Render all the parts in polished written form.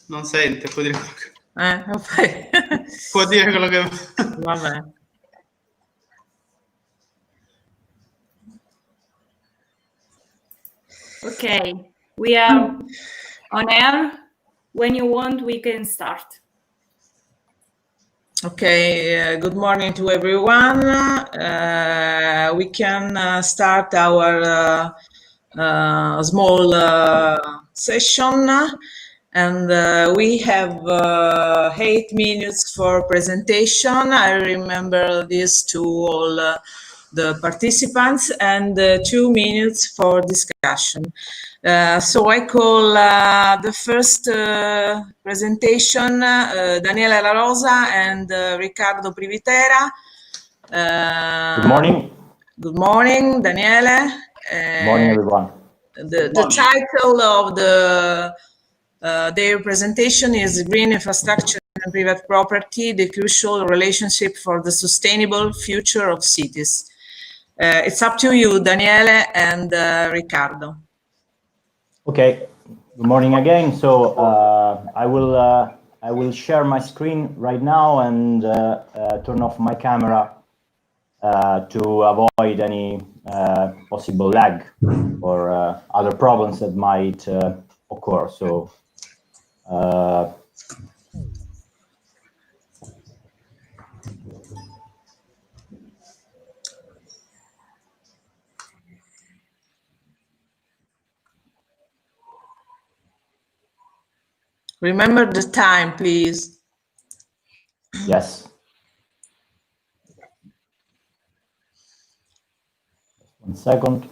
Non sente, può dire quello che... Ok. Può dire quello che... Vabbè. Okay, we are on air. When you want, we can start. Okay, good morning to everyone. We can start our small session, and we have 8 minutes for presentation. I remember this to all the participants, and 2 minutes for discussion. So I call the first presentation Daniele La Rosa and Riccardo Privitera. Good morning. Good morning, Daniele. Good morning, everyone. The title of their presentation is Green Infrastructure and Private Property, the Crucial Relationship for the Sustainable Future of Cities. It's up to you, Daniele and Riccardo. Okay. Good morning again. So I will share my screen right now and turn off my camera to avoid any possible lag or other problems that might occur. So Remember the time, please. yes. 1 second.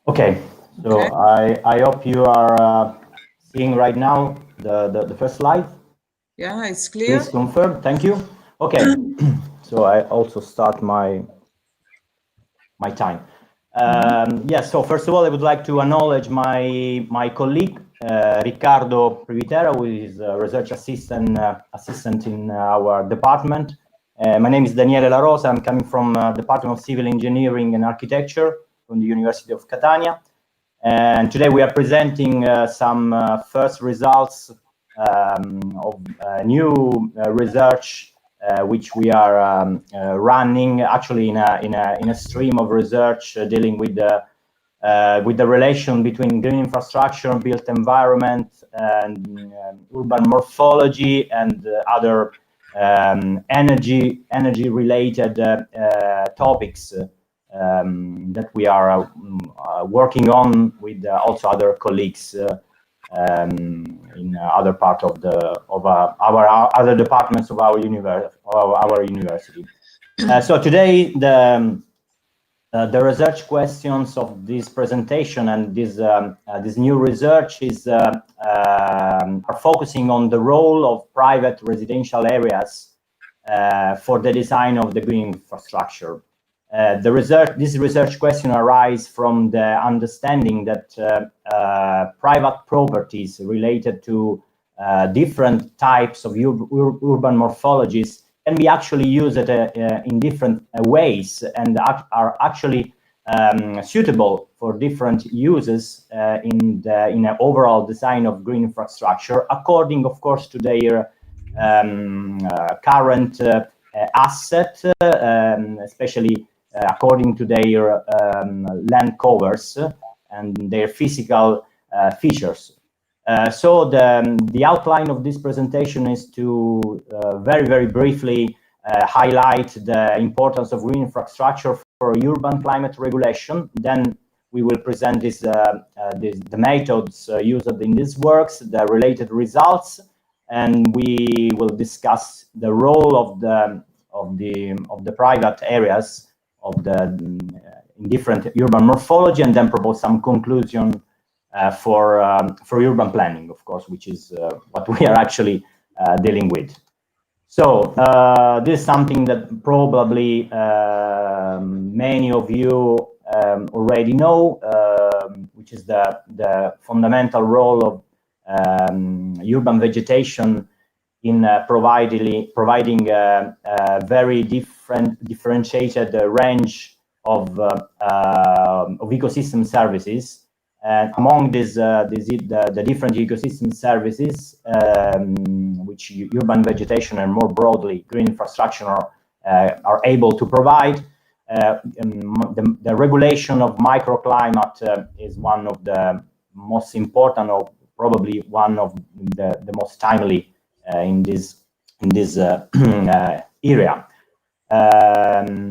Okay. So Okay. I hope you are seeing right now the first slide. Yeah, it's clear. Please confirm. Thank you. Okay. So I also start my time. Yes. So first of all, I would like to acknowledge my colleague Riccardo Privitera, who is a research assistant in our department. My name is Daniele La Rosa. I'm coming from Department of Civil Engineering and Architecture from the University of Catania. And today we are presenting some first results of new research which we are running actually in a stream of research dealing with the relation between green infrastructure, built environment, and urban morphology and other energy related topics that we are working on with also other colleagues in other part of our other departments of our university. So today the research questions of this presentation and this new research are focusing on the role of private residential areas for the design of the green infrastructure. This research question arises from the understanding that private properties related to different types of urban morphologies can be actually used in different ways and are actually suitable for different uses in the overall design of green infrastructure, according, of course, to their current asset, especially according to their land covers and their physical features. So the outline of this presentation is to very briefly highlight the importance of green infrastructure for urban climate regulation. Then we will present the methods used in these works, the related results, and we will discuss the role of the private areas in different urban morphology, and then propose some conclusion for urban planning, of course, which is what we are actually dealing with. So this is something that probably many of you already know, which is the fundamental role of urban vegetation in providing a very differentiated range of ecosystem services. And among the different ecosystem services, which urban vegetation and more broadly green infrastructure are able to provide, the regulation of microclimate is one of the most important, or probably one of the most timely in this area.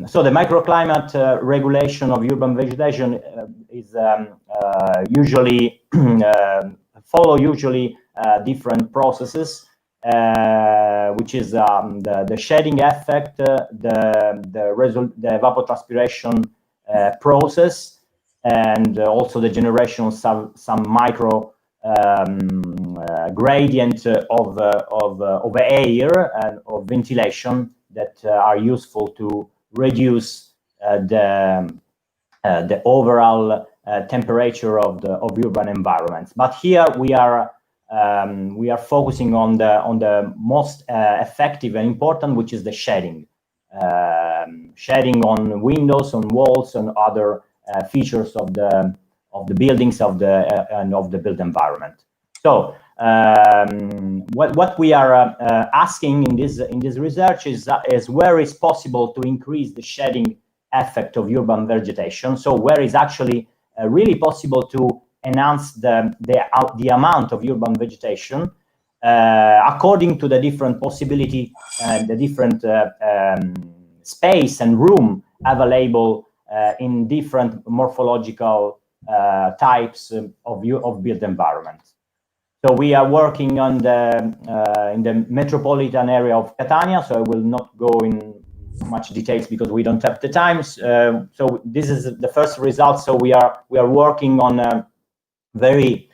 So the microclimate regulation of urban vegetation is usually follow different processes, which is the shedding effect, the evapotranspiration process, and also the generation of some micro gradient of air and of ventilation that are useful to reduce the overall temperature of urban environments. But here we are focusing on the most effective and important, which is the shedding, shedding on windows, on walls, and other features of the buildings and of the built environment. So what we are asking in this research is where is possible to increase the shedding effect of urban vegetation. So where is actually really possible to enhance the amount of urban vegetation according to the different possibility and the different space and room available in different morphological types of built environments. So we are working on in the metropolitan area of Catania. So I will not go in much details because we don't have the time. So this is the first result. So we are working on a very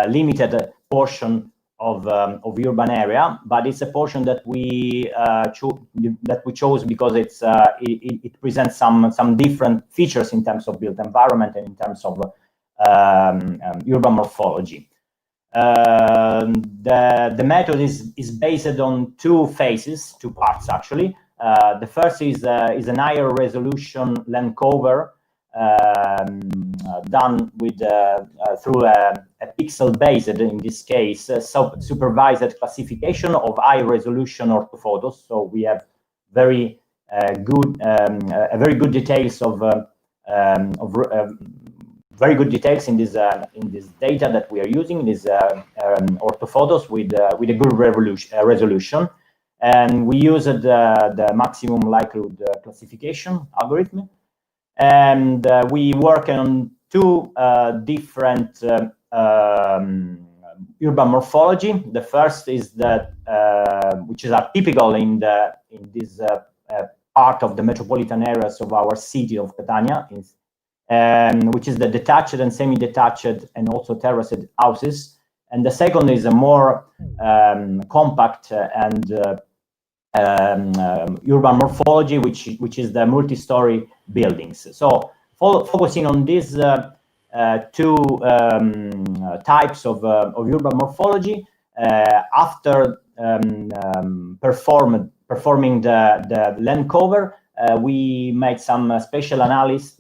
limited portion of urban area, but it's a portion that we chose because it presents some different features in terms of built environment and in terms of urban morphology. The method is based on two parts actually. The first is an higher resolution land cover done with through a pixel-based, in this case, supervised classification of high resolution orthophotos. So we have very good details very good details in this data that we are using, these orthophotos with a good resolution, and we use the maximum likelihood classification algorithm, and we work on two different urban morphology. The first is that which is typical in this part of the metropolitan areas of our city of Catania, which is the detached and semi-detached and also terraced houses. And the second is a more compact and urban morphology, which is the multi-story buildings. So focusing on these two types of urban morphology, after performing the land cover, we made some special analysis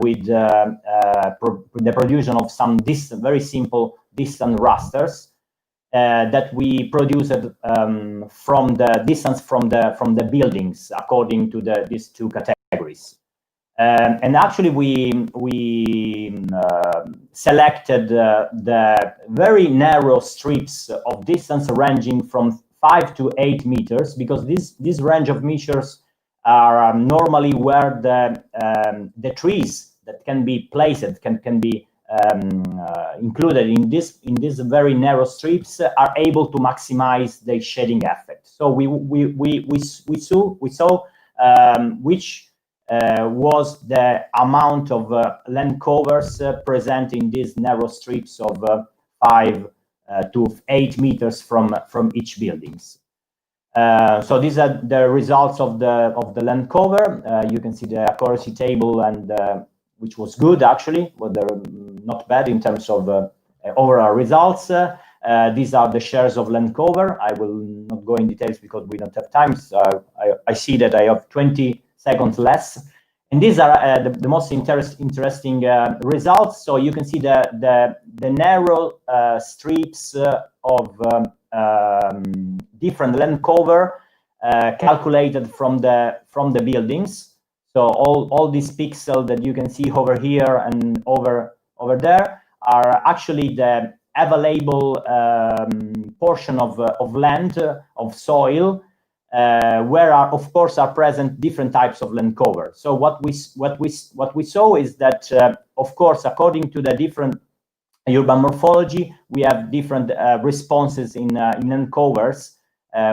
with the production of some very simple distant rasters that we produced from the distance from the buildings according to these two categories. And actually we selected the very narrow strips of distance ranging from 5 to 8 meters, because this range of meters are normally where the trees that can be placed can be included in these very narrow strips are able to maximize the shading effect. So we saw which was the amount of land covers present in these narrow strips of 5 to 8 meters from each buildings. So these are the results of the land cover. You can see the accuracy table, and which was good actually, but they're not bad in terms of overall results. These are the shares of land cover. I will not go in details because we don't have time. So I see that I have 20 seconds less. And these are the most interesting results. So you can see the narrow strips of different land cover calculated from the buildings. So all these pixels that you can see over here and over there are actually the available portion of land, of soil, where of course are present different types of land cover. So what we saw is that of course, according to the different urban morphology, we have different responses in land covers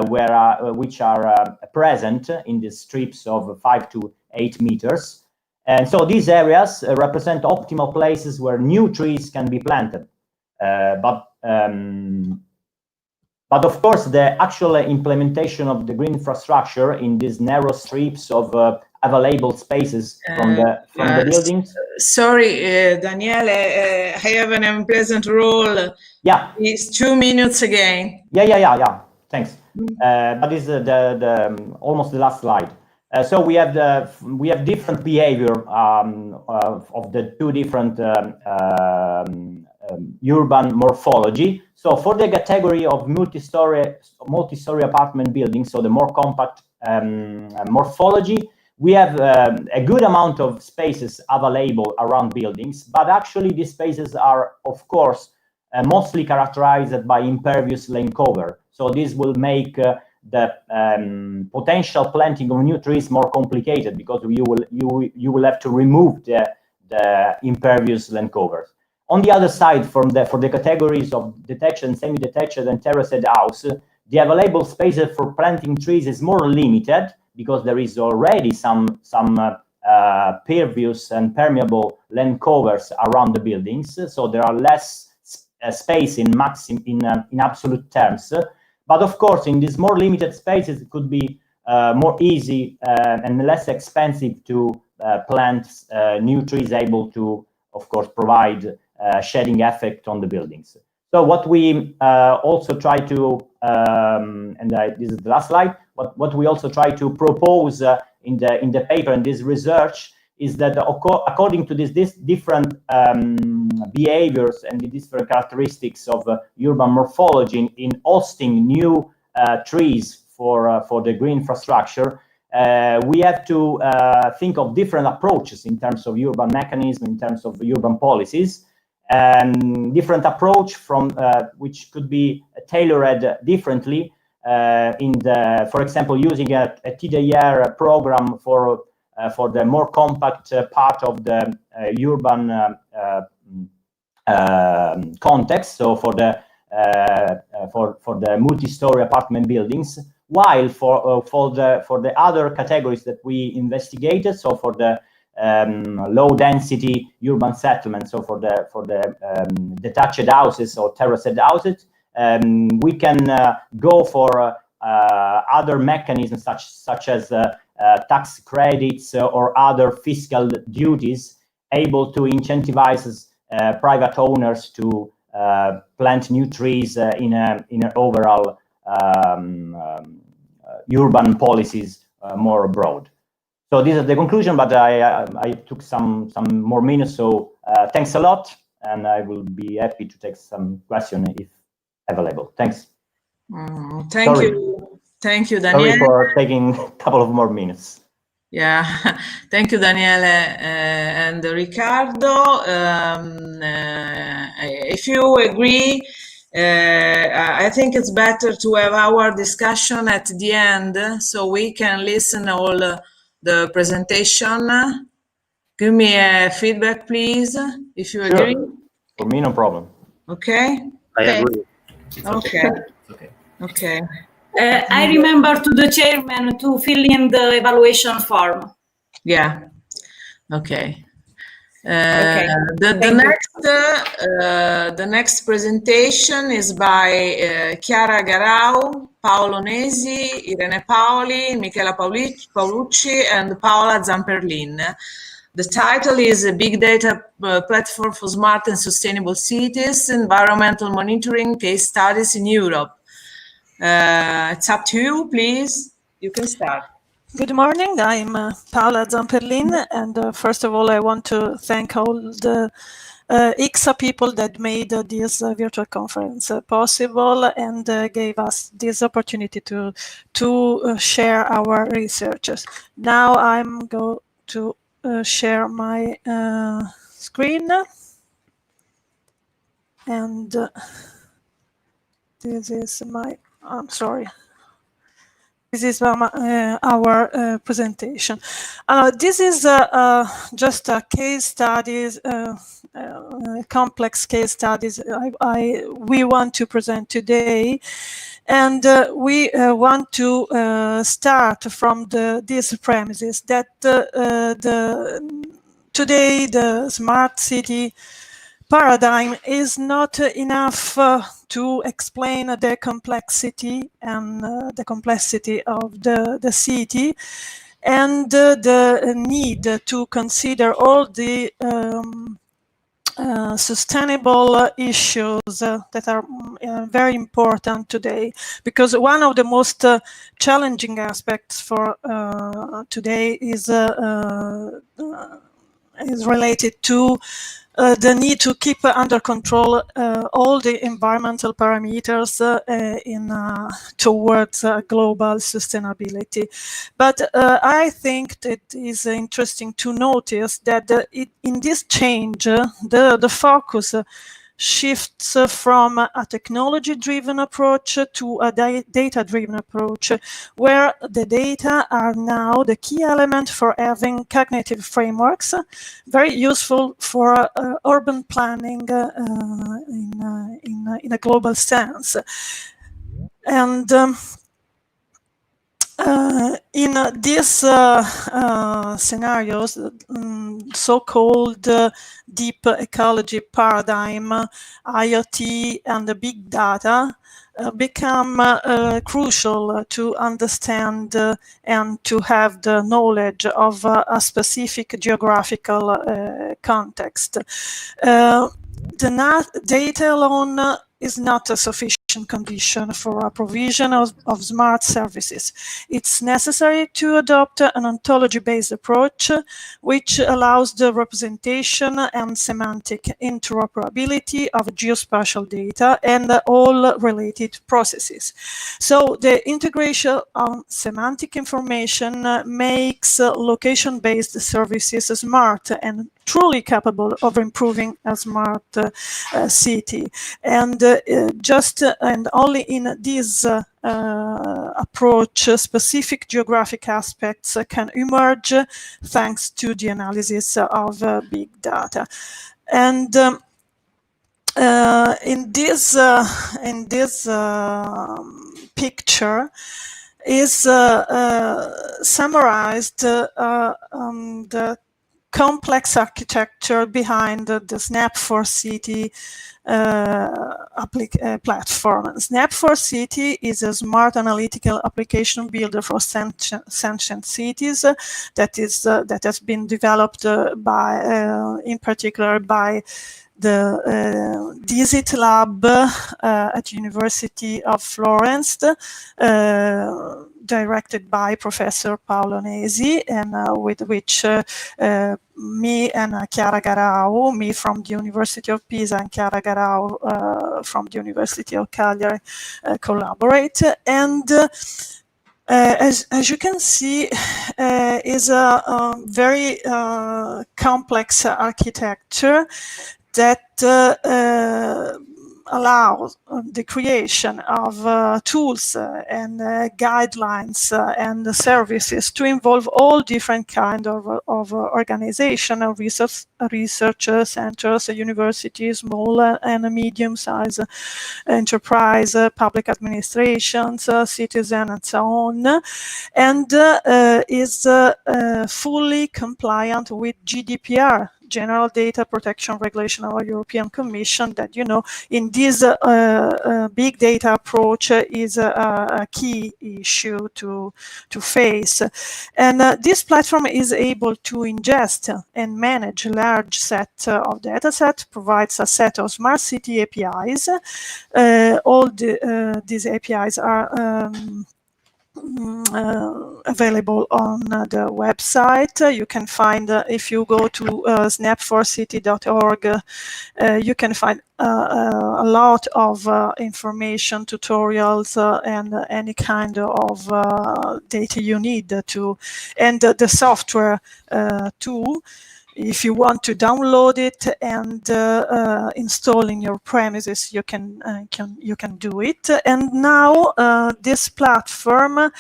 which are present in the strips of 5 to 8 meters. And so these areas represent optimal places where new trees can be planted. But of course, the actual implementation of the green infrastructure in these narrow strips of available spaces from the buildings. Sorry, Daniele, I have an unpleasant rule. Yeah. It's 2 minutes again. Yeah. Thanks. But this is almost the last slide. So we have different behavior of the two different urban morphology. So for the category of multi-story apartment buildings, so the more compact morphology, we have a good amount of spaces available around buildings, but actually these spaces are, of course, mostly characterized by impervious land cover. So this will make the potential planting of new trees more complicated, because you will have to remove the impervious land covers. On the other side, for the categories of detached and semi-detached and terraced house, the available spaces for planting trees is more limited, because there is already some pervious and permeable land covers around the buildings, so there are less space in absolute terms. But of course, in these more limited spaces, it could be more easy and less expensive to plant new trees, able to, of course, provide shading effect on the buildings. So what we also try to, this is the last slide, what we also try to propose in the paper and this research is that according to these different behaviors and the different characteristics of urban morphology in hosting new trees for the green infrastructure, we have to think of different approaches in terms of urban mechanism, in terms of urban policies, and different approach from which could be tailored differently for example, using a TDR program for the more compact part of the urban context, so for the multi-story apartment buildings, while for the other categories that we investigated, so for the low density urban settlements, so for the detached houses or terraced houses, we can go for other mechanisms such as tax credits or other fiscal duties, able to incentivize private owners to plant new trees in an overall urban policies more broad. So this is the conclusion, but I took some more minutes. So thanks a lot, and I will be happy to take some questions if available. Thanks. Thank you, Daniele. Sorry for taking a couple of more minutes. Yeah, thank you, Daniele and Riccardo. If you agree, I think it's better to have our discussion at the end, so we can listen all the presentation. Give me a feedback, please, if you agree. For me, no problem. Okay. I agree. Okay. I remember to the chairman to fill in the evaluation form. Yeah. Okay. Okay. The next presentation is by Chiara Garau, Paolo Nesi, Irene Paoli, Michela Paolucci, and Paola Zamperlin. The title is a Big Data Platform for Smart and Sustainable Cities, Environmental Monitoring Case Studies in Europe. It's up to you, please. You can start. Good morning. I'm Paola Zamperlin, and first of all, I want to thank all the ICCSA people that made this virtual conference possible and gave us this opportunity to share our researches. Now I'm going to share my screen, and this is my. I'm sorry. This is our presentation. This is just a case studies, complex case studies we want to present today, and we want to start from these premises that today the smart city paradigm is not enough to explain the complexity and the complexity of the city, and the need to consider all the sustainable issues that are very important today, because one of the most challenging aspects for today is related to the need to keep under control all the environmental parameters towards global sustainability. But I think that it is interesting to notice that in this change, the focus shifts from a technology-driven approach to a data-driven approach, where the data are now the key element for having cognitive frameworks, very useful for urban planning in a global sense. And in these scenarios, so-called deep ecology paradigm, IoT and the big data become crucial to understand and to have the knowledge of a specific geographical context. The data alone is not a sufficient condition for a provision of smart services. It's necessary to adopt an ontology-based approach, which allows the representation and semantic interoperability of geospatial data and all related processes. So the integration of semantic information makes location-based services smart and truly capable of improving a smart city. And and only in this approach, specific geographic aspects can emerge thanks to the analysis of big data. And in this picture is summarized the complex architecture behind the Snap4City platform. Snap4City is a smart analytical application builder for sentient cities that has been developed in particular by the DISIT lab at University of Florence, directed by Professor Paolo Nesi, and with which me and Chiara Garau, me from the University of Pisa and Chiara Garau from the University of Cagliari, collaborate. And as you can see, is a very complex architecture that allows the creation of tools and guidelines and services to involve all different kinds of organization and research centers, universities, small and medium-sized enterprise, public administrations, citizen, and so on, and is fully compliant with GDPR, General Data Protection Regulation of the European Commission, that, you know, in this big data approach is a key issue to face. And this platform is able to ingest and manage a large set of data set, provides a set of smart city APIs. All these APIs are available on the website. You can find, if you go to snap4city.org, you can find a lot of information, tutorials, and any kind of data you need to, and the software too. If you want to download it and install in your premises, you can do it. And now this platform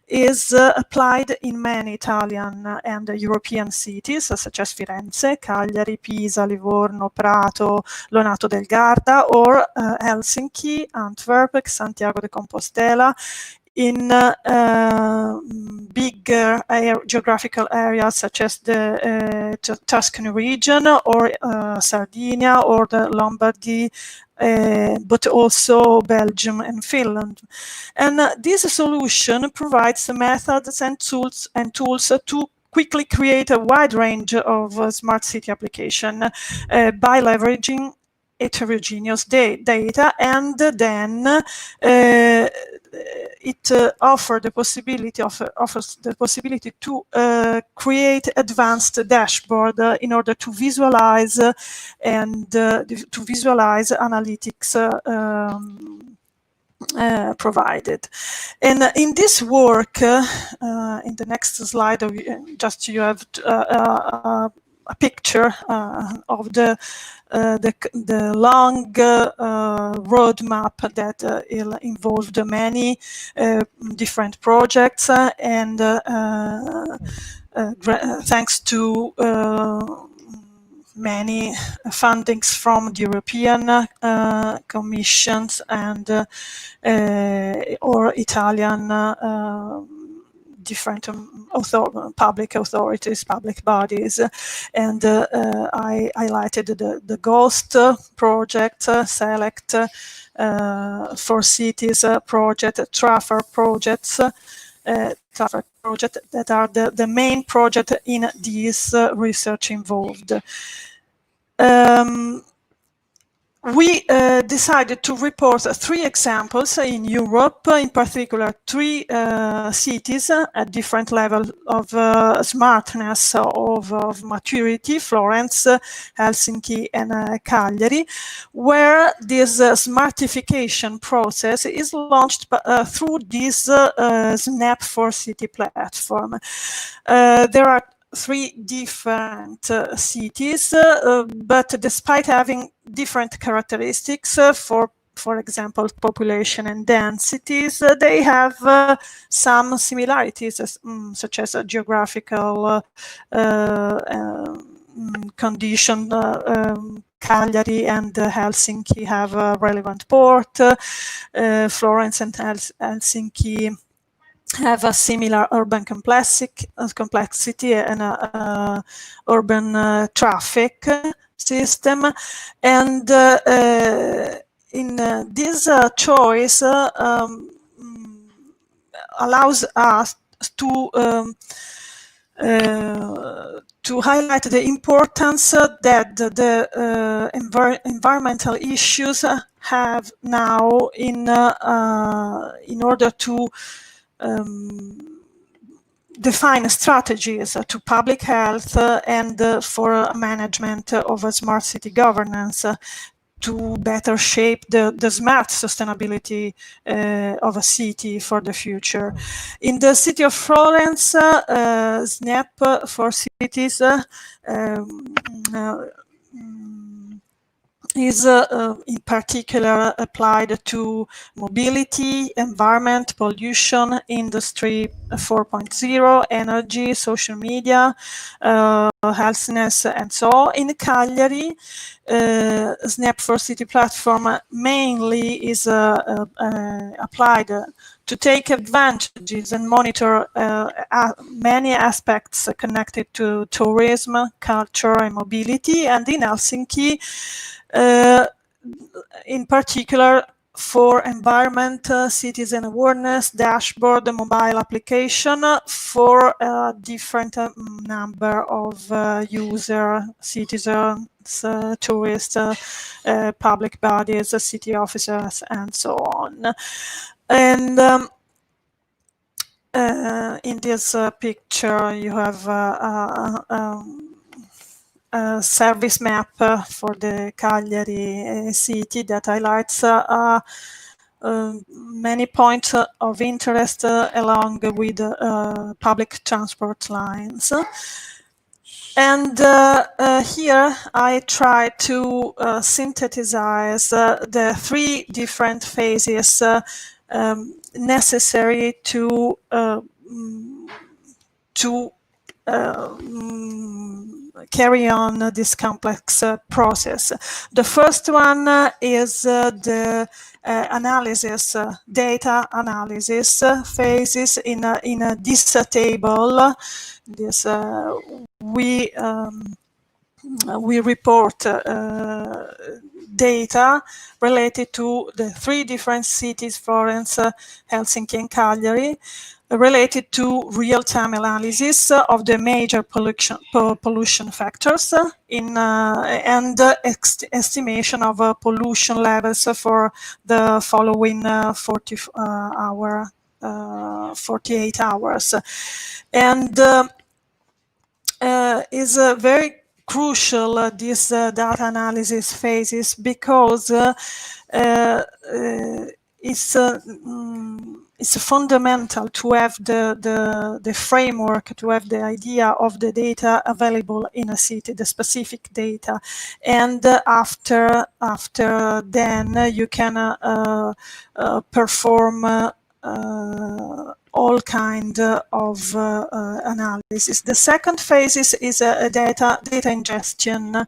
is applied in many Italian and European cities, such as Firenze, Cagliari, Pisa, Livorno, Prato, Lonato del Garda, or Helsinki, Antwerp, Santiago de Compostela, in bigger geographical areas such as the Tuscany region, or Sardinia, or the Lombardy, but also Belgium and Finland. And this solution provides methods and tools to quickly create a wide range of smart city application by leveraging heterogeneous data, and then it offers the possibility to create advanced dashboard in order to visualize and to visualize analytics provided. And in this work, in the next slide, just you have a picture of the long roadmap that involved many different projects, and thanks to many fundings from the European commissions and or Italian different public authorities, public bodies. And I highlighted the GHOST project, SELECT, 4Cities project, TRAFFER projects, that are the main project in this research involved. We decided to report 3 examples in Europe, in particular 3 cities at different levels of smartness, of maturity: Florence, Helsinki, and Cagliari, where this smartification process is launched through this Snap4City platform. There are 3 different cities, but despite having different characteristics, for example, population and densities, they have some similarities, such as geographical condition. Cagliari and Helsinki have a relevant port. Florence and Helsinki have a similar urban complexity and urban traffic system. And in this choice allows us to highlight the importance that the environmental issues have now in order to define strategies to public health and for management of a smart city governance, to better shape the smart sustainability of a city for the future. In the city of Florence, Snap4Cities is in particular applied to mobility, environment, pollution, industry 4.0, energy, social media, healthiness, and so on. In Cagliari, Snap4City platform mainly is applied to take advantages and monitor many aspects connected to tourism, culture, and mobility. And in Helsinki, in particular, for environment, citizen awareness, dashboard, mobile application for a different number of users, citizens, tourists, public bodies, city officers, and so on. And in this picture, you have a service map for the Cagliari city that highlights many points of interest along with public transport lines. And here I try to synthesize the three different phases necessary to carry on this complex process. The first one is the analysis, data analysis phases in this table. This we report data related to the three different cities, Florence, Helsinki, and Cagliari, related to real-time analysis of the major pollution factors and estimation of pollution levels for the following 48 hours. And is very crucial, this data analysis phases, because it's fundamental to have the framework, to have the idea of the data available in a city, the specific data, and after then you can perform all kind of analysis. The second phase is data ingestion,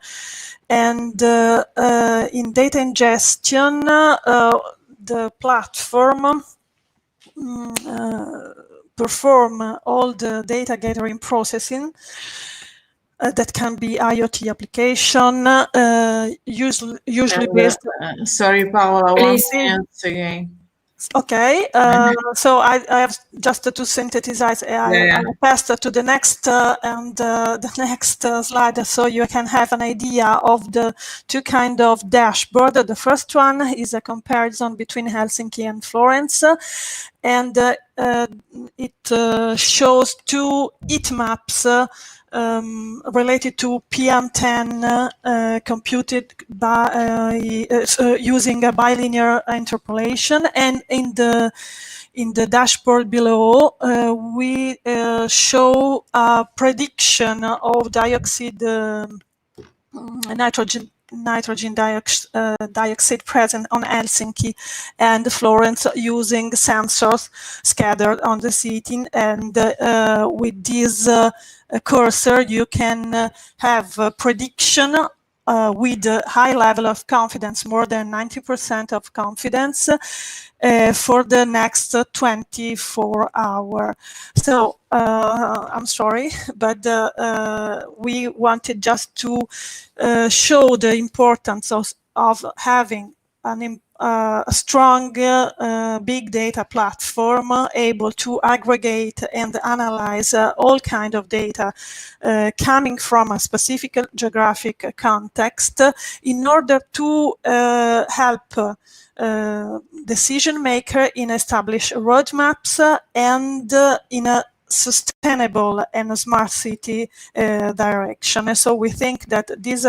and in data ingestion, the platform perform all the data gathering processing that can be IoT application, usually based. Sorry, Paola, Please. 1 minute again. Okay, so I have just to synthesize. I passed to the next and the next slide, so you can have an idea of the two kind of dashboard. The first one is a comparison between Helsinki and Florence, and it shows two heat maps related to PM10 computed by using a bilinear interpolation, and in the dashboard below we show a prediction of nitrogen dioxide present on Helsinki and Florence using sensors scattered on the city, and with this cursor you can have a prediction with a high level of confidence, more than 90% of confidence, for the next 24 hours. So I'm sorry, but we wanted just to show the importance of having a strong big data platform able to aggregate and analyze all kind of data coming from a specific geographic context in order to help decision maker in establish roadmaps and in a sustainable and a smart city direction. So we think that these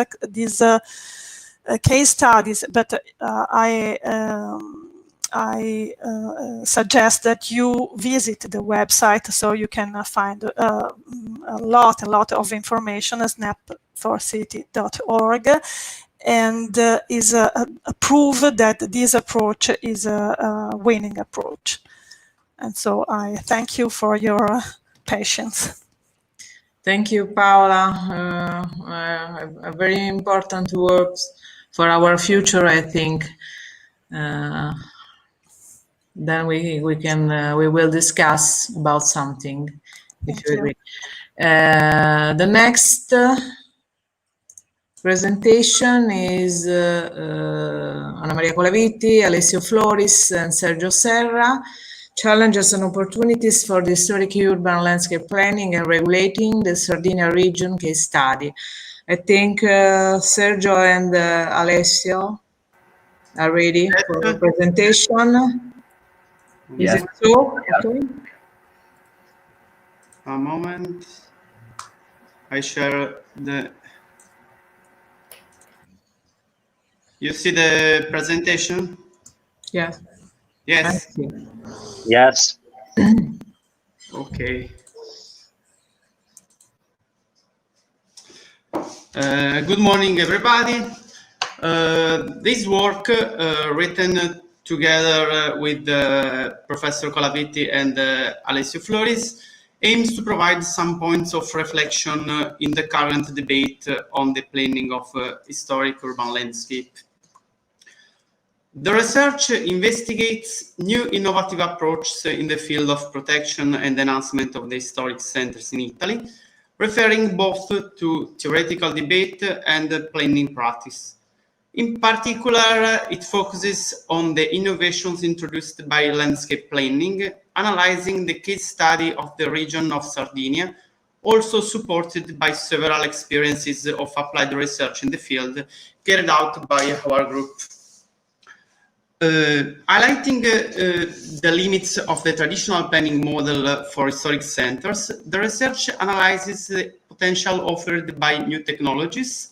case studies, but I suggest that you visit the website so you can find a lot of information at snap4city.org, and is a proof that this approach is a winning approach. And so I thank you for your patience. Thank you, Paola. A very important works for our future, I think. Then we will discuss about something, if you agree. The next presentation is Anna Maria Colavitti, Alessio Floris, and Sergio Serra. Challenges and opportunities for the historic urban landscape planning and regulating the Sardinia region case study. I think Sergio and Alessio are ready for the presentation. Yes. Is it so? Okay. A moment. I share the... You see the presentation? Yes. Yes. Yes. Okay. Good morning, everybody. This work, written together with Professor Colaviti and Alessio Floris, aims to provide some points of reflection in the current debate on the planning of historic urban landscape. The research investigates new innovative approaches in the field of protection and enhancement of the historic centers in Italy, referring both to theoretical debate and planning practice. In particular, it focuses on the innovations introduced by landscape planning, analyzing the case study of the region of Sardinia, also supported by several experiences of applied research in the field carried out by our group. Highlighting the limits of the traditional planning model for historic centers, the research analyzes the potential offered by new technologies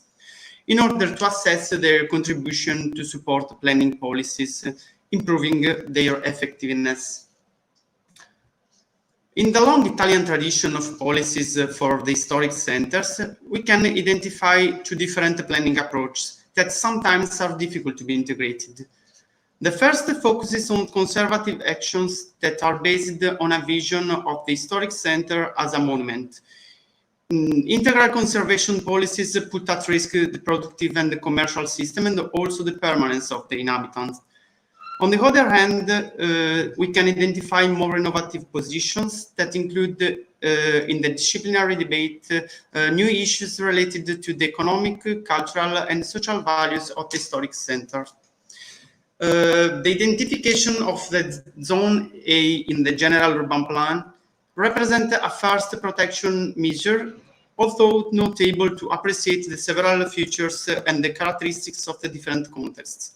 in order to assess their contribution to support planning policies, improving their effectiveness. In the long Italian tradition of policies for the historic centers, we can identify two different planning approaches that sometimes are difficult to be integrated. The first focuses on conservative actions that are based on a vision of the historic center as a monument. Integral conservation policies put at risk the productive and the commercial system and also the permanence of the inhabitants. On the other hand, we can identify more innovative positions that include in the disciplinary debate new issues related to the economic, cultural and social values of the historic center. The identification of the Zone A in the General Urban Plan represents a first protection measure, although not able to appreciate the several features and the characteristics of the different contexts.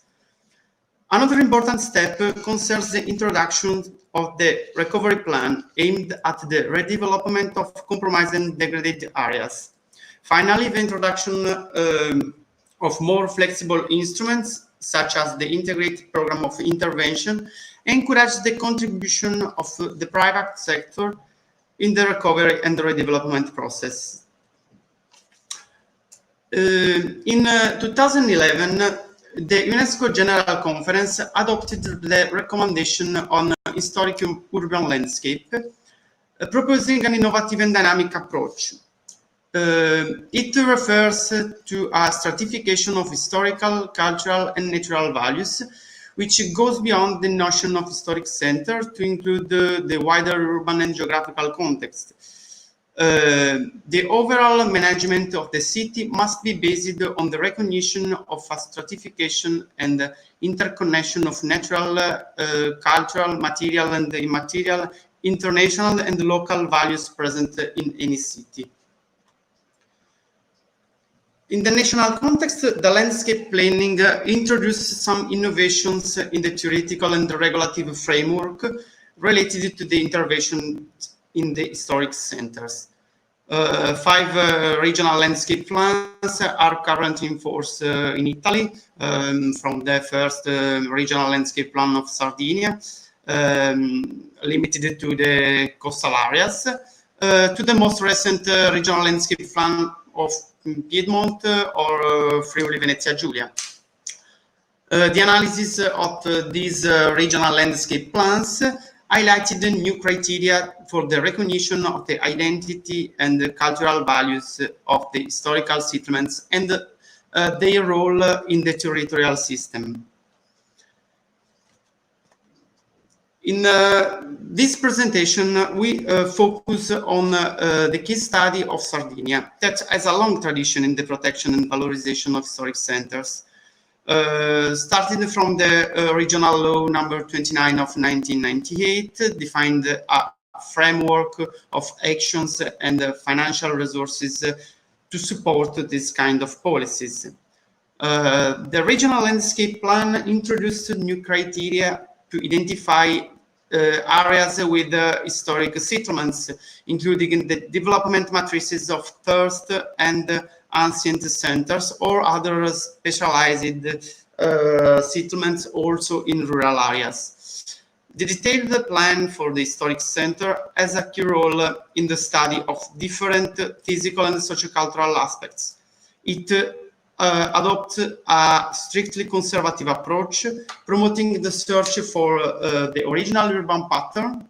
Another important step concerns the introduction of the recovery plan aimed at the redevelopment of compromised and degraded areas. Finally, the introduction of more flexible instruments such as the integrated program of intervention, encourage the contribution of the private sector in the recovery and the redevelopment process. In 2011, the UNESCO General Conference adopted the recommendation on historic urban landscape, proposing an innovative and dynamic approach. It refers to a stratification of historical, cultural, and natural values, which goes beyond the notion of historic center to include the wider urban and geographical context. The overall management of the city must be based on the recognition of a stratification and interconnection of natural, cultural, material, and immaterial, international, and local values present in any city. In the national context, the landscape planning introduced some innovations in the theoretical and the regulative framework related to the intervention in the historic centers. 5 regional landscape plans are currently in force in Italy, from the first regional landscape plan of Sardinia, limited to the coastal areas, to the most recent regional landscape plan of Piedmont or Friuli Venezia Giulia. The analysis of these regional landscape plans highlighted the new criteria for the recognition of the identity and the cultural values of the historical settlements and their role in the territorial system. In this presentation, we focus on the case study of Sardinia, that has a long tradition in the protection and valorization of historic centers. Starting from the regional law number 29 of 1998, defined a framework of actions and financial resources to support this kind of policies. The regional landscape plan introduced new criteria to identify areas with historic settlements, including the development matrices of thirst and ancient centers or other specialized settlements also in rural areas. The detailed plan for the historic center has a key role in the study of different physical and sociocultural aspects. It adopts a strictly conservative approach, promoting the search for the original urban pattern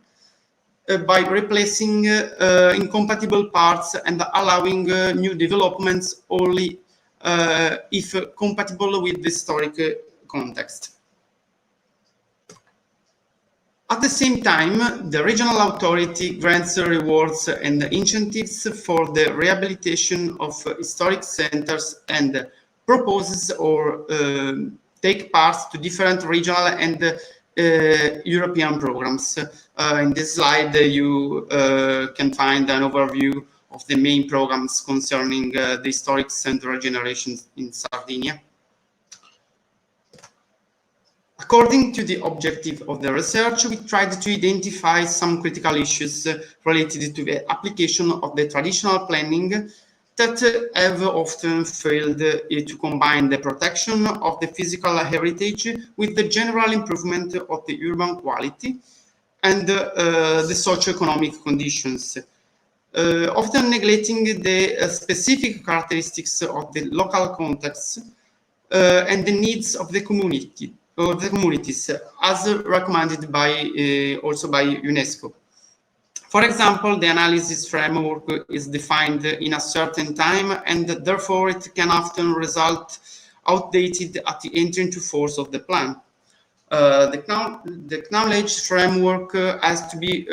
by replacing incompatible parts and allowing new developments only if compatible with the historic context. At the same time, the regional authority grants rewards and incentives for the rehabilitation of historic centers and proposes or take part to different regional and European programs. In this slide, you can find an overview of the main programs concerning the historic center regeneration in Sardinia. According to the objective of the research, we tried to identify some critical issues related to the application of the traditional planning that have often failed to combine the protection of the physical heritage with the general improvement of the urban quality and the socio-economic conditions, often neglecting the specific characteristics of the local context and the needs of the community. Of the communities, as recommended by also by UNESCO. For example, the analysis framework is defined in a certain time, and therefore it can often result outdated at the entry into force of the plan. The knowledge framework has to be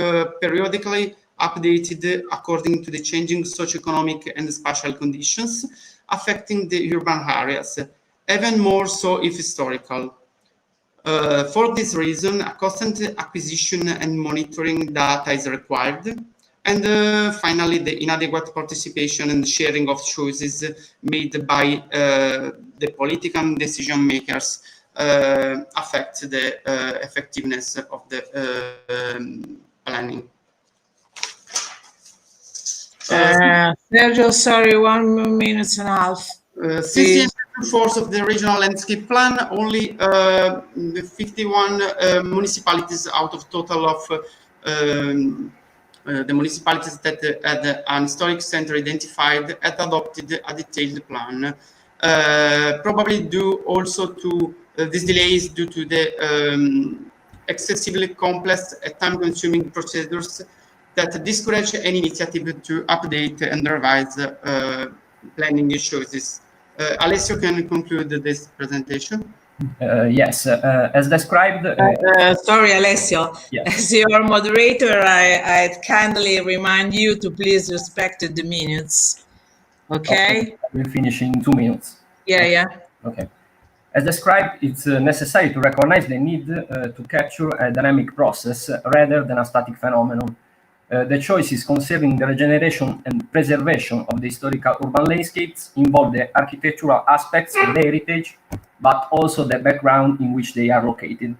periodically updated according to the changing socioeconomic and spatial conditions affecting the urban areas, even more so if historical. For this reason, a constant acquisition and monitoring data is required. And finally, the inadequate participation and sharing of choices made by the political decision makers affect the effectiveness of the planning. Sergio, sorry, 1 minute and a half. Since the entry force of the regional landscape plan, only 51 municipalities out of total of the municipalities that had an historic center identified had adopted a detailed plan. Probably due also to these delays due to the excessively complex and time-consuming procedures that discourage any initiative to update and revise planning choices. Alessio, can you conclude this presentation? Yes, as described. Sorry, Alessio. Yes. As your moderator, I kindly remind you to please respect the minutes. Okay? We'll finish in 2 minutes. Yeah. Okay. As described, it's necessary to recognize the need to capture a dynamic process rather than a static phenomenon. The choices concerning the regeneration and preservation of the historical urban landscapes involve the architectural aspects of the heritage, but also the background in which they are located.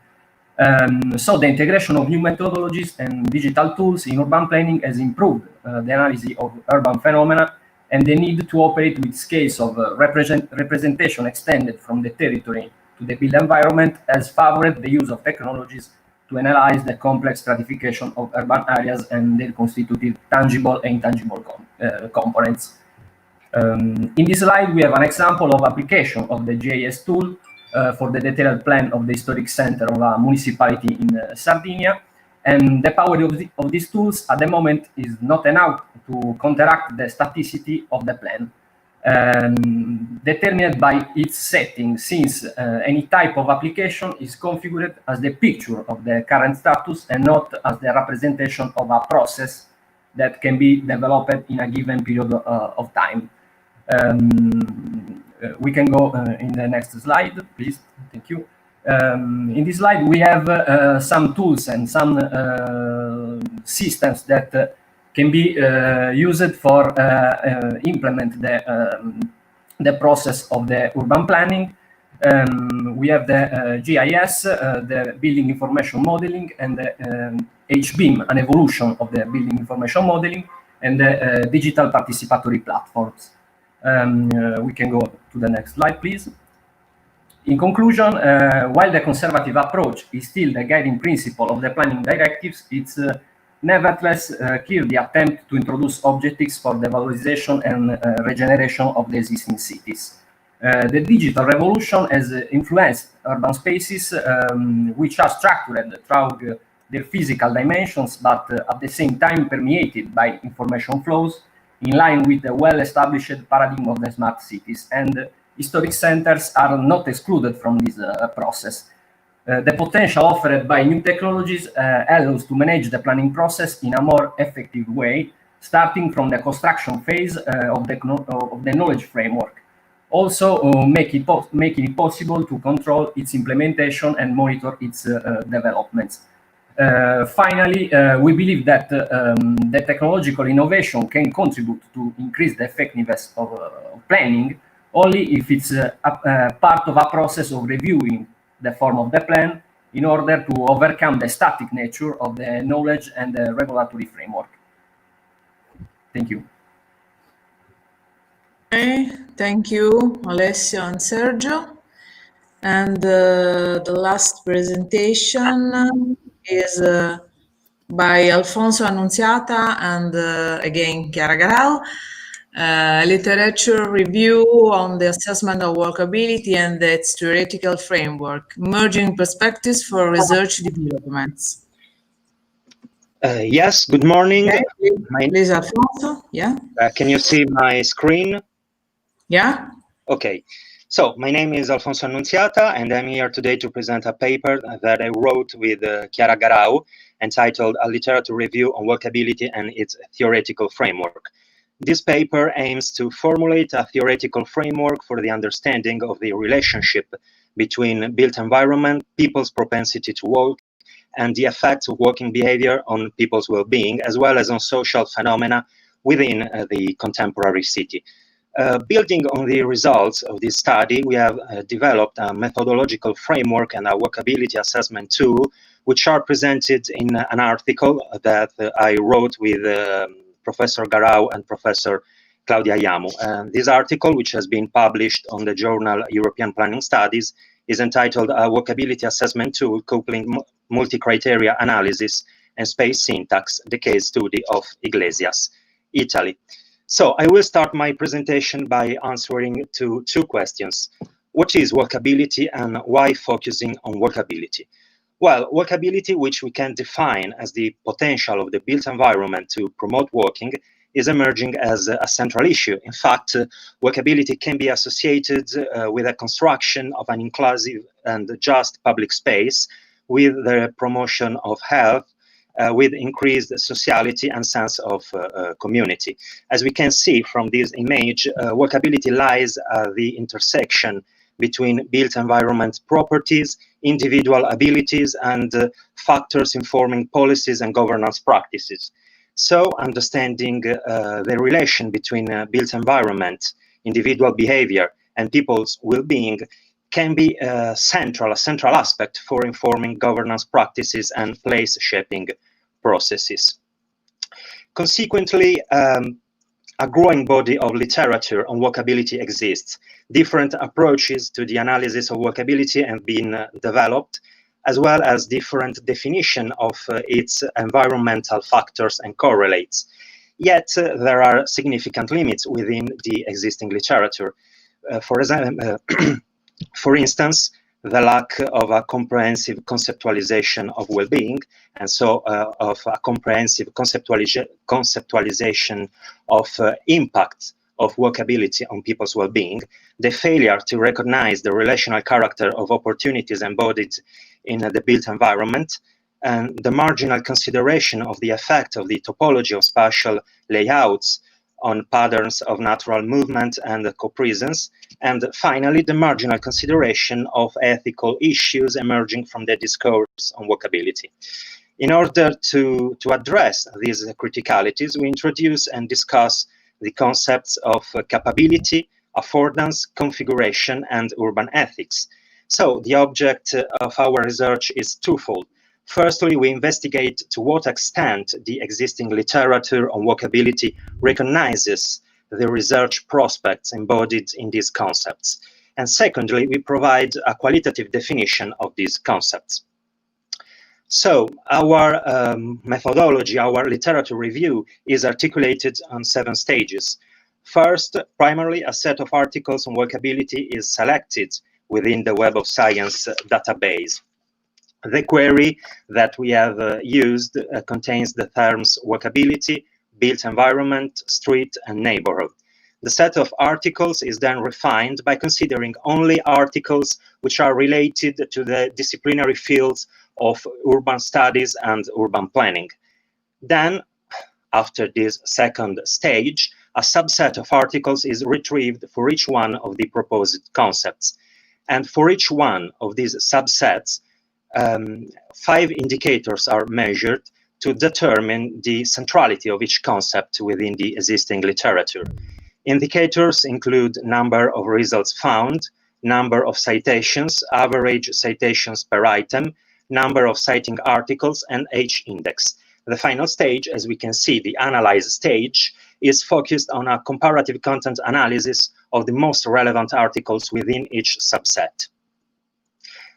So the integration of new methodologies and digital tools in urban planning has improved the analysis of urban phenomena, and the need to operate with scales of representation extended from the territory to the built environment has favored the use of technologies to analyze the complex stratification of urban areas and their constitutive tangible and intangible components. In this slide, we have an example of application of the GIS tool for the detailed plan of the historic center of a municipality in Sardinia. And the power of these tools at the moment is not enough to counteract the staticity of the plan, determined by its setting, since any type of application is configured as the picture of the current status and not as the representation of a process that can be developed in a given period of time. We can go in the next slide, please. Thank you. In this slide, we have some tools and some systems that can be used for implement the process of the urban planning. We have the GIS, the building information modeling, and the HBIM, an evolution of the building information modeling, and the digital participatory platforms. We can go to the next slide, please. In conclusion, while the conservative approach is still the guiding principle of the planning directives, it's nevertheless clear the attempt to introduce objectives for the valorization and regeneration of the existing cities. The digital revolution has influenced urban spaces which are structured through their physical dimensions, but at the same time permeated by information flows in line with the well-established paradigm of the smart cities, and historic centers are not excluded from this process. The potential offered by new technologies allows to manage the planning process in a more effective way, starting from the construction phase of the knowledge framework. Also, making it possible to control its implementation and monitor its developments. Finally, we believe that the technological innovation can contribute to increase the effectiveness of planning only if it's part of a process of reviewing the form of the plan in order to overcome the static nature of the knowledge and the regulatory framework. Thank you. Okay, thank you, Alessio and Sergio. And the last presentation is by Alfonso Annunziata and again Chiara Garau. Literature review on the assessment of workability and its theoretical framework, merging perspectives for research developments. Yes, good morning. Okay, please, Alfonso. Yeah. Can you see my screen? Yeah. Okay. So my name is Alfonso Annunziata, and I'm here today to present a paper that I wrote with Chiara Garau entitled A Literature Review on Workability and its Theoretical Framework. This paper aims to formulate a theoretical framework for the understanding of the relationship between built environment, people's propensity to work, and the effects of working behavior on people's well-being, as well as on social phenomena within the contemporary city. Building on the results of this study, we have developed a methodological framework and a workability assessment tool, which are presented in an article that I wrote with Professor Garau and Professor Claudia Yamu. This article, which has been published on the journal European Planning Studies, is entitled A Workability Assessment Tool Coupling Multi-Criteria Analysis and Space Syntax, the Case Study of Iglesias, Italy. So I will start my presentation by answering to two questions. What is workability and why focusing on workability? Well, workability, which we can define as the potential of the built environment to promote working, is emerging as a central issue. In fact, workability can be associated with a construction of an inclusive and just public space, with the promotion of health, with increased sociality and sense of community. As we can see from this image, workability lies at the intersection between built environment properties, individual abilities, and factors informing policies and governance practices. So understanding the relation between built environment, individual behavior, and people's well-being can be a central aspect for informing governance practices and place-shaping processes. Consequently, a growing body of literature on workability exists. Different approaches to the analysis of workability have been developed, as well as different definition of its environmental factors and correlates. Yet there are significant limits within the existing literature. For example, for instance, the lack of a comprehensive conceptualization of well-being, and so of a comprehensive conceptualization of impact of workability on people's well-being, the failure to recognize the relational character of opportunities embodied in the built environment, and the marginal consideration of the effect of the topology of spatial layouts on patterns of natural movement and co-presence, and finally, the marginal consideration of ethical issues emerging from the discourse on workability. In order to address these criticalities, we introduce and discuss the concepts of capability, affordance, configuration, and urban ethics. So the object of our research is twofold. Firstly, we investigate to what extent the existing literature on walkability recognizes the research prospects embodied in these concepts. And secondly, we provide a qualitative definition of these concepts. So our methodology, our literature review is articulated on 7 stages. First, primarily a set of articles on walkability is selected within the Web of Science database. The query that we have used contains the terms walkability, built environment, street, and neighborhood. The set of articles is then refined by considering only articles which are related to the disciplinary fields of urban studies and urban planning. Then, after this second stage, a subset of articles is retrieved for each one of the proposed concepts. And for each one of these subsets, 5 indicators are measured to determine the centrality of each concept within the existing literature. Indicators include number of results found, number of citations, average citations per item, number of citing articles, and H-index. The final stage, as we can see, the analyze stage, is focused on a comparative content analysis of the most relevant articles within each subset.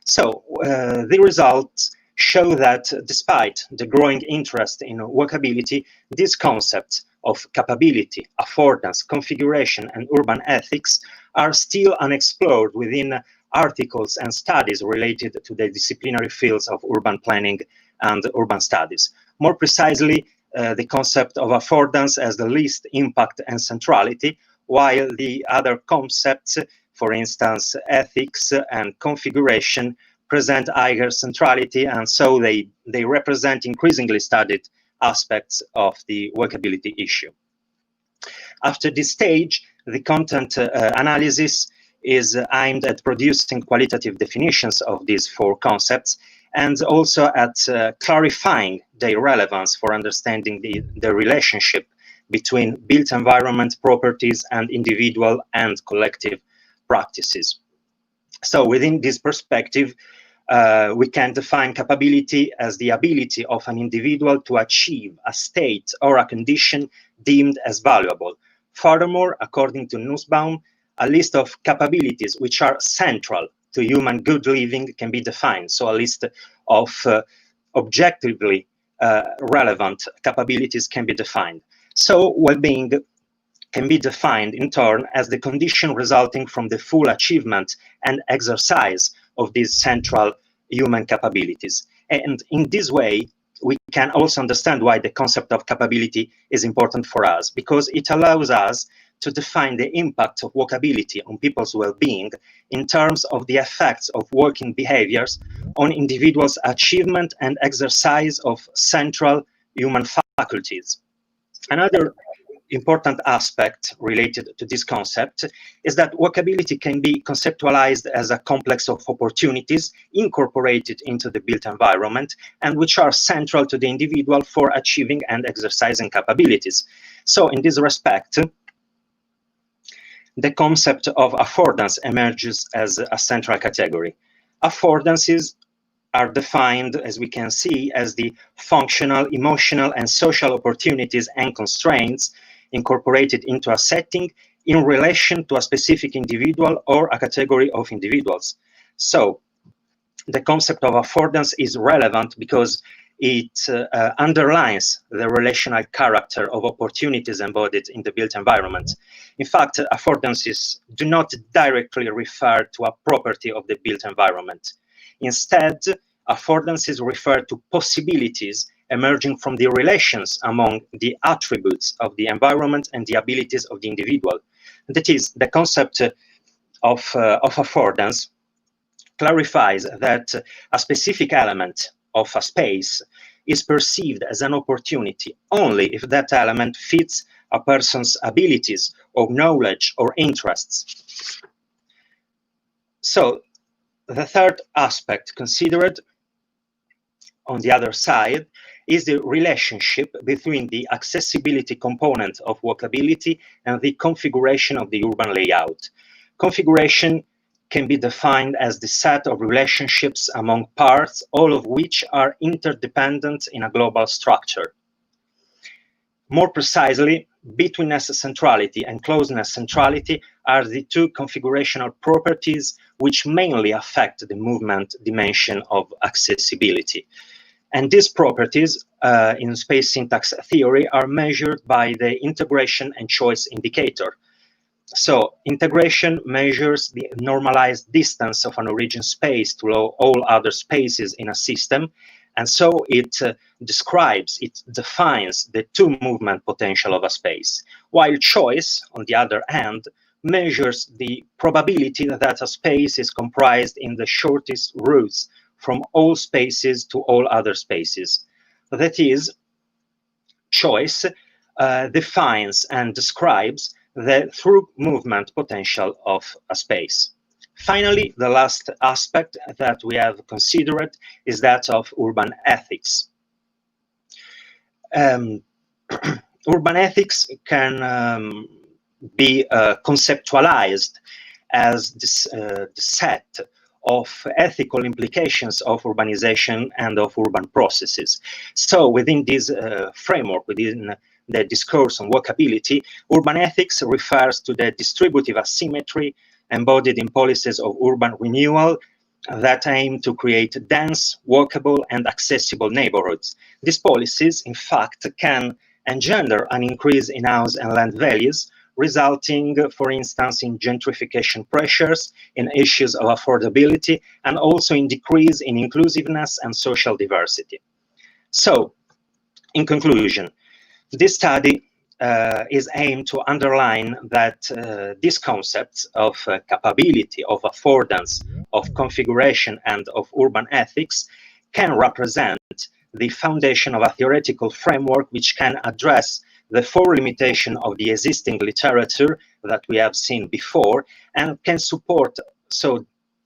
So the results show that despite the growing interest in walkability, these concepts of capability, affordance, configuration, and urban ethics are still unexplored within articles and studies related to the disciplinary fields of urban planning and urban studies. More precisely, the concept of affordance has the least impact and centrality, while the other concepts, for instance, ethics and configuration, present higher centrality, and so they represent increasingly studied aspects of the walkability issue. After this stage, the content analysis is aimed at producing qualitative definitions of these 4 concepts and also at clarifying their relevance for understanding the relationship between built environment properties and individual and collective practices. So within this perspective, we can define capability as the ability of an individual to achieve a state or a condition deemed as valuable. Furthermore, according to Nussbaum, a list of capabilities which are central to human good living can be defined. So a list of objectively relevant capabilities can be defined. So well-being can be defined in turn as the condition resulting from the full achievement and exercise of these central human capabilities. And in this way, we can also understand why the concept of capability is important for us, because it allows us to define the impact of walkability on people's well-being in terms of the effects of working behaviors on individuals' achievement and exercise of central human faculties. Another important aspect related to this concept is that walkability can be conceptualized as a complex of opportunities incorporated into the built environment and which are central to the individual for achieving and exercising capabilities. So in this respect, the concept of affordance emerges as a central category. Affordances are defined, as we can see, as the functional, emotional, and social opportunities and constraints incorporated into a setting in relation to a specific individual or a category of individuals. So the concept of affordance is relevant because it underlines the relational character of opportunities embodied in the built environment. In fact, affordances do not directly refer to a property of the built environment. Instead, affordances refer to possibilities emerging from the relations among the attributes of the environment and the abilities of the individual. That is, the concept of affordance clarifies that a specific element of a space is perceived as an opportunity only if that element fits a person's abilities or knowledge or interests. So the third aspect considered on the other side is the relationship between the accessibility component of walkability and the configuration of the urban layout. Configuration can be defined as the set of relationships among parts, all of which are interdependent in a global structure. More precisely, betweenness centrality and closeness centrality are the two configurational properties which mainly affect the movement dimension of accessibility. And these properties in space syntax theory are measured by the integration and choice indicator. So integration measures the normalized distance of an origin space to all other spaces in a system. And so it defines the two movement potential of a space, while choice, on the other hand, measures the probability that a space is comprised in the shortest routes from all spaces to all other spaces. That is, choice defines and describes the through movement potential of a space. Finally, the last aspect that we have considered is that of urban ethics. Urban ethics can be conceptualized as the set of ethical implications of urbanization and of urban processes. So within this framework, within the discourse on walkability, urban ethics refers to the distributive asymmetry embodied in policies of urban renewal that aim to create dense, walkable, and accessible neighborhoods. These policies, in fact, can engender an increase in house and land values, resulting, for instance, in gentrification pressures, in issues of affordability, and also in decrease in inclusiveness and social diversity. So, in conclusion, this study is aimed to underline that these concepts of capability, of affordance, of configuration, and of urban ethics can represent the foundation of a theoretical framework which can address the four limitations of the existing literature that we have seen before, and can support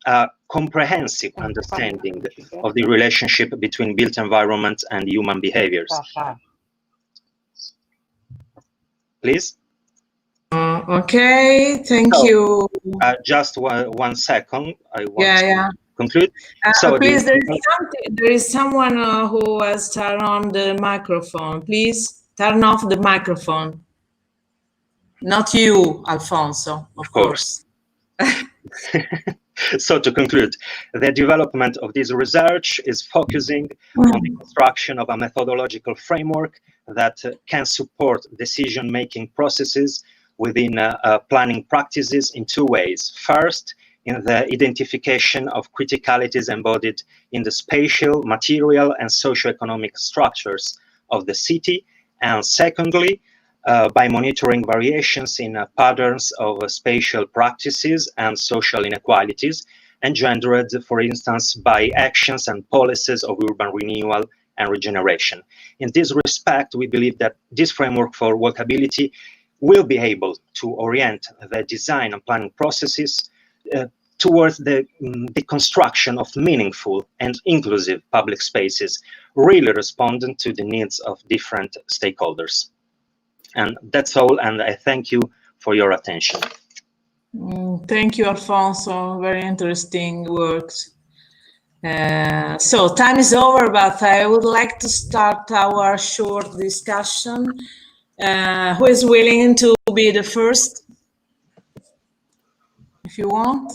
a comprehensive understanding of the relationship between built environment and human behaviors. Please. Okay, thank you. Just one second. I want to conclude. So please, there is someone who has turned on the microphone. Please turn off the microphone. Not you, Alfonso, of course. So to conclude, the development of this research is focusing on the construction of a methodological framework that can support decision-making processes within planning practices in two ways. First, in the identification of criticalities embodied in the spatial, material, and socioeconomic structures of the city. And secondly, by monitoring variations in patterns of spatial practices and social inequalities engendered, for instance, by actions and policies of urban renewal and regeneration. In this respect, we believe that this framework for walkability will be able to orient the design and planning processes towards the construction of meaningful and inclusive public spaces, really responding to the needs of different stakeholders. And that's all, and I thank you for your attention. Thank you, Alfonso. Very interesting works. So time is over, but I would like to start our short discussion. Who is willing to be the first? If you want.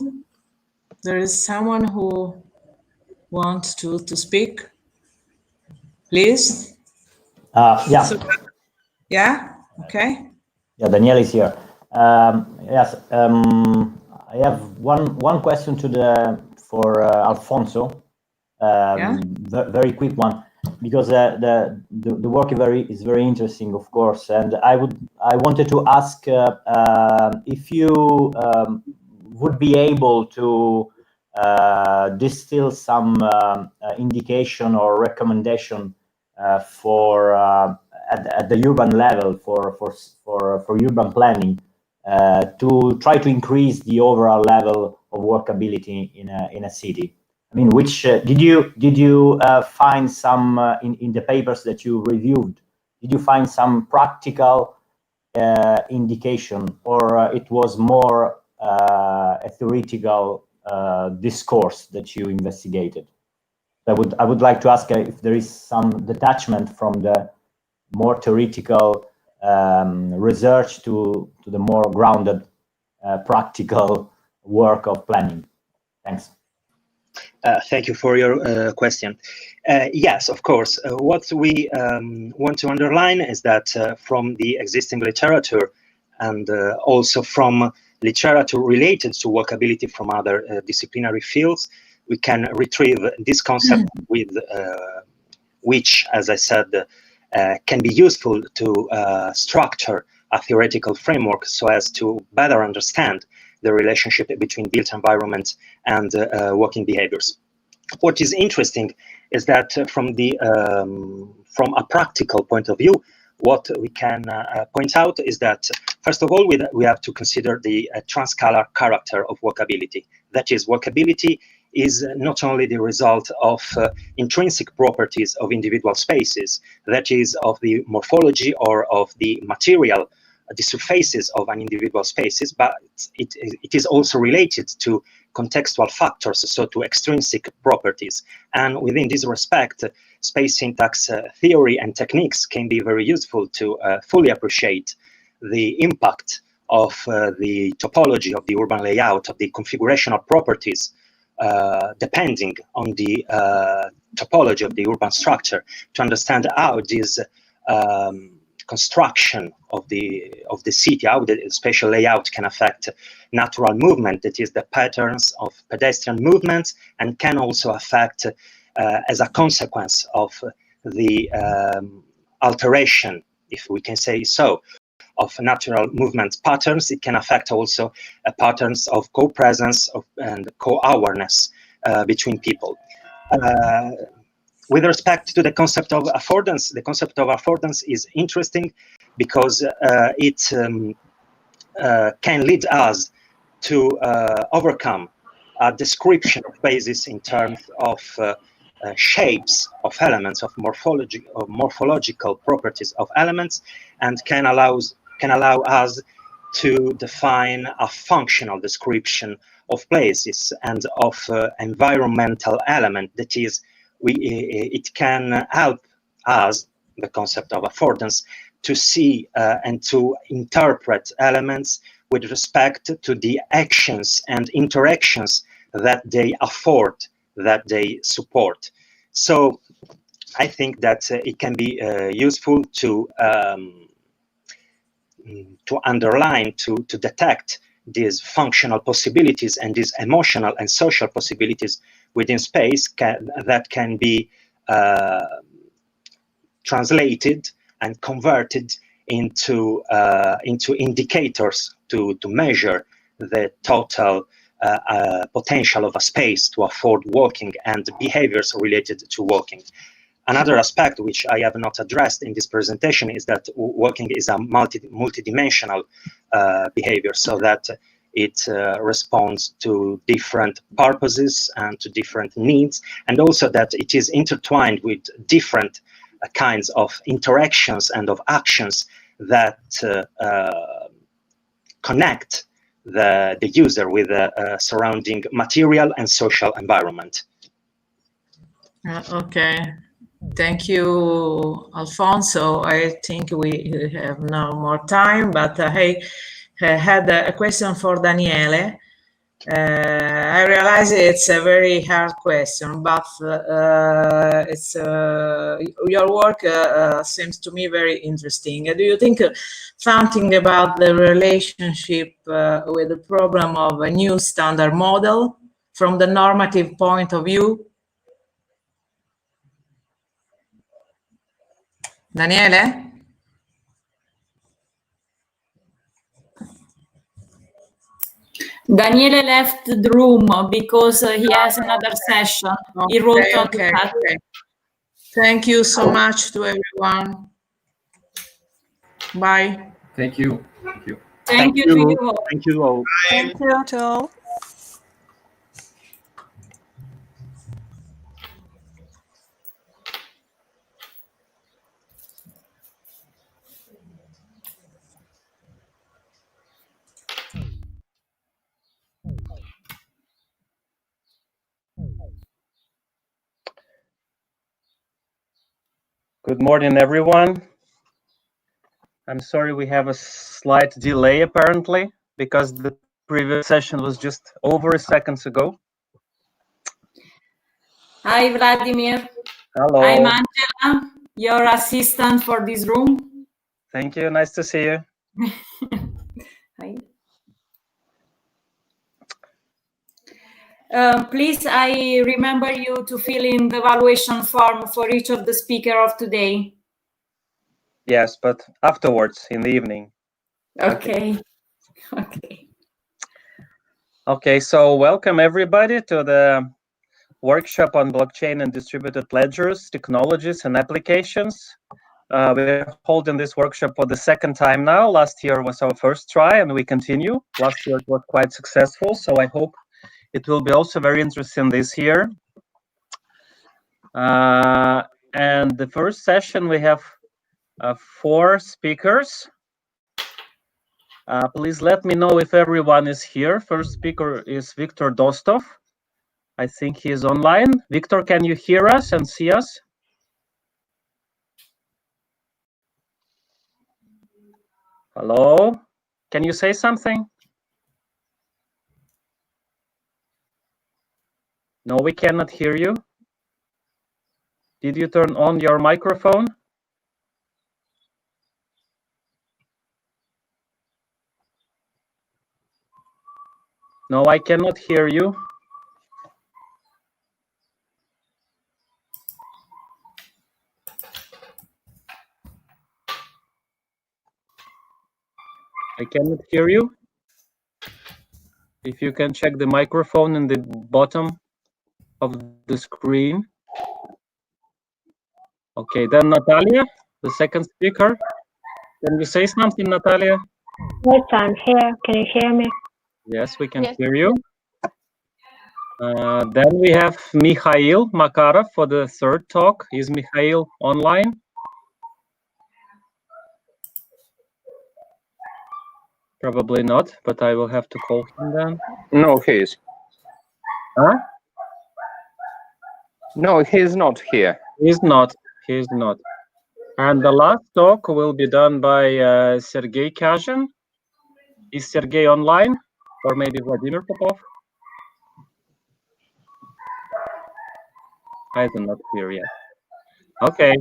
There is someone who wants to speak. Please. Yeah. So, yeah. Okay. Yeah, Danielle is here. Yes. I have one question for Alfonso. Very quick one, because the work is very interesting, of course, and I wanted to ask if you would be able to distill some indication or recommendation for at the urban level for urban planning to try to increase the overall level of workability in a city. I mean, which did you find some in the papers that you reviewed? Did you find some practical indication, or it was more a theoretical discourse that you investigated? I would like to ask if there is some detachment from the more theoretical research to the more grounded practical work of planning. Thanks. Thank you for your question. Yes, of course. What we want to underline is that from the existing literature and also from literature related to workability from other disciplinary fields, we can retrieve this concept with which, as I said, can be useful to structure a theoretical framework so as to better understand the relationship between built environment and working behaviors. What is interesting is that from a practical point of view, what we can point out is that, first of all, we have to consider the transcalar character of workability. That is, workability is not only the result of intrinsic properties of individual spaces, that is, of the morphology or of the material, the surfaces of an individual spaces, but it is also related to contextual factors, so to extrinsic properties. And within this respect, space syntax theory and techniques can be very useful to fully appreciate the impact of the topology of the urban layout, of the configurational properties, depending on the topology of the urban structure, to understand how this construction of the city, how the spatial layout can affect natural movement, that is the patterns of pedestrian movements, and can also affect, as a consequence of the alteration, if we can say so, of natural movement patterns, it can affect also patterns of co-presence and co-awareness between people. With respect to the concept of affordance, the concept of affordance is interesting because it can lead us to overcome a description of basis in terms of shapes of elements, of morphological properties of elements, and can allow us to define a functional description of places and of environmental element. That is, it can help us, the concept of affordance, to see and to interpret elements with respect to the actions and interactions that they afford, that they support. So I think that it can be useful to underline, to detect these functional possibilities and these emotional and social possibilities within space that can be translated and converted into indicators to measure the total potential of a space to afford walking and behaviors related to walking. Another aspect which I have not addressed in this presentation is that walking is a multidimensional behavior, so that it responds to different purposes and to different needs, and also that it is intertwined with different kinds of interactions and of actions that connect the user with the surrounding material and social environment. Okay. Thank you, Alfonso. I think we have no more time, but I had a question for Daniele. I realize it's a very hard question, but it's your work seems to me very interesting. Do you think something about the relationship with the problem of a new standard model from the normative point of view? Daniele? Daniele left the room because he has another session. He wrote on the chat. Okay. Thank you so much to everyone. Bye. Thank you. Thank you. Thank you to you all. Thank you all. Thank you to all. Good morning, everyone. I'm sorry we have a slight delay, apparently, because the previous session was just over seconds ago. Hi, Vladimir. Hello. I'm Angela, your assistant for this room. Thank you. Nice to see you. Hi. Please, I remember you to fill in the evaluation form for each of the speakers of today. Yes, but afterwards, in the evening. Okay. Okay. Okay, so welcome everybody to the workshop on blockchain and distributed ledgers, technologies and applications. We're holding this workshop for the second time now. Last year was our first try and we continue. Last year it was quite successful, so I hope it will be also very interesting this year. And the first session we have 4 speakers. Please let me know if everyone is here. First speaker is Viktor Dostov. I think he is online. Viktor, can you hear us and see us? Hello? Can you say something? No, we cannot hear you. Did you turn on your microphone? No, I cannot hear you. I cannot hear you. If you can check the microphone in the bottom of the screen. Okay, then Natalia, the second speaker. Can you say something, Natalia? Yes, I'm here. Can you hear me? Yes, we can hear you. Then we have Mikhail Makarov for the third talk. Is Mikhail online? Probably not, but I will have to call him then. No, he is. Huh? No, he's not here. He's not. He's not. And the last talk will be done by Sergei Kazhin. Is Sergei online? Or maybe Vladimir Popov? I do not hear yet. Okay.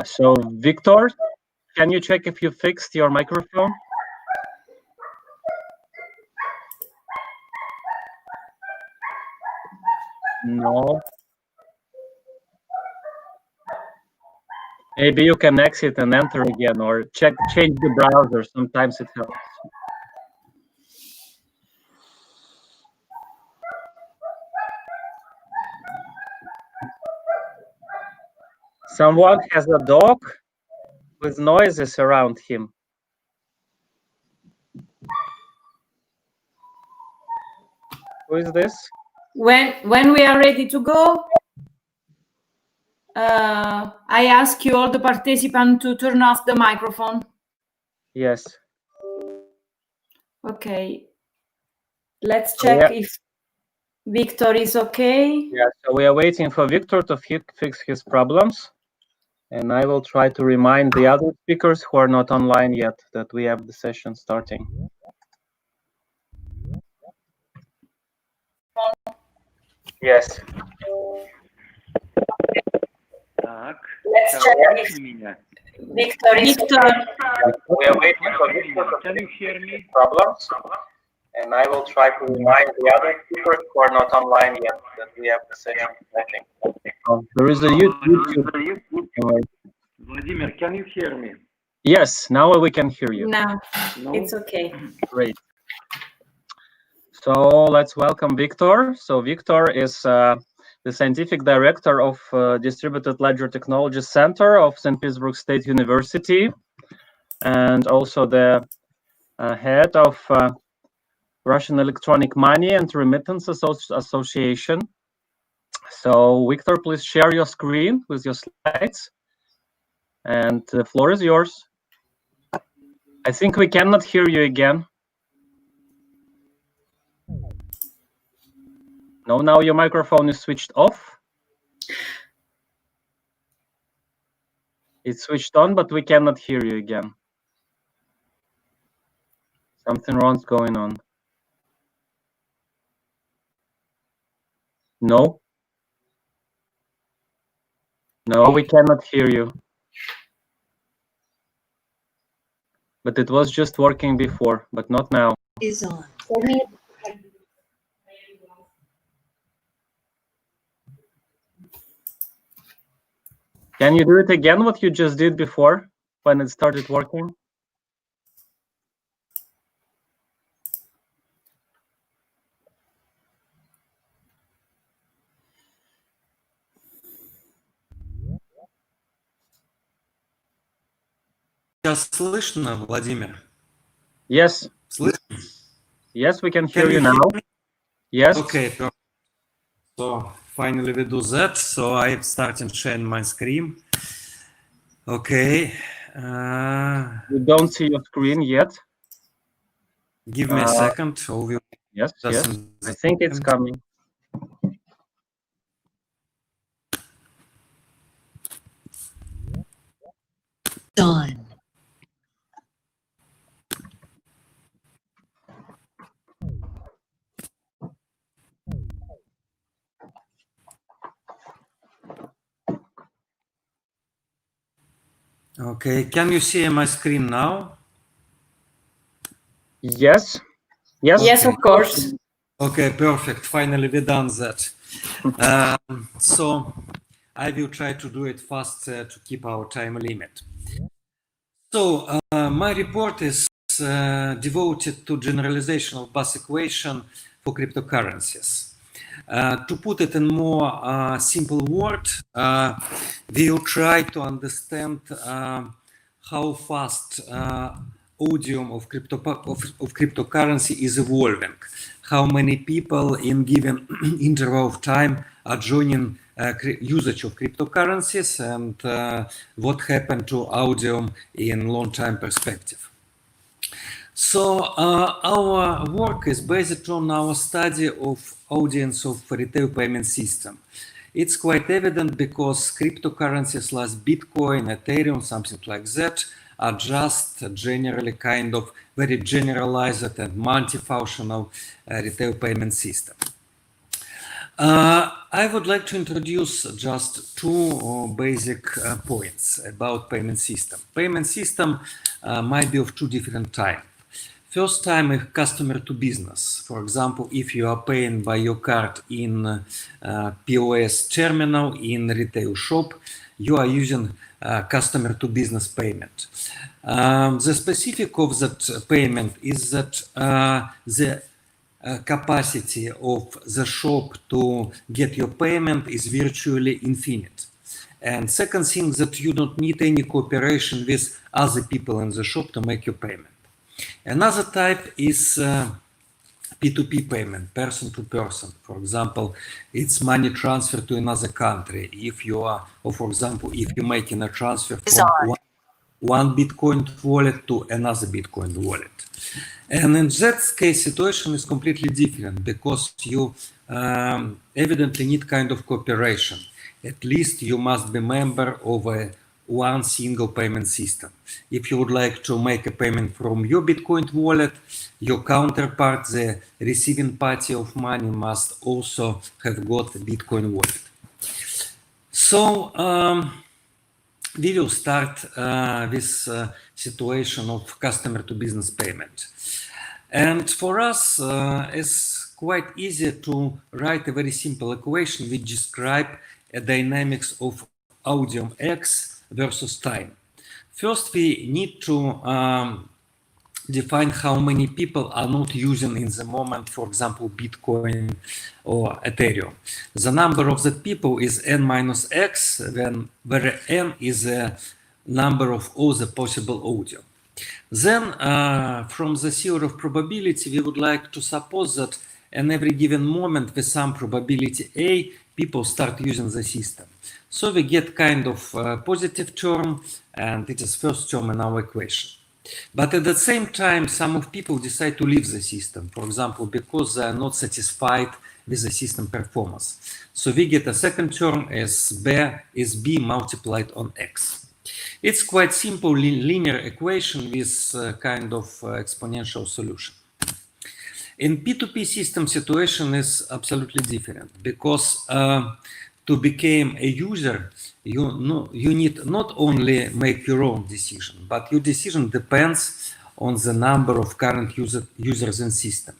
So Victor, can you check if you fixed your microphone? No. Maybe you can exit and enter again, or change the browser. Sometimes it helps. Someone has a dog with noises around him. Who is this? When we are ready to go, I ask you all the participants to turn off the microphone. Yes. Okay. Let's check if Victor is okay. Yeah, so we are waiting for Victor to fix his problems. And I will try to remind the other speakers who are not online yet that we have the session starting. Yes. Let's check if Victor is okay. We are waiting for Victor to fix his problems. And I will try to remind the other speakers who are not online yet that we have the session starting. There is a YouTube. Vladimir, can you hear me? Yes, now we can hear you. No, it's okay. Great. So let's welcome Victor. So Victor is the scientific director of Distributed Ledger Technology Center of St. Petersburg State University, and also the head of Russian Electronic Money and Remittance Association. So Victor, please share your screen with your slides. And the floor is yours. I think we cannot hear you again. No, now your microphone is switched off. It's switched on, but we cannot hear you again. Something wrong's going on. No. No, we cannot hear you. But it was just working before, but not now. Is on. Can you do it again, what you just did before, when it started working? Сейчас слышно, Владимир? Yes. Слышно? Yes, we can hear you now. Yes. Okay, perfect. So finally we do that. So I'm starting sharing my screen. Okay. We don't see your screen yet. Give me a second. Yes, yes. I think it's coming. Done. Okay, can you see my screen now? Yes. Yes. Yes, of course. Okay, perfect. Finally, we done that. So I will try to do it fast to keep our time limit. So my report is devoted to generalization of bus equation for cryptocurrencies. To put it in more simple words, we will try to understand how fast audium of cryptocurrency is evolving, how many people in given interval of time are joining usage of cryptocurrencies, and what happened to audium in long time perspective. So our work is based on our study of audience of retail payment system. It's quite evident because cryptocurrencies like Bitcoin, Ethereum, something like that, are just generally kind of very generalized and multifunctional retail payment system. I would like to introduce just two basic points about payment system. Payment system might be of two different types. First time is customer to business. For example, if you are paying by your card in POS terminal in retail shop, you are using customer to business payment. The specific of that payment is that the capacity of the shop to get your payment is virtually infinite. And second thing, that you don't need any cooperation with other people in the shop to make your payment. Another type is P2P payment, person to person. For example, it's money transfer to another country. If you are, or for example, if you're making a transfer from one Bitcoin wallet to another Bitcoin wallet. And in that case, situation is completely different because you evidently need kind of cooperation. At least you must be member of one single payment system. If you would like to make a payment from your Bitcoin wallet, your counterpart, the receiving party of money, must also have got a Bitcoin wallet. So we will start with situation of customer to business payment. And for us, it's quite easy to write a very simple equation which describe a dynamics of audium X versus time. First, we need to define how many people are not using in the moment, for example, Bitcoin or Ethereum. The number of the people is n minus x, where n is the number of all the possible audio. Then, from the theory of probability, we would like to suppose that in every given moment with some probability A, people start using the system. So we get kind of positive term, and it is first term in our equation. But at the same time, some of people decide to leave the system, for example, because they are not satisfied with the system performance. So we get a second term as B multiplied on X. It's quite simple linear equation with kind of exponential solution. In P2P system, situation is absolutely different because to become a user, you need not only make your own decision, but your decision depends on the number of current users in system.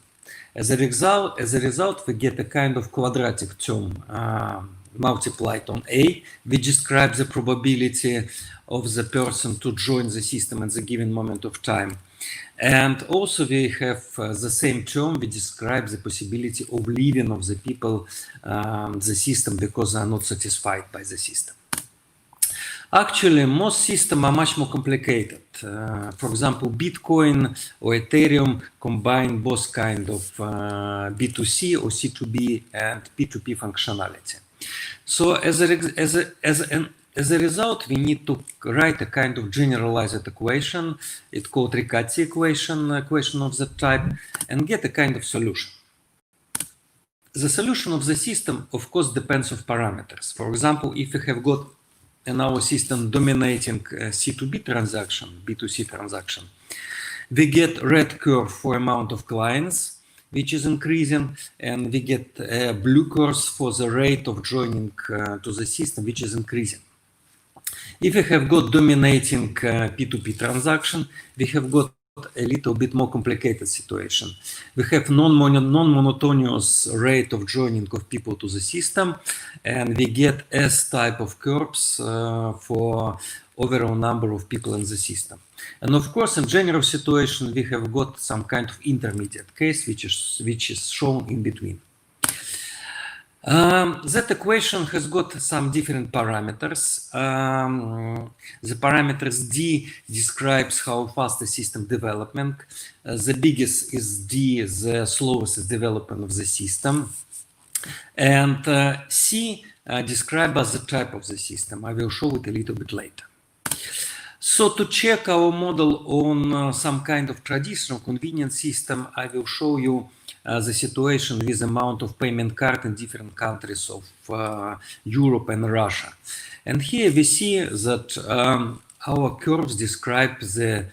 As a result, we get a kind of quadratic term multiplied on A, which describes the probability of the person to join the system at the given moment of time. And also we have the same term which describes the possibility of leaving of the people the system because they are not satisfied by the system. Actually, most systems are much more complicated. For example, Bitcoin or Ethereum combine both kind of B2C or C2B and P2P functionality. So as a result, we need to write a kind of generalized equation. It's called Riccati equation of that type, and get a kind of solution. The solution of the system, of course, depends on parameters. For example, if we have got in our system dominating C2B transaction, B2C transaction, we get red curve for amount of clients, which is increasing, and we get blue curves for the rate of joining to the system, which is increasing. If we have got dominating P2P transaction, we have got a little bit more complicated situation. We have non-monotonous rate of joining of people to the system, and we get S type of curves for overall number of people in the system. And of course, in general situation, we have got some kind of intermediate case, which is shown in between. That equation has got some different parameters. The parameters D describes how fast the system development. The biggest is D, the slowest development of the system. And C describes as the type of the system. I will show it a little bit later. So to check our model on some kind of traditional convenient system, I will show you the situation with amount of payment card in different countries of Europe and Russia. And here we see that our curves describe the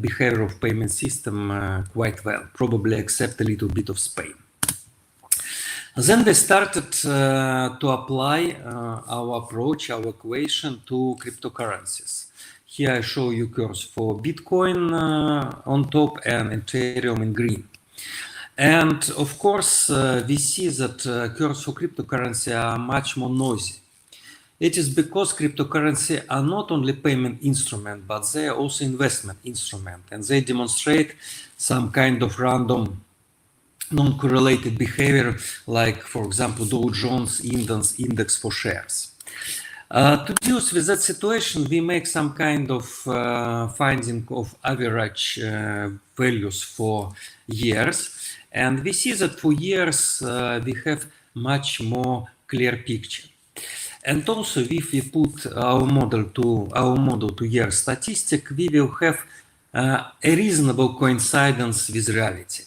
behavior of payment system quite well, probably except a little bit of Spain. Then we started to apply our approach, our equation to cryptocurrencies. Here I show you curves for Bitcoin on top and Ethereum in green. And of course, we see that curves for cryptocurrency are much more noisy. It is because cryptocurrency are not only payment instrument, but they are also investment instrument, and they demonstrate some kind of random non-correlated behavior, like, for example, Dow Jones index for shares. To deal with that situation, we make some kind of finding of average values for years. And we see that for years, we have much more clear picture. And also, if we put our model to year statistic, we will have a reasonable coincidence with reality.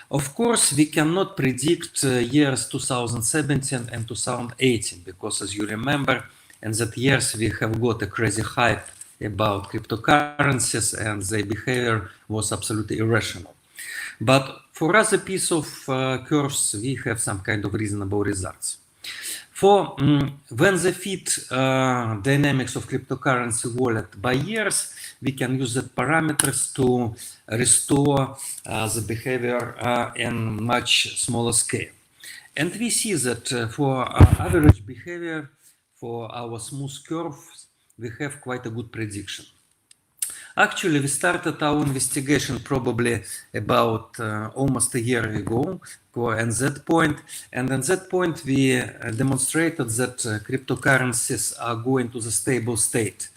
Of course, we cannot predict years 2017 and 2018, because as you remember, in that years we have got a crazy hype about cryptocurrencies and their behavior was absolutely irrational. But for other piece of curves, we have some kind of reasonable results. For when they fit dynamics of cryptocurrency wallet by years, we can use the parameters to restore the behavior in much smaller scale. And we see that for average behavior, for our smooth curves, we have quite a good prediction. Actually, we started our investigation probably about almost a year ago at that point. And at that point, we demonstrated that cryptocurrencies are going to the stable state.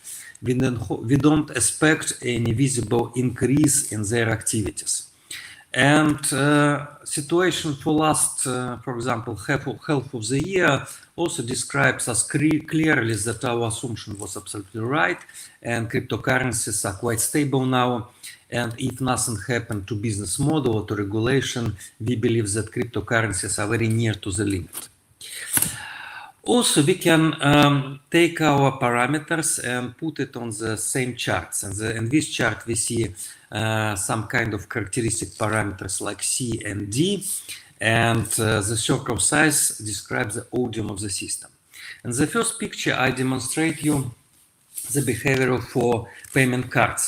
We don't expect any visible increase in their activities. And situation for last, for example, half of the year also describes us clearly that our assumption was absolutely right, and cryptocurrencies are quite stable now. And if nothing happened to business model or to regulation, we believe that cryptocurrencies are very near to the limit. Also, we can take our parameters and put it on the same charts. And in this chart, we see some kind of characteristic parameters like C and D. And the circle size describes the odium of the system. In the first picture, I demonstrate you the behavior for payment cards.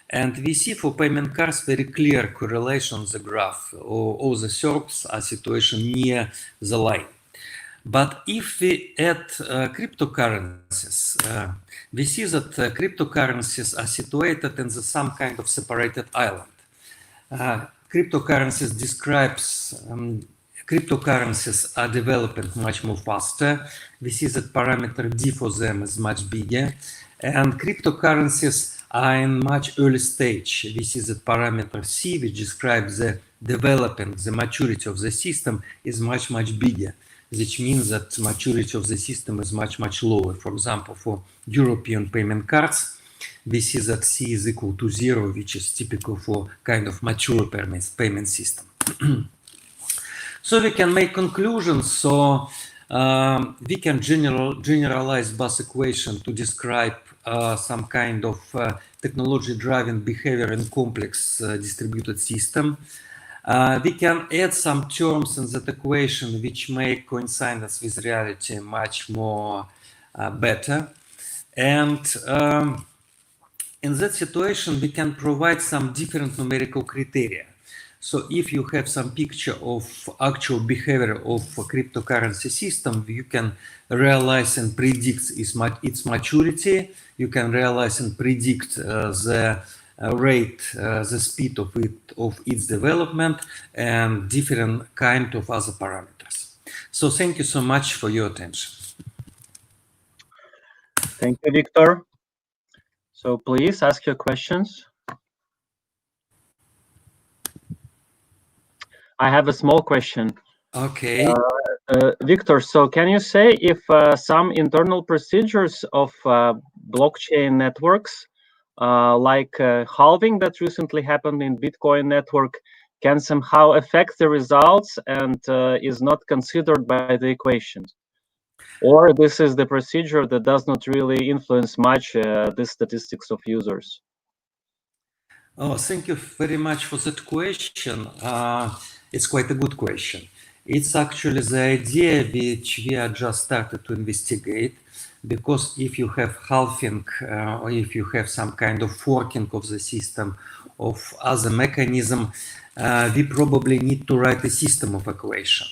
And we see for payment cards very clear correlation on the graph. All the circles are situated near the line. But if we add cryptocurrencies, we see that cryptocurrencies are situated in some kind of separated island. Cryptocurrencies cryptocurrencies are developing much more faster. We see that parameter D for them is much bigger, and cryptocurrencies are in much early stage. We see that parameter C, which describes the development, the maturity of the system, is much bigger, which means that maturity of the system is much lower. For example, for European payment cards, we see that C is equal to 0, which is typical for kind of mature payment system. So we can make conclusions. So we can generalize Bus equation to describe some kind of technology-driven behavior in complex distributed system. We can add some terms in that equation which make coincidence with reality much more better. And in that situation, we can provide some different numerical criteria. So if you have some picture of actual behavior of a cryptocurrency system, you can realize and predict its maturity. You can realize and predict the rate, the speed of its development, and different kind of other parameters. So thank you so much for your attention. Thank you, Victor. So please ask your questions. I have a small question. Okay. Victor, so can you say if some internal procedures of blockchain networks, like halving that recently happened in Bitcoin network, can somehow affect the results and is not considered by the equations? Or this is the procedure that does not really influence much the statistics of users? Oh, thank you very much for that question. It's quite a good question. It's actually the idea which we are just started to investigate, because if you have halving or if you have some kind of forking of the system of other mechanism, we probably need to write a system of equation.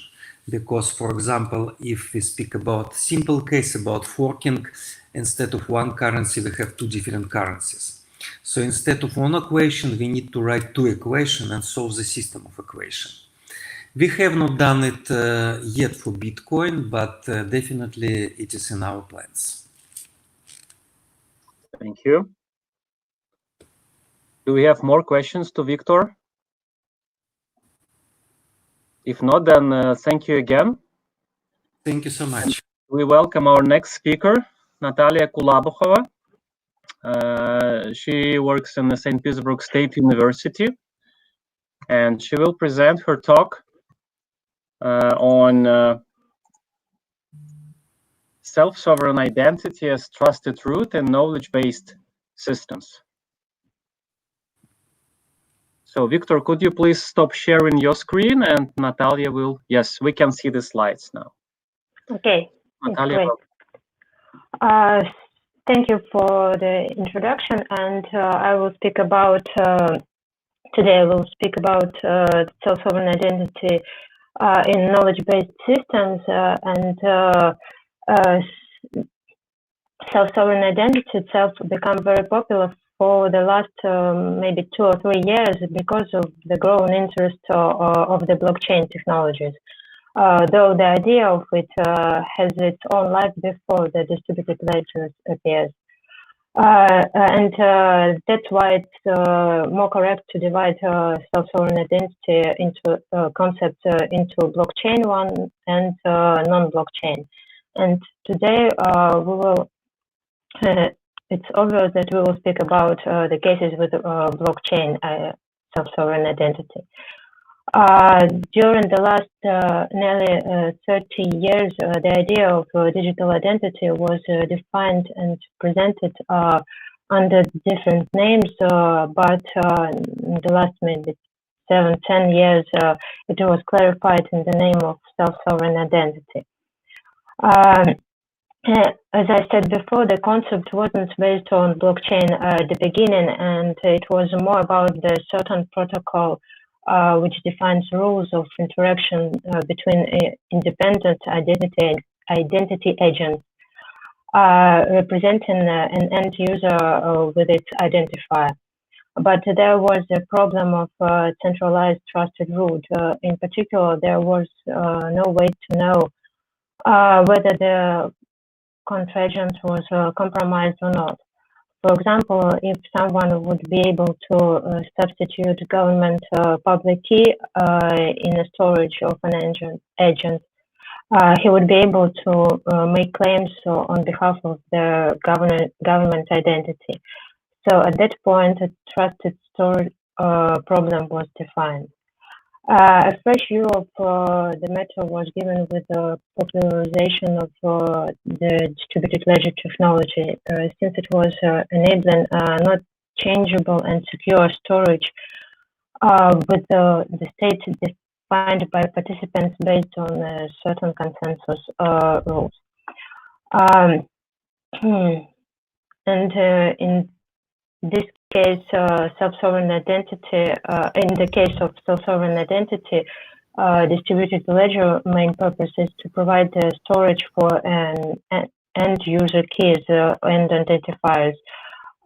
Because, for example, if we speak about simple case about forking, instead of one currency, we have two different currencies. So instead of one equation, we need to write two equations and solve the system of equation. We have not done it yet for Bitcoin, but definitely it is in our plans. Thank you. Do we have more questions to Victor? If not, then thank you again. Thank you so much. We welcome our next speaker, Natalia Kulabukhova. She works in the St. Petersburg State University, and she will present her talk on self-sovereign identity as trusted root in knowledge-based systems. So, Victor, could you please stop sharing your screen, and Natalia will... Yes, we can see the slides now. Okay, Natalia, great. Thank you for the introduction, and I will speak about, today I will speak about self-sovereign identity in knowledge-based systems, and self-sovereign identity itself become very popular for the last maybe 2 or 3 years because of the growing interest of the blockchain technologies. Though the idea of it has its own life before the distributed ledgers appears. And that's why it's more correct to divide self-sovereign identity into concepts into blockchain one and non-blockchain. And today we will, it's obvious that we will speak about the cases with blockchain self-sovereign identity. During the last nearly 30 years, the idea of digital identity was defined and presented under different names, but in the last maybe 7-10 years, it was clarified in the name of self-sovereign identity. As I said before, the concept wasn't based on blockchain at the beginning, and it was more about the certain protocol which defines rules of interaction between independent identity agents representing an end user with its identifier. But there was a problem of centralized trusted root. In particular, there was no way to know whether the contragent was compromised or not. For example, if someone would be able to substitute government public key in a storage of an agent, he would be able to make claims on behalf of the government identity. So at that point, a trusted storage problem was defined. A fresh view of the matter was given with the popularization of the distributed ledger technology, since it was enabling not changeable and secure storage with the state defined by participants based on certain consensus rules. And in this case, self-sovereign identity, in the case of self-sovereign identity, distributed ledger main purpose is to provide the storage for an end user keys and identifiers,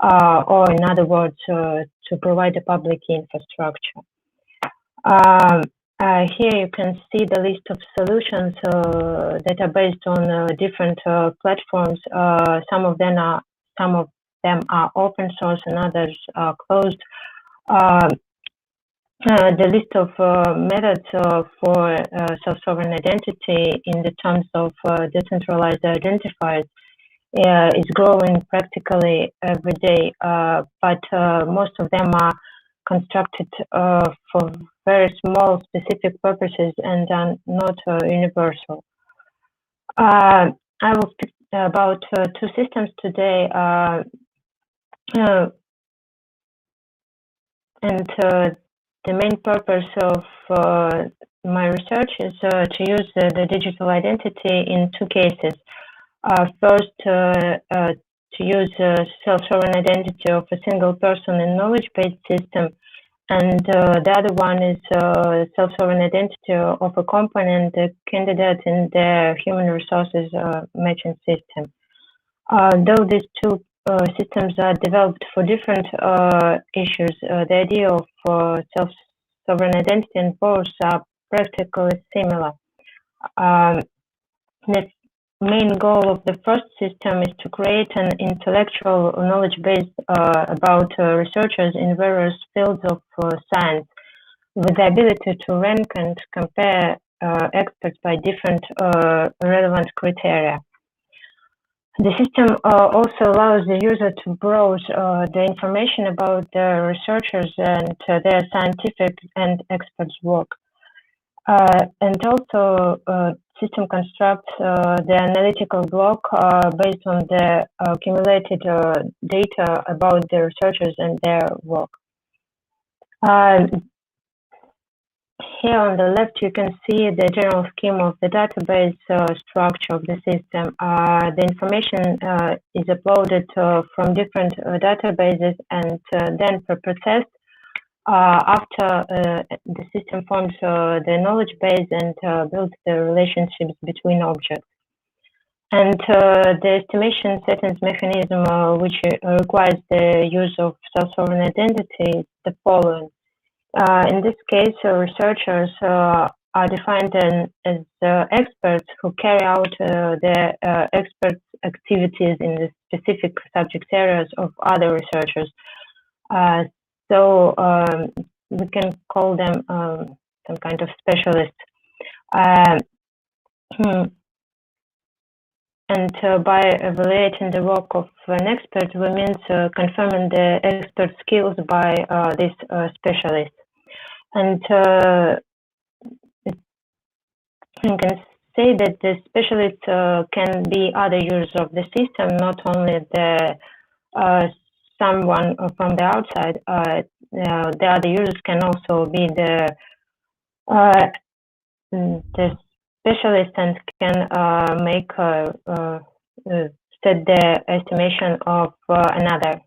or in other words, to provide a public key infrastructure. Here you can see the list of solutions that are based on different platforms. Some of them are open source and others are closed. The list of methods for self-sovereign identity in the terms of decentralized identifiers is growing practically every day, but most of them are constructed for very small specific purposes and are not universal. I will speak about two systems today, and the main purpose of my research is to use the digital identity in two cases. First, to use self-sovereign identity of a single person in knowledge-based system, and the other one is self-sovereign identity of a component, a candidate in the human resources matching system. Though these two systems are developed for different issues, the idea of self-sovereign identity and both are practically similar. The main goal of the first system is to create an intellectual knowledge base about researchers in various fields of science, with the ability to rank and compare experts by different relevant criteria. The system also allows the user to browse the information about the researchers and their scientific and experts' work. And also, system constructs the analytical block based on the accumulated data about the researchers and their work. Here on the left, you can see the general scheme of the database structure of the system. The information is uploaded from different databases and then processed after the system forms the knowledge base and builds the relationships between objects. And the estimation settings mechanism, which requires the use of self-sovereign identity, is the following. In this case, researchers are defined as experts who carry out their expert activities in the specific subject areas of other researchers. So we can call them some kind of specialists. And by evaluating the work of an expert, we mean confirming the expert skills by this specialist. And you can say that the specialist can be other users of the system, not only the someone from the outside. The other users can also be the specialist and can make set the estimation of another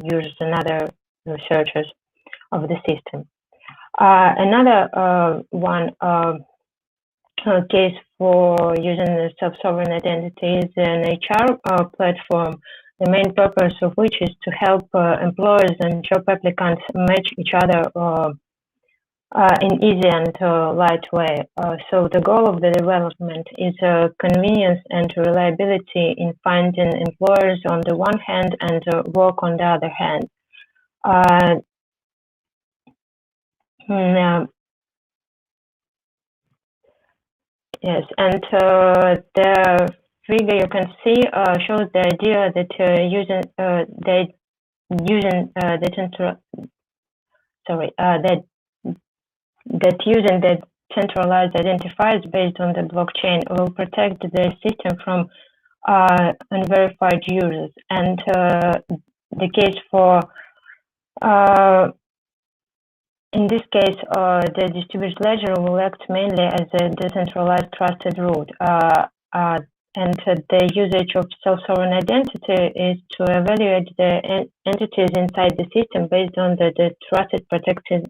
users, another researchers of the system. Another one case for using the self-sovereign identity is an HR platform, the main purpose of which is to help employers and job applicants match each other in easy and light way. So the goal of the development is convenience and reliability in finding employers on the one hand and work on the other hand. Yes, and the figure you can see shows the idea that using the centralized identifiers based on the blockchain will protect the system from unverified users. And the case for in this case, the distributed ledger will act mainly as a decentralized trusted root, and the usage of self-sovereign identity is to evaluate the entities inside the system based on the trusted protected,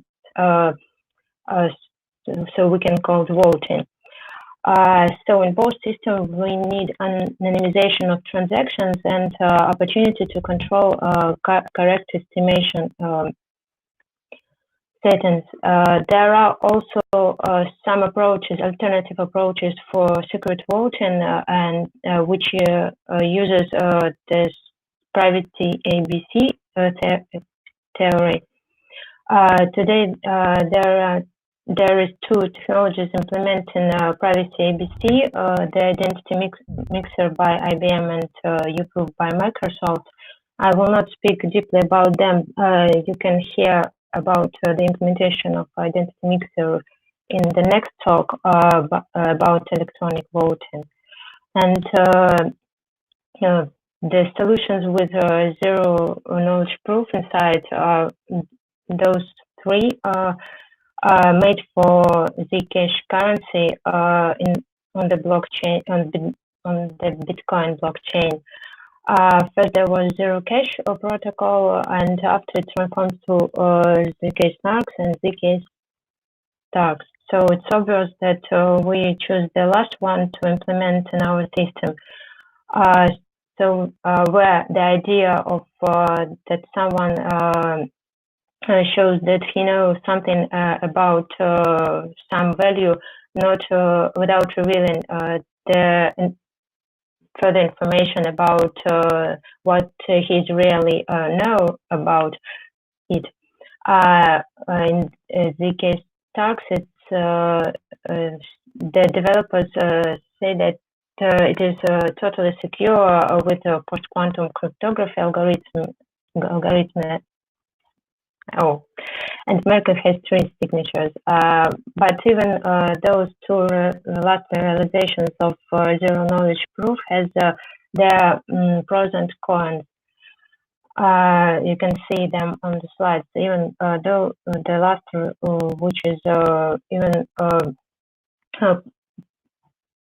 so we can call it voting. So in both systems, we need anonymization of transactions and opportunity to control correct estimation settings. There are also some approaches, alternative approaches for secret voting, and which uses this privacy ABC theory. Today, there is two technologies implementing privacy ABC, the identity mixer by IBM and UProof by Microsoft. I will not speak deeply about them. You can hear about the implementation of identity mixer in the next talk about electronic voting. And the solutions with zero knowledge proof inside are those three made for Zcash currency on the blockchain, on the Bitcoin blockchain. First there was zero cash protocol, and after it transformed to Zcash Snarks and Zcash Starks. So it's obvious that we choose the last one to implement in our system. Where the idea of that someone shows that he knows something about some value, not without revealing the further information about what he's really know about it. In Zcash Starks, it's the developers say that it is totally secure with a post-quantum cryptography algorithm. And Merkle has 3 signatures. But even those two last realizations of zero knowledge proof has their pros and cons. You can see them on the slides. Even though the last, which is even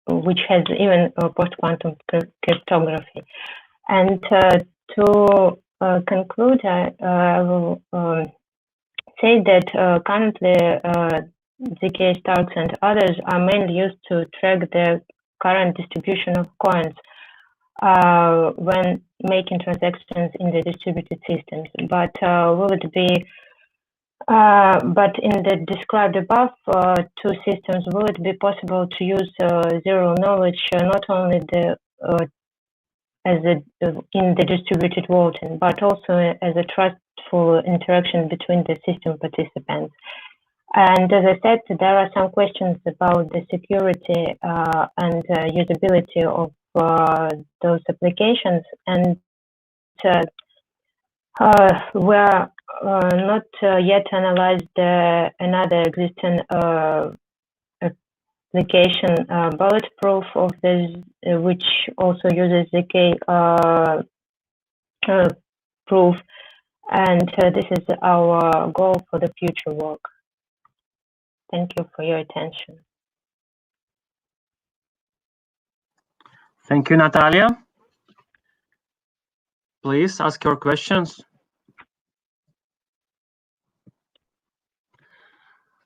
which has even post-quantum cryptography. And to conclude, I will say that currently Zcash Starks and others are mainly used to track the current distribution of coins when making transactions in the distributed systems. But will it be? But in the described above two systems, will it be possible to use zero knowledge not only in the distributed voting, but also as a trustful interaction between the system participants? And as I said, there are some questions about the security and usability of those applications, and we're not yet analyzed another existing application bulletproof of this, which also uses ZK proof, and this is our goal for the future work. Thank you for your attention. Thank you, Natalia. Please ask your questions.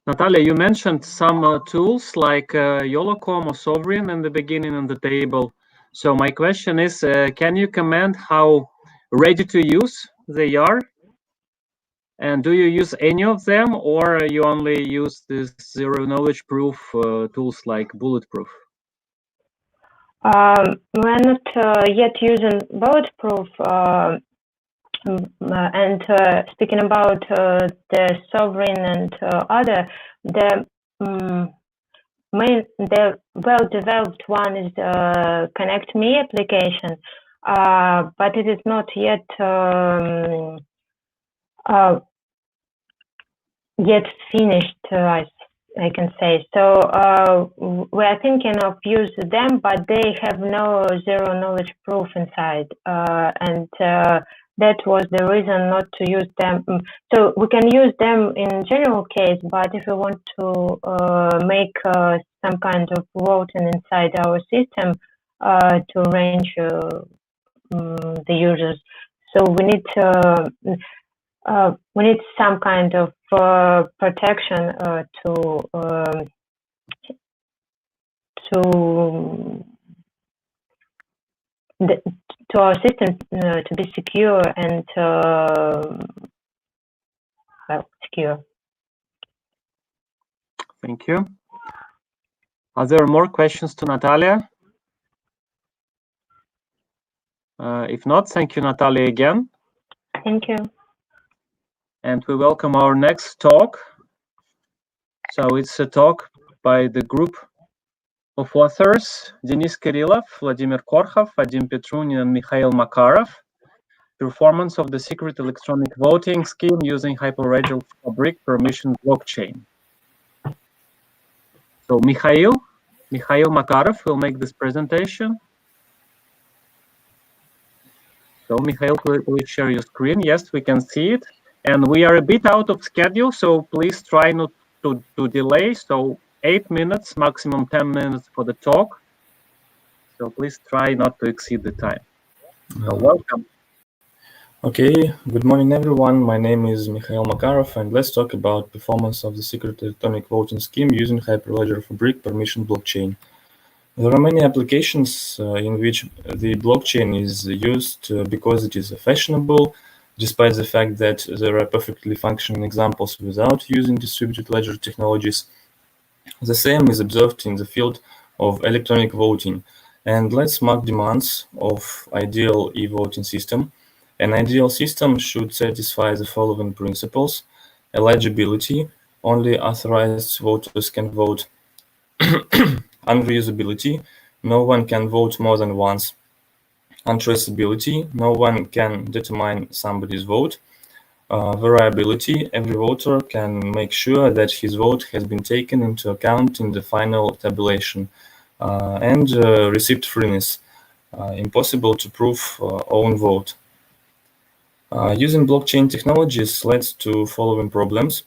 Natalia, you mentioned some tools like YOLOCOM or Sovereign in the beginning in the table. So my question is, can you comment how ready to use they are? And do you use any of them, or you only use these zero knowledge proof tools like Bulletproof? We're not yet using bulletproof, and speaking about the Sovereign and other, the well-developed one is Connect Me application, but it is not yet yet finished, I can say. So we are thinking of use them, but they have no zero knowledge proof inside, and that was the reason not to use them. So we can use them in general case, but if we want to make some kind of voting inside our system to arrange the users, so we need some kind of protection to our system to be secure and well, secure. Thank you. Are there more questions to Natalia? If not, thank you, Natalia, again. Thank you. And we welcome our next talk. So it's a talk by the group of authors, Denis Kirillov, Vladimir Korkhov, Vadim Petrunin, and Mikhail Makarov. Performance of the secret electronic voting scheme using Hyperledger Fabric permission blockchain. So Mikhail Makarov will make this presentation. So Mikhail, please share your screen. Yes, we can see it. And we are a bit out of schedule, so please try not to delay. So 8 minutes, maximum 10 minutes for the talk. So please try not to exceed the time. So welcome. Okay, good morning everyone. My name is Mikhail Makarov, and let's talk about performance of the secret electronic voting scheme using Hyperledger Fabric permission blockchain. There are many applications in which the blockchain is used because it is fashionable, despite the fact that there are perfectly functioning examples without using distributed ledger technologies. The same is observed in the field of electronic voting. And let's mark demands of ideal e-voting system. An ideal system should satisfy the following principles: eligibility, only authorized voters can vote; unreusability, no one can vote more than once; untraceability, no one can determine somebody's vote; variability, every voter can make sure that his vote has been taken into account in the final tabulation; and receipt freeness, impossible to prove own vote. Using blockchain technologies leads to following problems.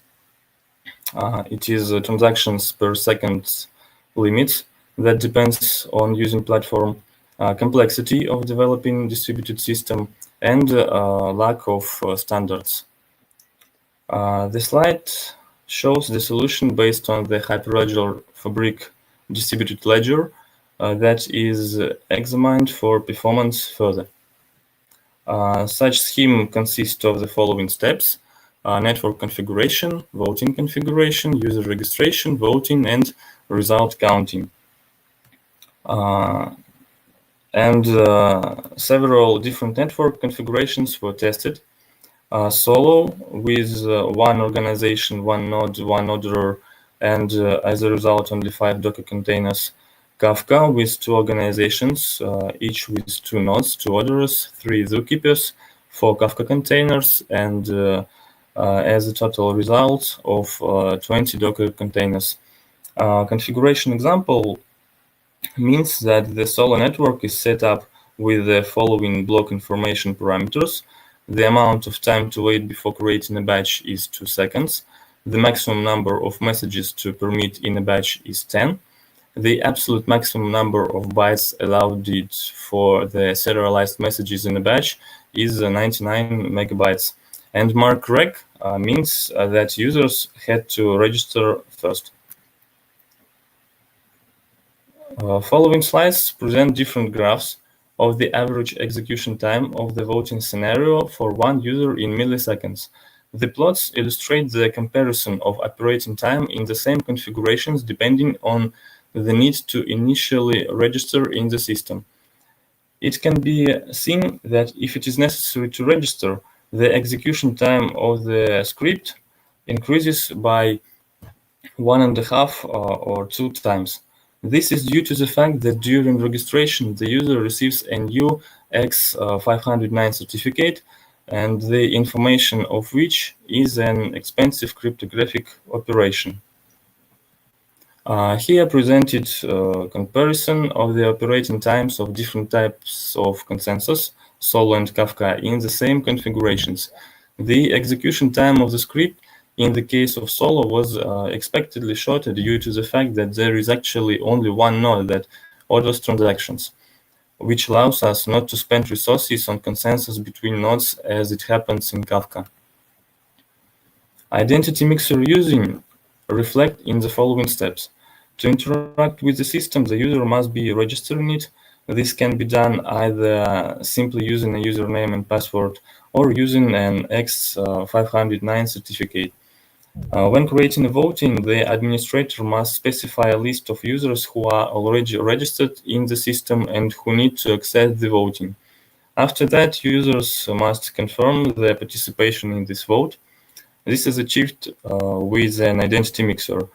It is transactions per second limits that depends on using platform, complexity of developing distributed system, and lack of standards. The slide shows the solution based on the Hyperledger Fabric distributed ledger that is examined for performance further. Such scheme consists of the following steps: network configuration, voting configuration, user registration, voting, and result counting. And several different network configurations were tested. Solo with one organization, one node, one orderer, and as a result only 5 Docker containers. Kafka with 2 organizations, each with 2 nodes, 2 orderers, 3 zookeepers, 4 Kafka containers, and as a total result of 20 Docker containers. Configuration example means that the Solo network is set up with the following block information parameters. The amount of time to wait before creating a batch is 2 seconds. The maximum number of messages to permit in a batch is 10. The absolute maximum number of bytes allowed for the serialized messages in a batch is 99 megabytes. And mark reg means that users had to register first. Following slides present different graphs of the average execution time of the voting scenario for one user in milliseconds. The plots illustrate the comparison of operating time in the same configurations depending on the need to initially register in the system. It can be seen that if it is necessary to register, the execution time of the script increases by 1.5 or 2 times. This is due to the fact that during registration, the user receives a new X509 certificate, and the information of which is an expensive cryptographic operation. Here presented comparison of the operating times of different types of consensus, Solo and Kafka, in the same configurations. The execution time of the script in the case of Solo was expectedly shorter due to the fact that there is actually only one node that orders transactions, which allows us not to spend resources on consensus between nodes as it happens in Kafka. Identity mixer using reflect in the following steps. To interact with the system, the user must be registering it. This can be done either simply using a username and password or using an X509 certificate. When creating a voting, the administrator must specify a list of users who are already registered in the system and who need to access the voting. After that, users must confirm their participation in this vote. This is achieved with an identity mixer.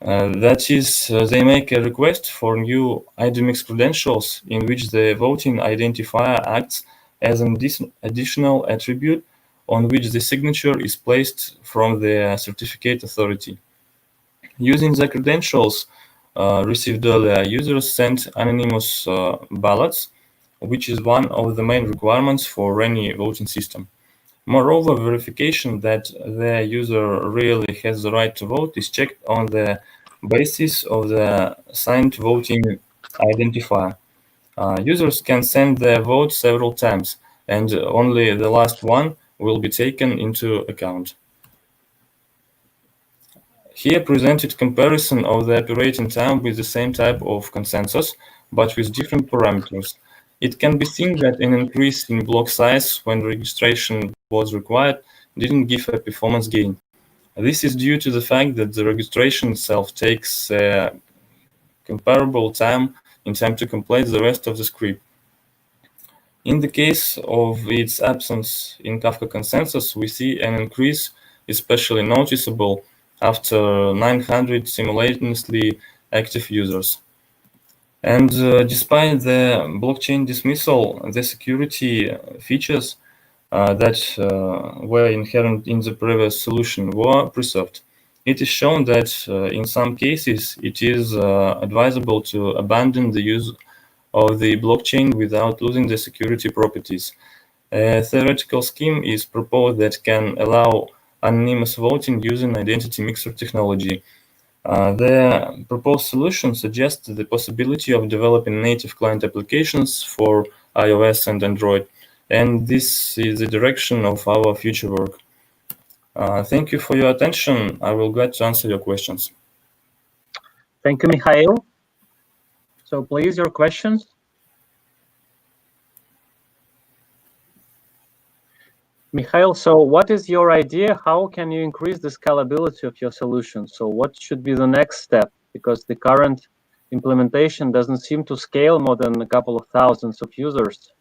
That is, they make a request for new IDMix credentials in which the voting identifier acts as an additional attribute on which the signature is placed from the certificate authority. Using the credentials received earlier, users send anonymous ballots, which is one of the main requirements for any voting system. Moreover, verification that the user really has the right to vote is checked on the basis of the signed voting identifier. Users can send their vote several times, and only the last one will be taken into account. Here presented comparison of the operating time with the same type of consensus, but with different parameters. It can be seen that an increase in block size when registration was required didn't give a performance gain. This is due to the fact that the registration itself takes a comparable time in time to complete the rest of the script. In the case of its absence in Kafka consensus, we see an increase especially noticeable after 900 simultaneously active users. And despite the blockchain dismissal, the security features that were inherent in the previous solution were preserved. It is shown that in some cases it is advisable to abandon the use of the blockchain without losing the security properties. A theoretical scheme is proposed that can allow anonymous voting using identity mixer technology. The proposed solution suggests the possibility of developing native client applications for iOS and Android, and this is the direction of our future work. Thank you for your attention. I will glad to answer your questions. Thank you, Mikhail. So please, your questions. Mikhail, so what is your idea? How can you increase the scalability of your solution? So what should be the next step? Because the current implementation doesn't seem to scale more than a couple of thousands of users.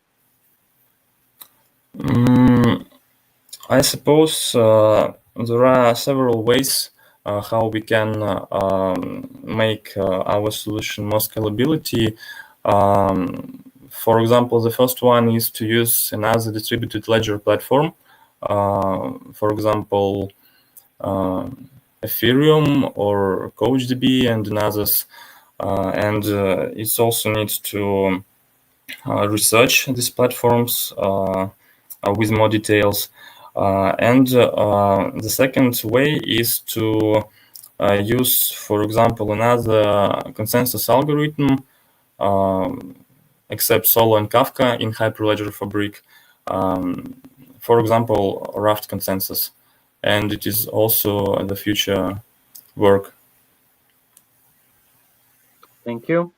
I suppose there are several ways how we can make our solution more scalability. For example, the first one is to use another distributed ledger platform. For example, Ethereum or CouchDB and others. And it also needs to research these platforms with more details. And the second way is to use, for example, another consensus algorithm, except Solo and Kafka in Hyperledger Fabric. For example, Raft consensus. And it is also the future work. Thank you.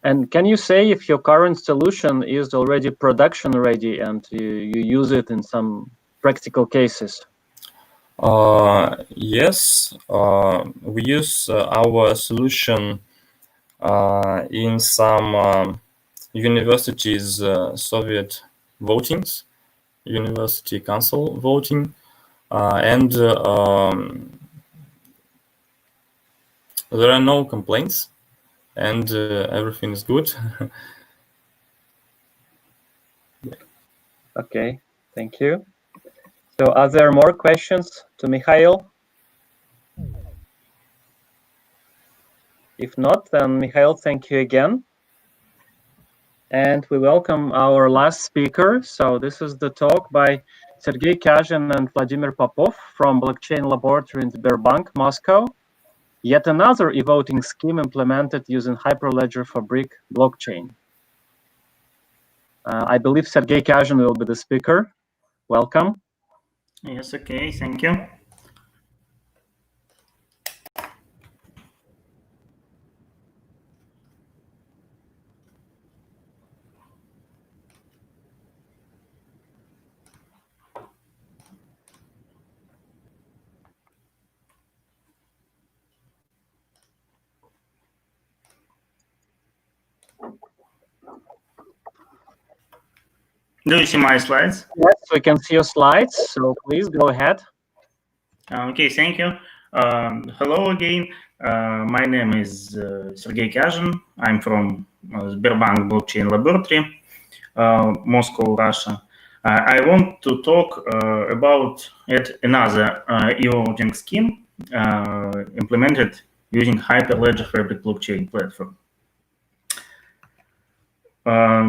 And can you say if your current solution is already production ready and you use it in some practical cases? Yes, we use our solution in some universities' Soviet votings, university council voting, and there are no complaints, and everything is good. Okay, thank you. So are there more questions to Mikhail? If not, then Mikhail, thank you again. And we welcome our last speaker. So this is the talk by Sergey Kazhin and Vladimir Popov from Blockchain Laboratory in Sberbank, Moscow. Yet another e-voting scheme implemented using Hyperledger Fabric blockchain. I believe Sergey Kazhin will be the speaker. Welcome. Yes, okay, thank you. Do you see my slides? Yes, we can see your slides, so please go ahead. Okay, thank you. Hello again. My name is Sergey Kazhin. I'm from Sberbank Blockchain Laboratory, Moscow, Russia. I want to talk about yet another e-voting scheme implemented using Hyperledger Fabric blockchain platform.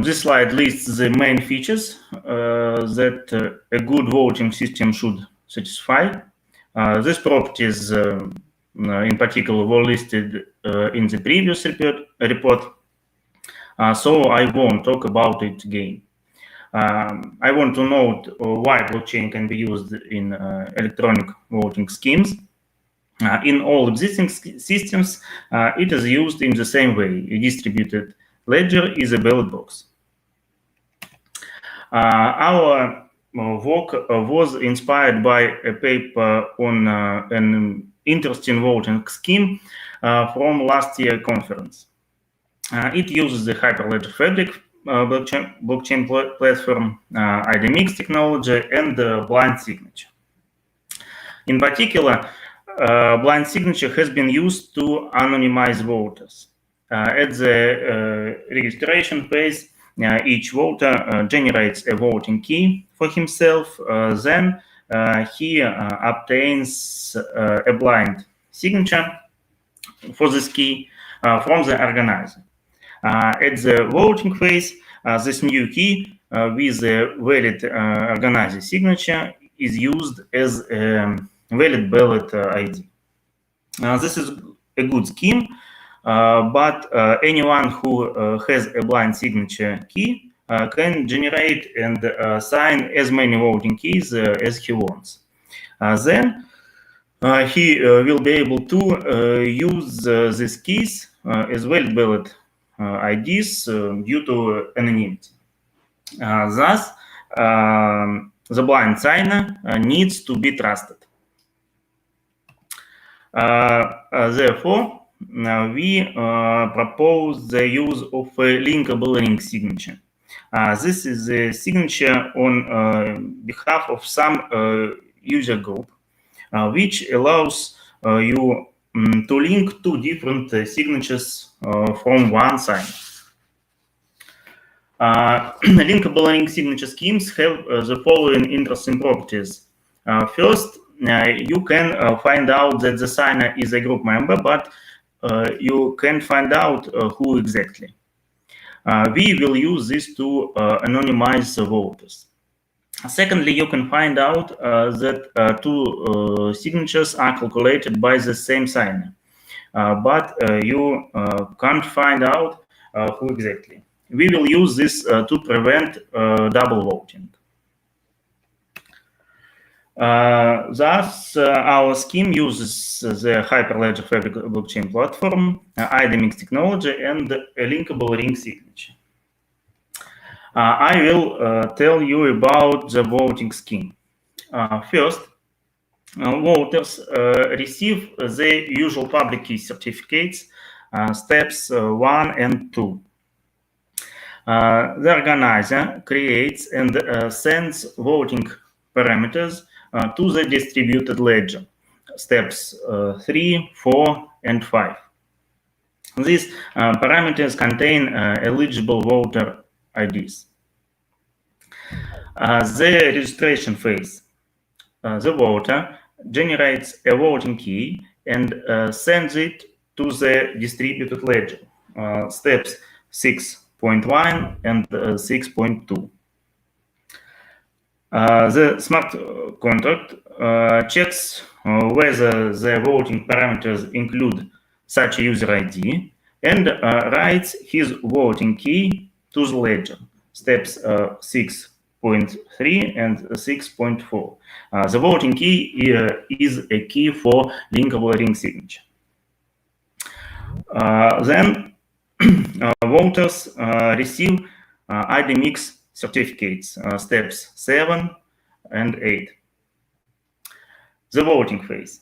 This slide lists the main features that a good voting system should satisfy. These properties, in particular, were listed in the previous report, so I won't talk about it again. I want to note why blockchain can be used in electronic voting schemes. In all existing systems, it is used in the same way. A distributed ledger is a ballot box. Our work was inspired by a paper on an interesting voting scheme from last year conference. It uses the Hyperledger Fabric blockchain platform, IDMX technology, and blind signature. In particular, blind signature has been used to anonymize voters. At the registration phase, each voter generates a voting key for himself. Then he obtains a blind signature for this key from the organizer. At the voting phase, this new key with a valid organizer signature is used as a valid ballot ID. This is a good scheme, but anyone who has a blind signature key can generate and sign as many voting keys as he wants. Then he will be able to use these keys as valid ballot IDs due to anonymity. Thus, the blind signer needs to be trusted. Therefore, we propose the use of a linkable link signature. This is a signature on behalf of some user group, which allows you to link two different signatures from one sign. Linkable link signature schemes have the following interesting properties. First, you can find out that the signer is a group member, but you can't find out who exactly. We will use this to anonymize the voters. Secondly, you can find out that two signatures are calculated by the same signer, but you can't find out who exactly. We will use this to prevent double voting. Thus, our scheme uses the Hyperledger Fabric blockchain platform, IDMX technology, and a linkable ring signature. I will tell you about the voting scheme. First, voters receive the usual public key certificates, steps 1 and 2. The organizer creates and sends voting parameters to the distributed ledger, steps 3, 4, and 5. These parameters contain eligible voter IDs. The registration phase. The voter generates a voting key and sends it to the distributed ledger, steps 6.1 and 6.2. The smart contract checks whether the voting parameters include such a user ID and writes his voting key to the ledger, steps 6.3 and 6.4. The voting key is a key for linkable ring signature. Then voters receive IDMX certificates, steps 7 and 8. The voting phase.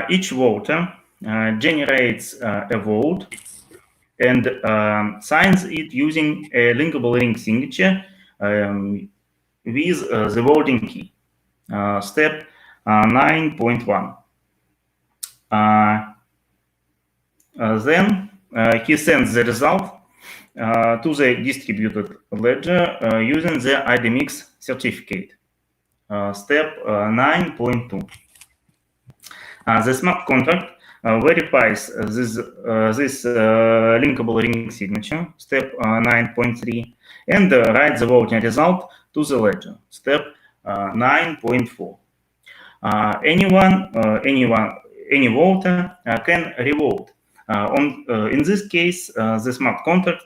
Each voter generates a vote and signs it using a linkable ring signature with the voting key, step 9.1. Then he sends the result to the distributed ledger using the IDMX certificate, step 9.2. The smart contract verifies this linkable ring signature, step 9.3, and writes the voting result to the ledger, step 9.4. Any voter can revote. In this case, the smart contract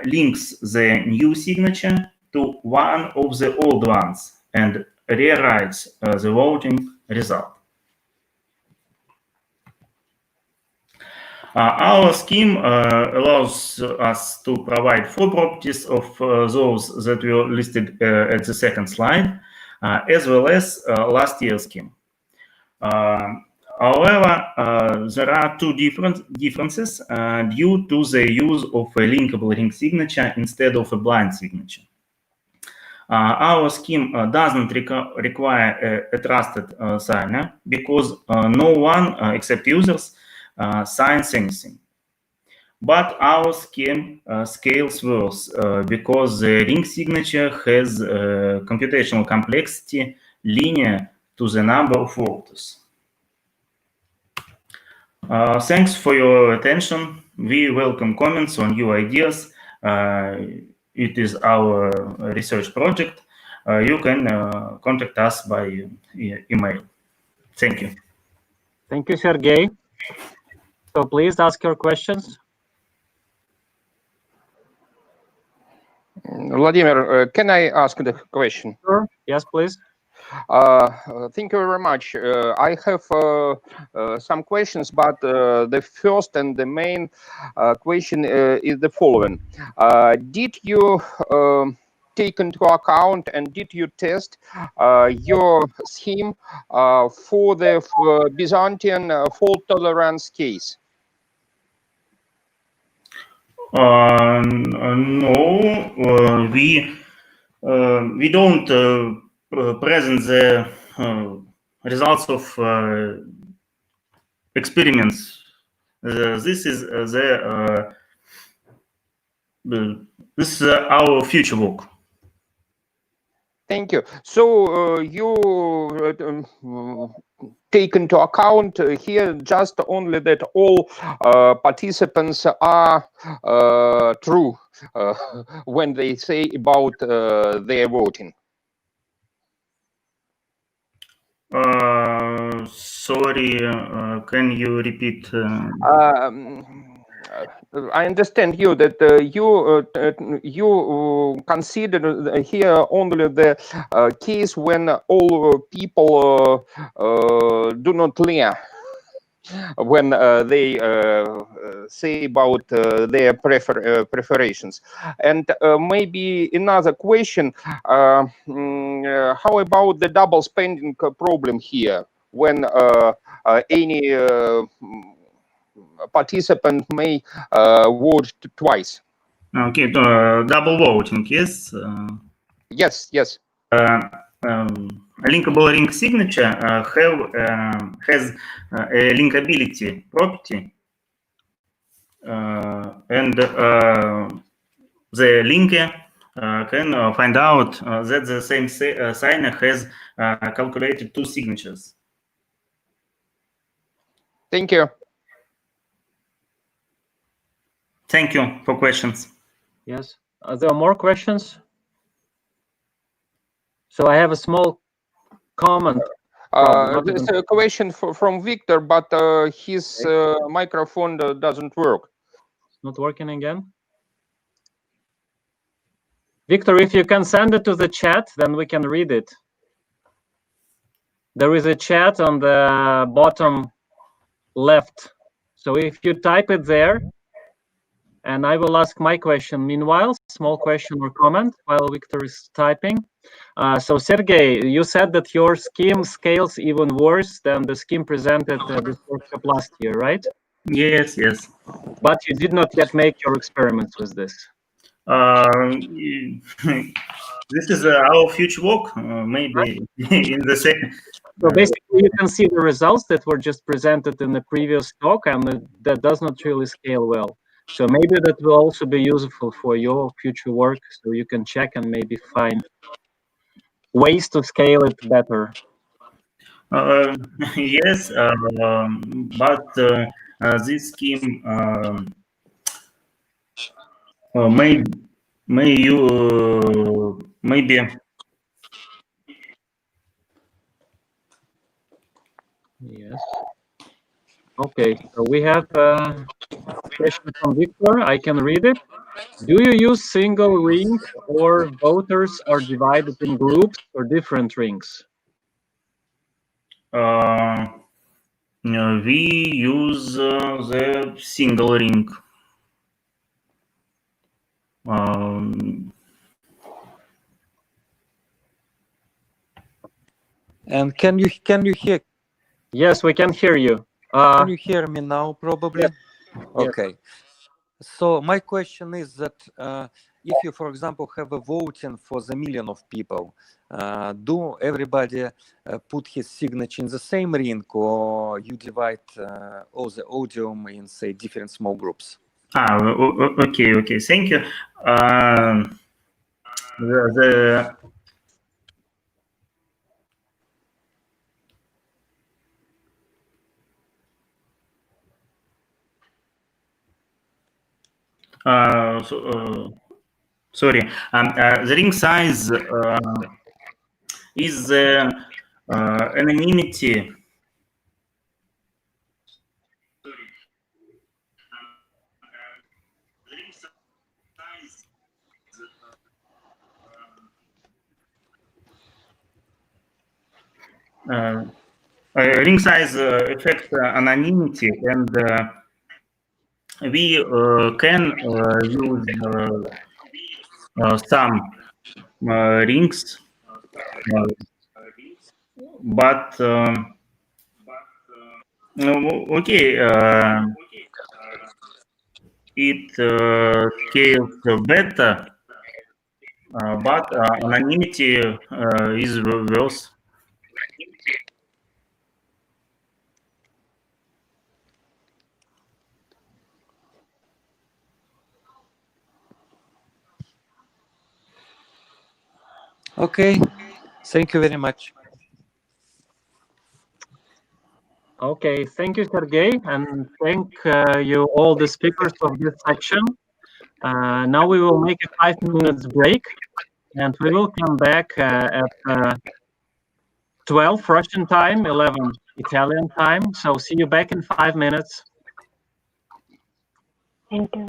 links the new signature to one of the old ones and rewrites the voting result. Our scheme allows us to provide 4 properties of those that were listed at the second slide, as well as last year's scheme. However, there are 2 differences due to the use of a linkable ring signature instead of a blind signature. Our scheme doesn't require a trusted signer because no one except users signs anything. But our scheme scales worse because the ring signature has computational complexity linear to the number of voters. Thanks for your attention. We welcome comments on new ideas. It is our research project. You can contact us by email. Thank you. Thank you, Sergey. So please ask your questions. Vladimir, can I ask the question? Sure. Yes, please. Thank you very much. I have some questions, but the first and the main question is the following. Did you take into account and did you test your scheme for the Byzantine fault tolerance case? No, we don't present the results of experiments. This is our future work. Thank you. So you take into account here just only that all participants are true when they say about their voting. Sorry, can you repeat? I understand you that you consider here only the case when all people do not lie when they say about their preferations. And maybe another question, how about the double spending problem here when any participant may vote twice? Okay, double voting, yes? Yes, yes. Linkable ring signature has a linkability property, and the linker can find out that the same signer has calculated two signatures. Thank you. Thank you for questions. Yes. Are there more questions? So I have a small comment. There's a question from Victor, but his microphone doesn't work. It's not working again. Victor, if you can send it to the chat, then we can read it. There is a chat on the bottom left. So if you type it there, and I will ask my question meanwhile, small question or comment while Victor is typing. So Sergey, you said that your scheme scales even worse than the scheme presented at this workshop last year, right? Yes, yes. But you did not yet make your experiments with this. This is our future work, maybe in the second. So basically, you can see the results that were just presented in the previous talk, and that does not really scale well. So maybe that will also be useful for your future work, so you can check and maybe find ways to scale it better. Yes, but this scheme maybe. Yes. Okay, so we have a question from Victor. I can read it. Do you use single ring, or voters are divided in groups or different rings? We use the single ring. And can you hear? Yes, we can hear you. Can you hear me now? Probably. Yes. Okay. Yes. So my question is that if you, for example, have a voting for the million of people, do everybody put his signature in the same ring, or you divide all the odium in, say, different small groups? Okay. Thank you. Sorry. The ring size is anonymity. Ring size affects anonymity, and we can use some rings, but okay, it scales better, but anonymity is worse. Okay, Thank you very much. Okay, thank you, Sergey, and thank you all the speakers of this section. Now we will make a 5 minutes break, and we will come back at 12 Russian time, 11 Italian time. So see you back in 5 minutes. Thank you.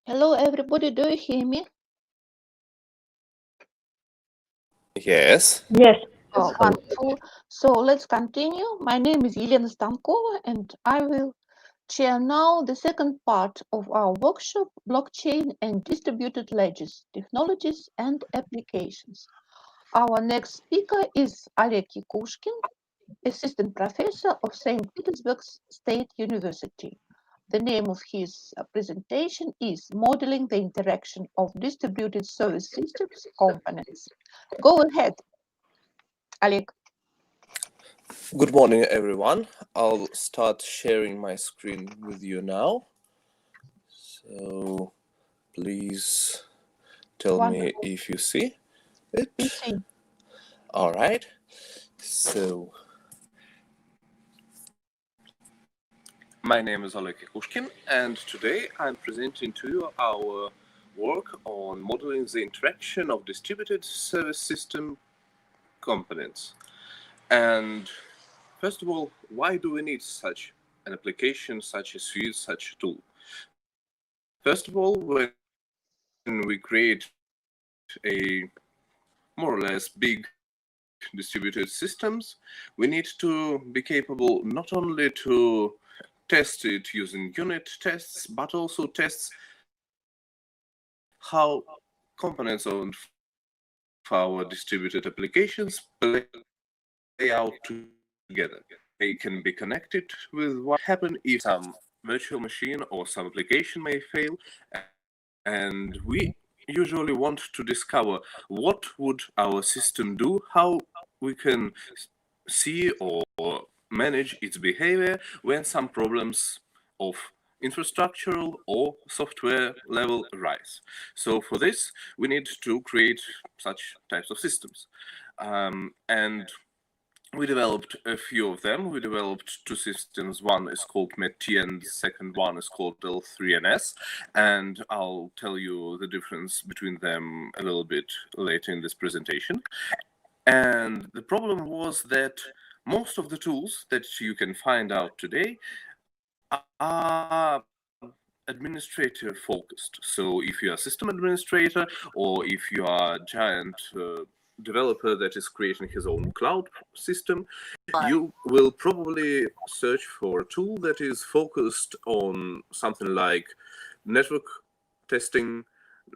Hello, everybody. Do you hear me? Yes. Yes. Oh, wonderful. So let's continue. My name is Elena Stankova, and I will chair now the second part of our workshop, Blockchain and Distributed Ledgers, Technologies and Applications. Our next speaker is Oleg Yakushkin, Assistant Professor of St. Petersburg State University. The name of his presentation is Modeling the Interaction of Distributed Service Systems Components. Go ahead, Oleg. Good morning, everyone. I'll start sharing my screen with you now. So please tell me if you see it. We see. All right. So my name is Oleg Yakushkin, and today I'm presenting to you our work on modeling the interaction of distributed service system components. And first of all, why do we need such an application, such a suite, such a tool? First of all, when we create a more or less big distributed systems, we need to be capable not only to test it using unit tests, but also tests how components of our distributed applications play out together. They can be connected with what happens if some virtual machine or some application may fail, and we usually want to discover what would our system do, how we can see or manage its behavior when some problems of infrastructural or software level arise. So for this, we need to create such types of systems. And we developed a few of them. We developed two systems. One is called MET-T and the second one is called L3NS. And I'll tell you the difference between them a little bit later in this presentation. And the problem was that most of the tools that you can find out today are administrator focused. So if you are a system administrator or if you are a giant developer that is creating his own cloud system, you will probably search for a tool that is focused on something like network testing,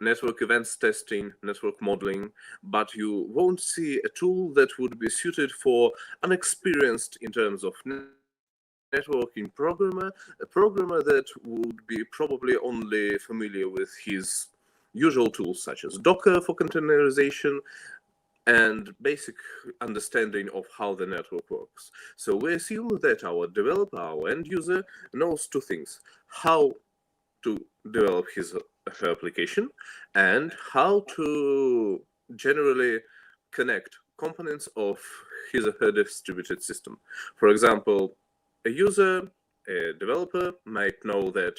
network events testing, network modeling, but you won't see a tool that would be suited for unexperienced in terms of networking programmer, a programmer that would be probably only familiar with his usual tools such as Docker for containerization and basic understanding of how the network works. So we assume that our developer, our end user, knows two things: how to develop her application and how to generally connect components of his or her distributed system. For example, a user, a developer might know that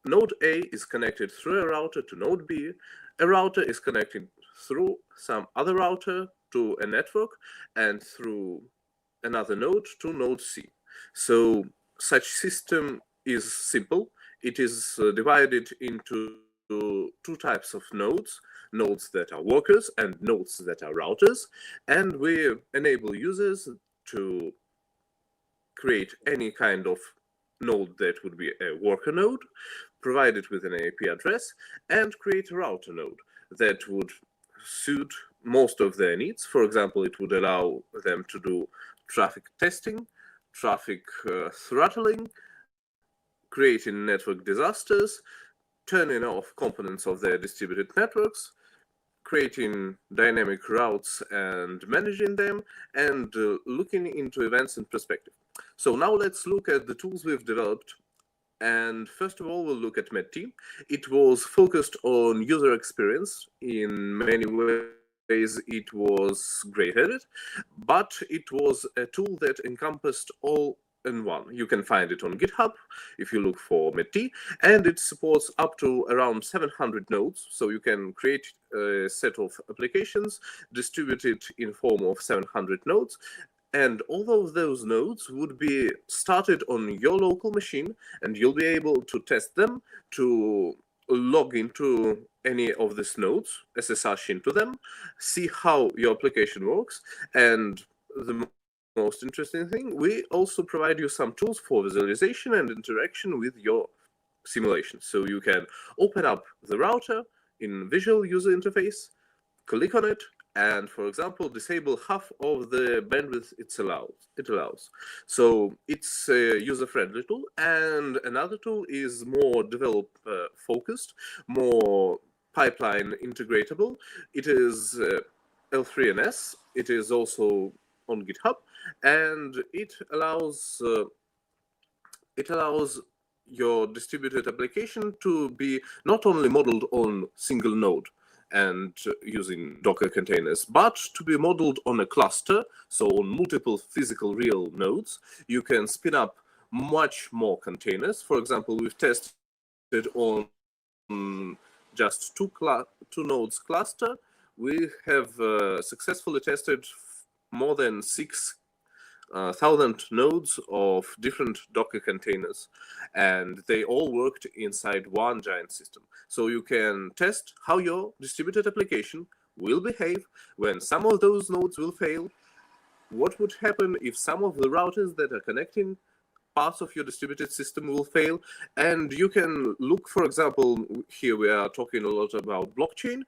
node A is connected through a router to node B, a router is connected through some other router to a network, and through another node to node C. So such system is simple. It is divided into two types of nodes that are workers and nodes that are routers, and we enable users to create any kind of node that would be a worker node, provide it with an IP address, and create a router node that would suit most of their needs. For example, it would allow them to do traffic testing, traffic throttling, creating network disasters, turning off components of their distributed networks, creating dynamic routes and managing them, and looking into events in perspective. So now let's look at the tools we've developed. And first of all, we'll look at MET-T. It was focused on user experience. In many ways, it was great at it, but it was a tool that encompassed all in one. You can find it on GitHub if you look for MET-T, and it supports up to around 700 nodes. So you can create a set of applications distributed in form of 700 nodes. And all of those nodes would be started on your local machine, and you'll be able to test them, to log into any of these nodes, SSH into them, see how your application works, and the most interesting thing, we also provide you some tools for visualization and interaction with your simulation. So you can open up the router in visual user interface, click on it, and for example, disable half of the bandwidth it allows. So it's a user-friendly tool. And another tool is more developer focused, more pipeline integratable. It is L3NS. It is also on GitHub, and it allows your distributed application to be not only modeled on single node and using Docker containers, but to be modeled on a cluster, so on multiple physical real nodes. You can spin up much more containers. For example, we've tested on just two nodes cluster. We have successfully tested more than 6,000 nodes of different Docker containers, and they all worked inside one giant system. So you can test how your distributed application will behave when some of those nodes will fail. What would happen if some of the routers that are connecting parts of your distributed system will fail? And you can look, for example, here we are talking a lot about blockchain.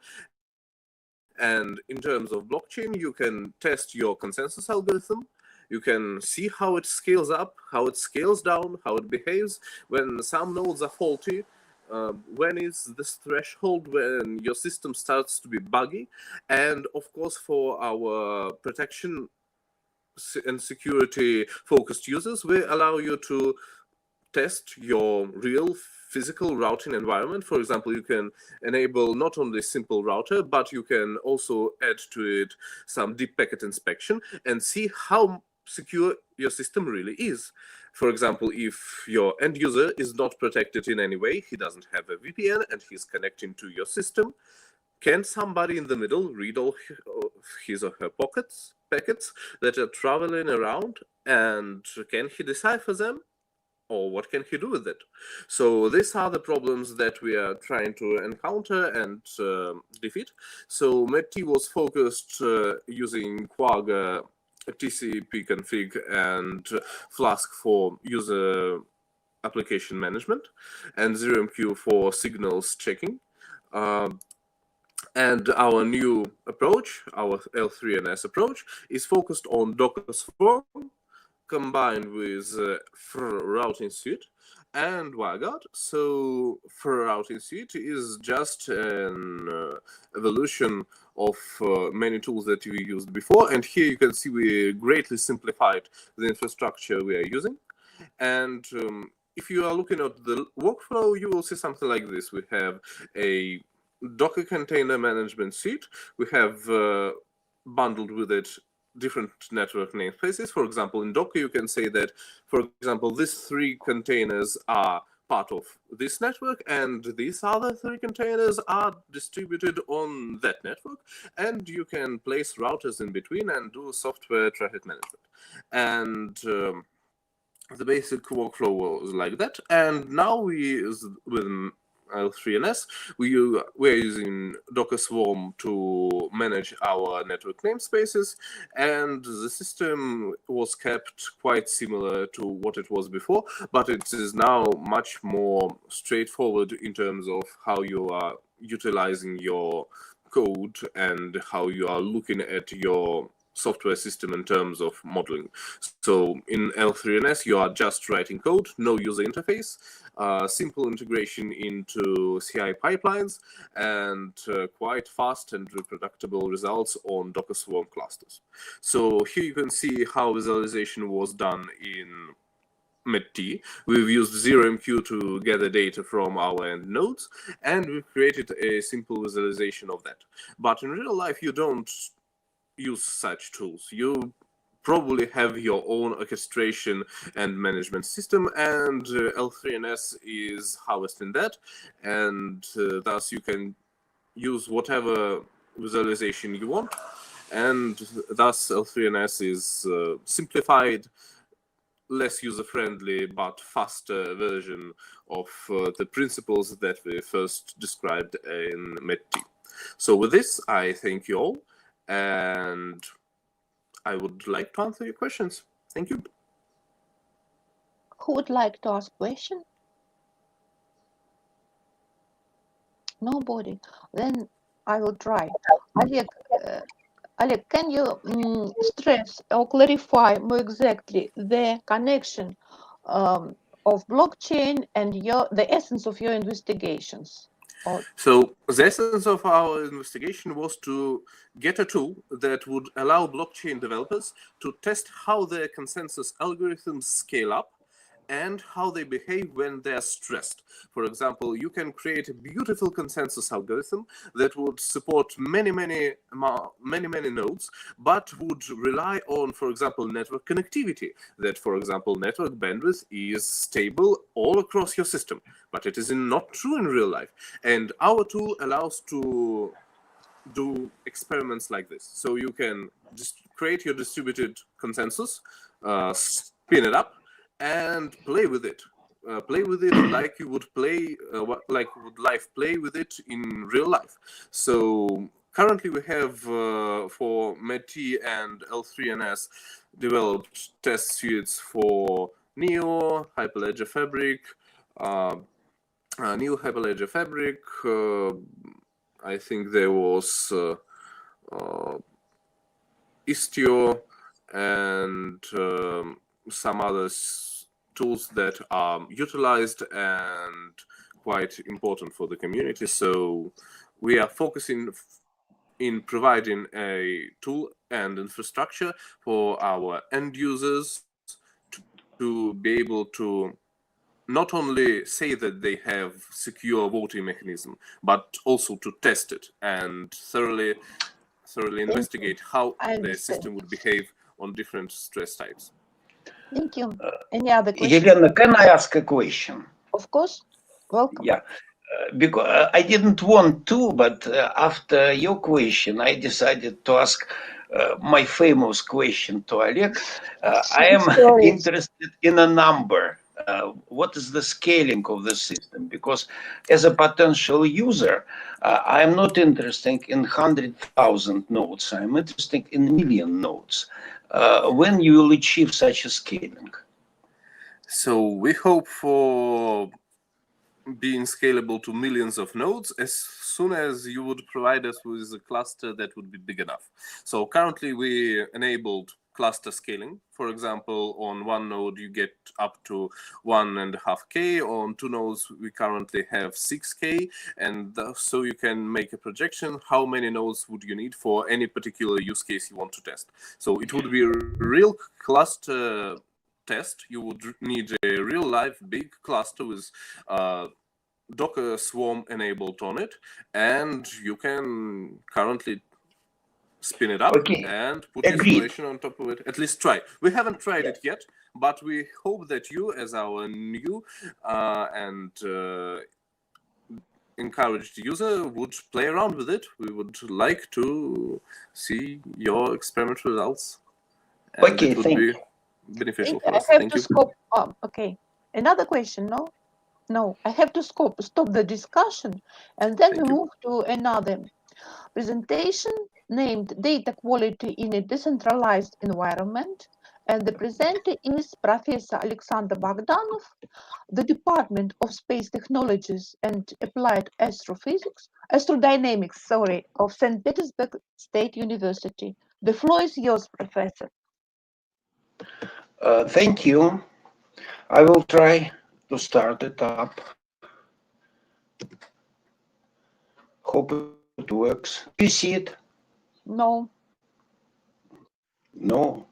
And in terms of blockchain, you can test your consensus algorithm. You can see how it scales up, how it scales down, how it behaves when some nodes are faulty. When is this threshold when your system starts to be buggy? And of course, for our protection and security focused users, we allow you to test your real physical routing environment. For example, you can enable not only simple router, but you can also add to it some deep packet inspection and see how secure your system really is. For example, if your end user is not protected in any way, he doesn't have a VPN and he's connecting to your system, can somebody in the middle read all his or her packets that are traveling around, and can he decipher them? Or what can he do with it? So these are the problems that we are trying to encounter and defeat. So MED-T was focused using Quagga, TCP config, and Flask for user application management, and ZeroMQ for signals checking. And our new approach, our L3NS approach, is focused on Docker Swarm combined with routing suite and WireGuard. So routing suite is just an evolution of many tools that we used before. And here you can see we greatly simplified the infrastructure we are using. And if you are looking at the workflow, you will see something like this. We have a Docker container management suite. We have bundled with it different network namespaces. For example, in Docker, you can say that, for example, these 3 containers are part of this network, and these other 3 containers are distributed on that network, and you can place routers in between and do software traffic management. And the basic workflow was like that. And now we, with L3NS, we're using Docker Swarm to manage our network namespaces, and the system was kept quite similar to what it was before, but it is now much more straightforward in terms of how you are utilizing your code and how you are looking at your software system in terms of modeling. So in L3NS, you are just writing code, no user interface, simple integration into CI pipelines, and quite fast and reproducible results on Docker Swarm clusters. So here you can see how visualization was done in MED-T. We've used ZeroMQ to gather data from our end nodes, and we've created a simple visualization of that. But in real life, you don't use such tools. You probably have your own orchestration and management system, and L3NS is harvesting that, and thus you can use whatever visualization you want, and thus L3NS is simplified, less user-friendly but faster version of the principles that we first described in MET-T. So with this, I thank you all, and I would like to answer your questions. Thank you. Who would like to ask question? Nobody. Then I will try. Oleg, can you stress or clarify more exactly the connection of blockchain and the essence of your investigations? So the essence of our investigation was to get a tool that would allow blockchain developers to test how their consensus algorithms scale up and how they behave when they're stressed. For example, you can create a beautiful consensus algorithm that would support many nodes, but would rely on, for example, network connectivity, that, for example, network bandwidth is stable all across your system, but it is not true in real life. And our tool allows to do experiments like this. So you can just create your distributed consensus, spin it up, and play with it. Play with it like you would play, like would life play with it in real life. So currently we have for MET-T and L3NS developed test suites for Neo, Hyperledger Fabric, Neo Hyperledger Fabric. I think there was Istio and some other tools that are utilized and quite important for the community. So we are focusing in providing a tool and infrastructure for our end users to be able to not only say that they have secure voting mechanism, but also to test it and thoroughly investigate how the system would behave on different stress types. Thank you. Any other questions? Elena, can I ask a question? Of course. Welcome. Yeah, because I didn't want to, but after your question, I decided to ask my famous question to Oleg. I am interested in a number. What is the scaling of the system? Because as a potential user, I am not interested in 100,000 nodes. I'm interested in million nodes. When you will achieve such a scaling? So we hope for being scalable to millions of nodes as soon as you would provide us with a cluster that would be big enough. So currently we enabled cluster scaling. For example, on one node you get up to 1.5K. On two nodes we currently have 6K, and so you can make a projection how many nodes would you need for any particular use case you want to test. So it would be a real cluster test. You would need a real life big cluster with Docker Swarm enabled on it, and you can currently spin it up and put installation on top of it. At least try. We haven't tried it yet, but we hope that you, as our new and encouraged user, would play around with it. We would like to see your experiment results. And it would be beneficial for us. Thank you. Okay. Another question, no? No, I have to stop the discussion, and then we move to another presentation named Data Quality in a Decentralized Environment. And the presenter is Professor Alexander Bogdanov, the Department of Space Technologies and Applied Astrodynamics, of St. Petersburg State University. The floor is yours, Professor. Thank you. I will try to start it up. Hope it works. Do you see it? No. No.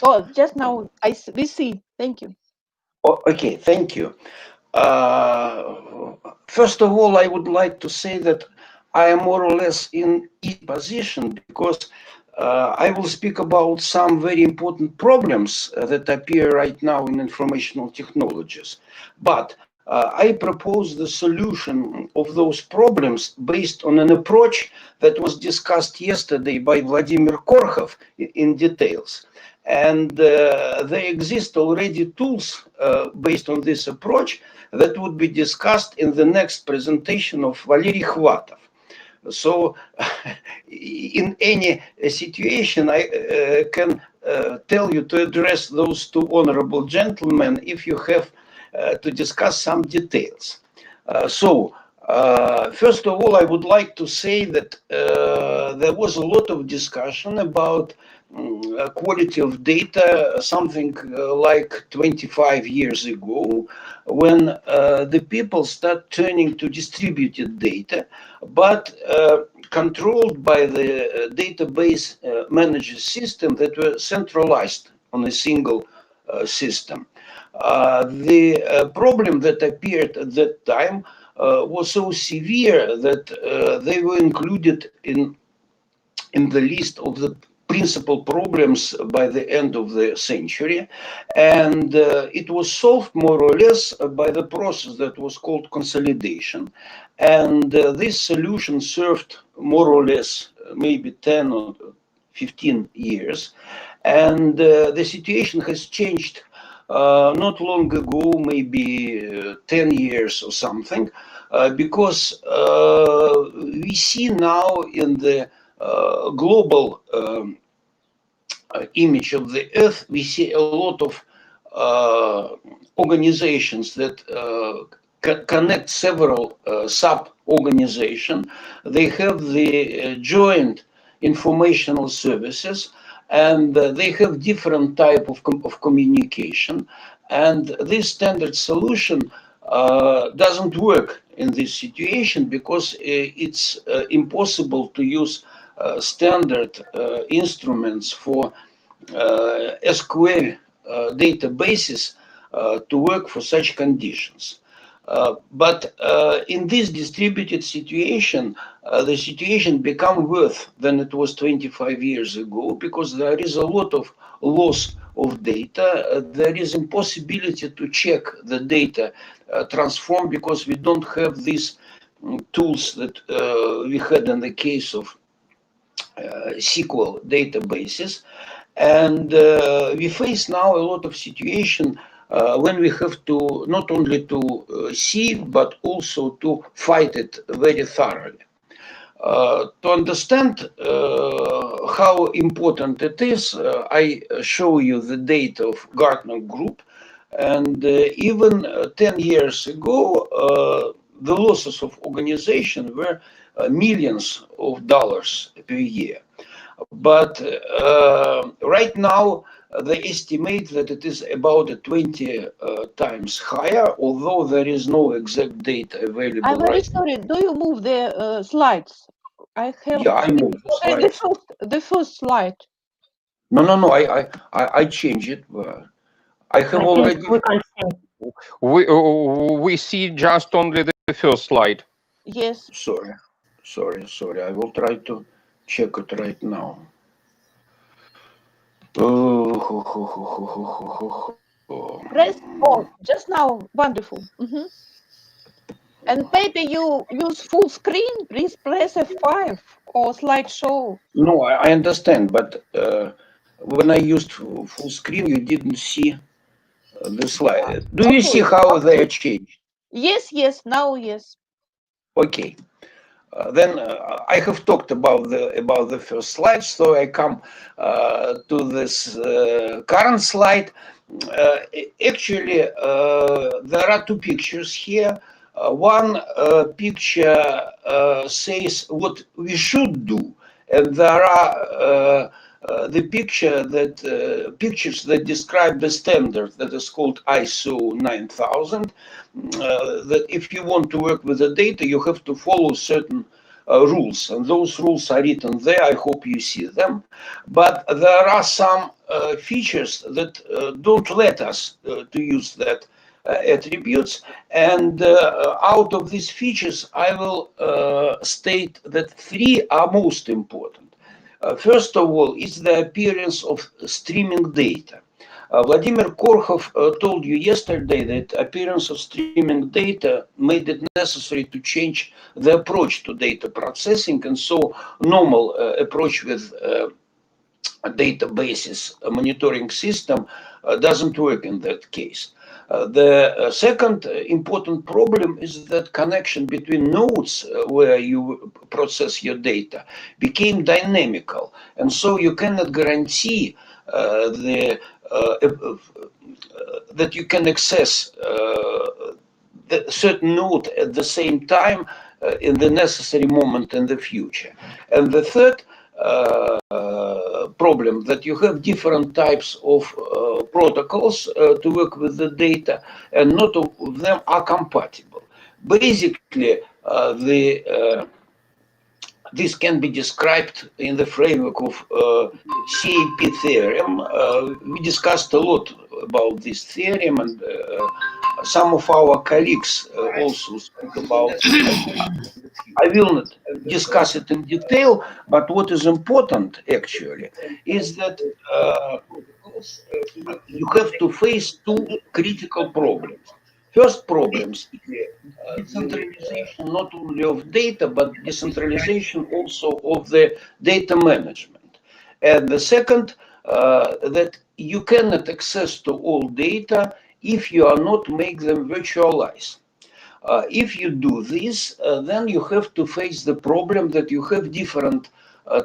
Oh, just now we see. Thank you. Oh, okay, thank you. First of all, I would like to say that I am more or less in each position because I will speak about some very important problems that appear right now in informational technologies. But I propose the solution of those problems based on an approach that was discussed yesterday by Vladimir Korkhov in details. And there exist already tools based on this approach that would be discussed in the next presentation of Valery Khvatov. So in any situation, I can tell you to address those two honorable gentlemen if you have to discuss some details. First of all, I would like to say that there was a lot of discussion about quality of data something like 25 years ago, when the people start turning to distributed data, but controlled by the database manager system that were centralized on a single system. The problem that appeared at that time was so severe that they were included in the list of the principal problems by the end of the century, and it was solved more or less by the process that was called consolidation, and this solution served more or less maybe 10 or 15 years, and the situation has changed not long ago, maybe 10 years or something, because we see now in the global image of the Earth, we see a lot of organizations that connect several sub-organizations. They have the joint informational services, and they have different type of communication. And this standard solution doesn't work in this situation because it's impossible to use standard instruments for SQL databases to work for such conditions. But in this distributed situation, the situation become worse than it was 25 years ago, because there is a lot of loss of data. There is impossibility to check the data transform, because we don't have these tools that we had in the case of SQL databases. And we face now a lot of situation when we have to not only to see, but also to fight it very thoroughly. To understand how important it is, I show you the data of Gartner Group. And even 10 years ago, the losses of organization were millions of dollars per year. But right now, they estimate that it is about 20 times higher, although there is no exact data available. I'm very sorry. Do you move the slides? I have. Yeah, I moved the slides. The first slide. No. I change it. I have already. We see just only the first slide. Yes. Sorry. I will try to check it right now. Press on. Just now. Wonderful. And maybe you use full screen. Please press F5 or slideshow. No, I understand, but when I used full screen, you didn't see the slide. Do you see how they are changed? Yes. Now, yes. Okay. Then I have talked about the first slide, so I come to this current slide. Actually, there are two pictures here. One picture says what we should do, and there are the pictures that describe the standard that is called ISO 9000. That if you want to work with the data, you have to follow certain rules, and those rules are written there. I hope you see them. But there are some features that don't let us to use that attributes, and out of these features, I will state that three are most important. First of all, is the appearance of streaming data. Vladimir Korkhov told you yesterday that appearance of streaming data made it necessary to change the approach to data processing, and so normal approach with databases monitoring system doesn't work in that case. The second important problem is that connection between nodes where you process your data became dynamical, and so you cannot guarantee that you can access the certain node at the same time in the necessary moment in the future. And the third problem that you have different types of protocols to work with the data, and not all of them are compatible. Basically, this can be described in the framework of CAP theorem. We discussed a lot about this theorem, and some of our colleagues also spoke about it. I will not discuss it in detail, but what is important actually is that you have to face two critical problems. First problems is decentralization not only of data, but decentralization also of the data management. And the second, that you cannot access to all data if you are not make them virtualized. If you do this, then you have to face the problem that you have different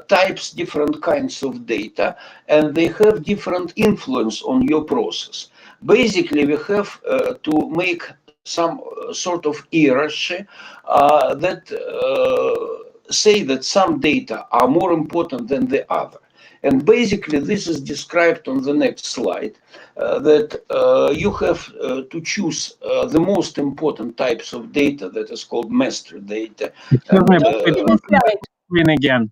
types, different kinds of data, and they have different influence on your process. Basically, we have to make some sort of hierarchy that say that some data are more important than the other. And basically, this is described on the next slide, that you have to choose the most important types of data that is called master data. Excuse me, but we don't see the screen again.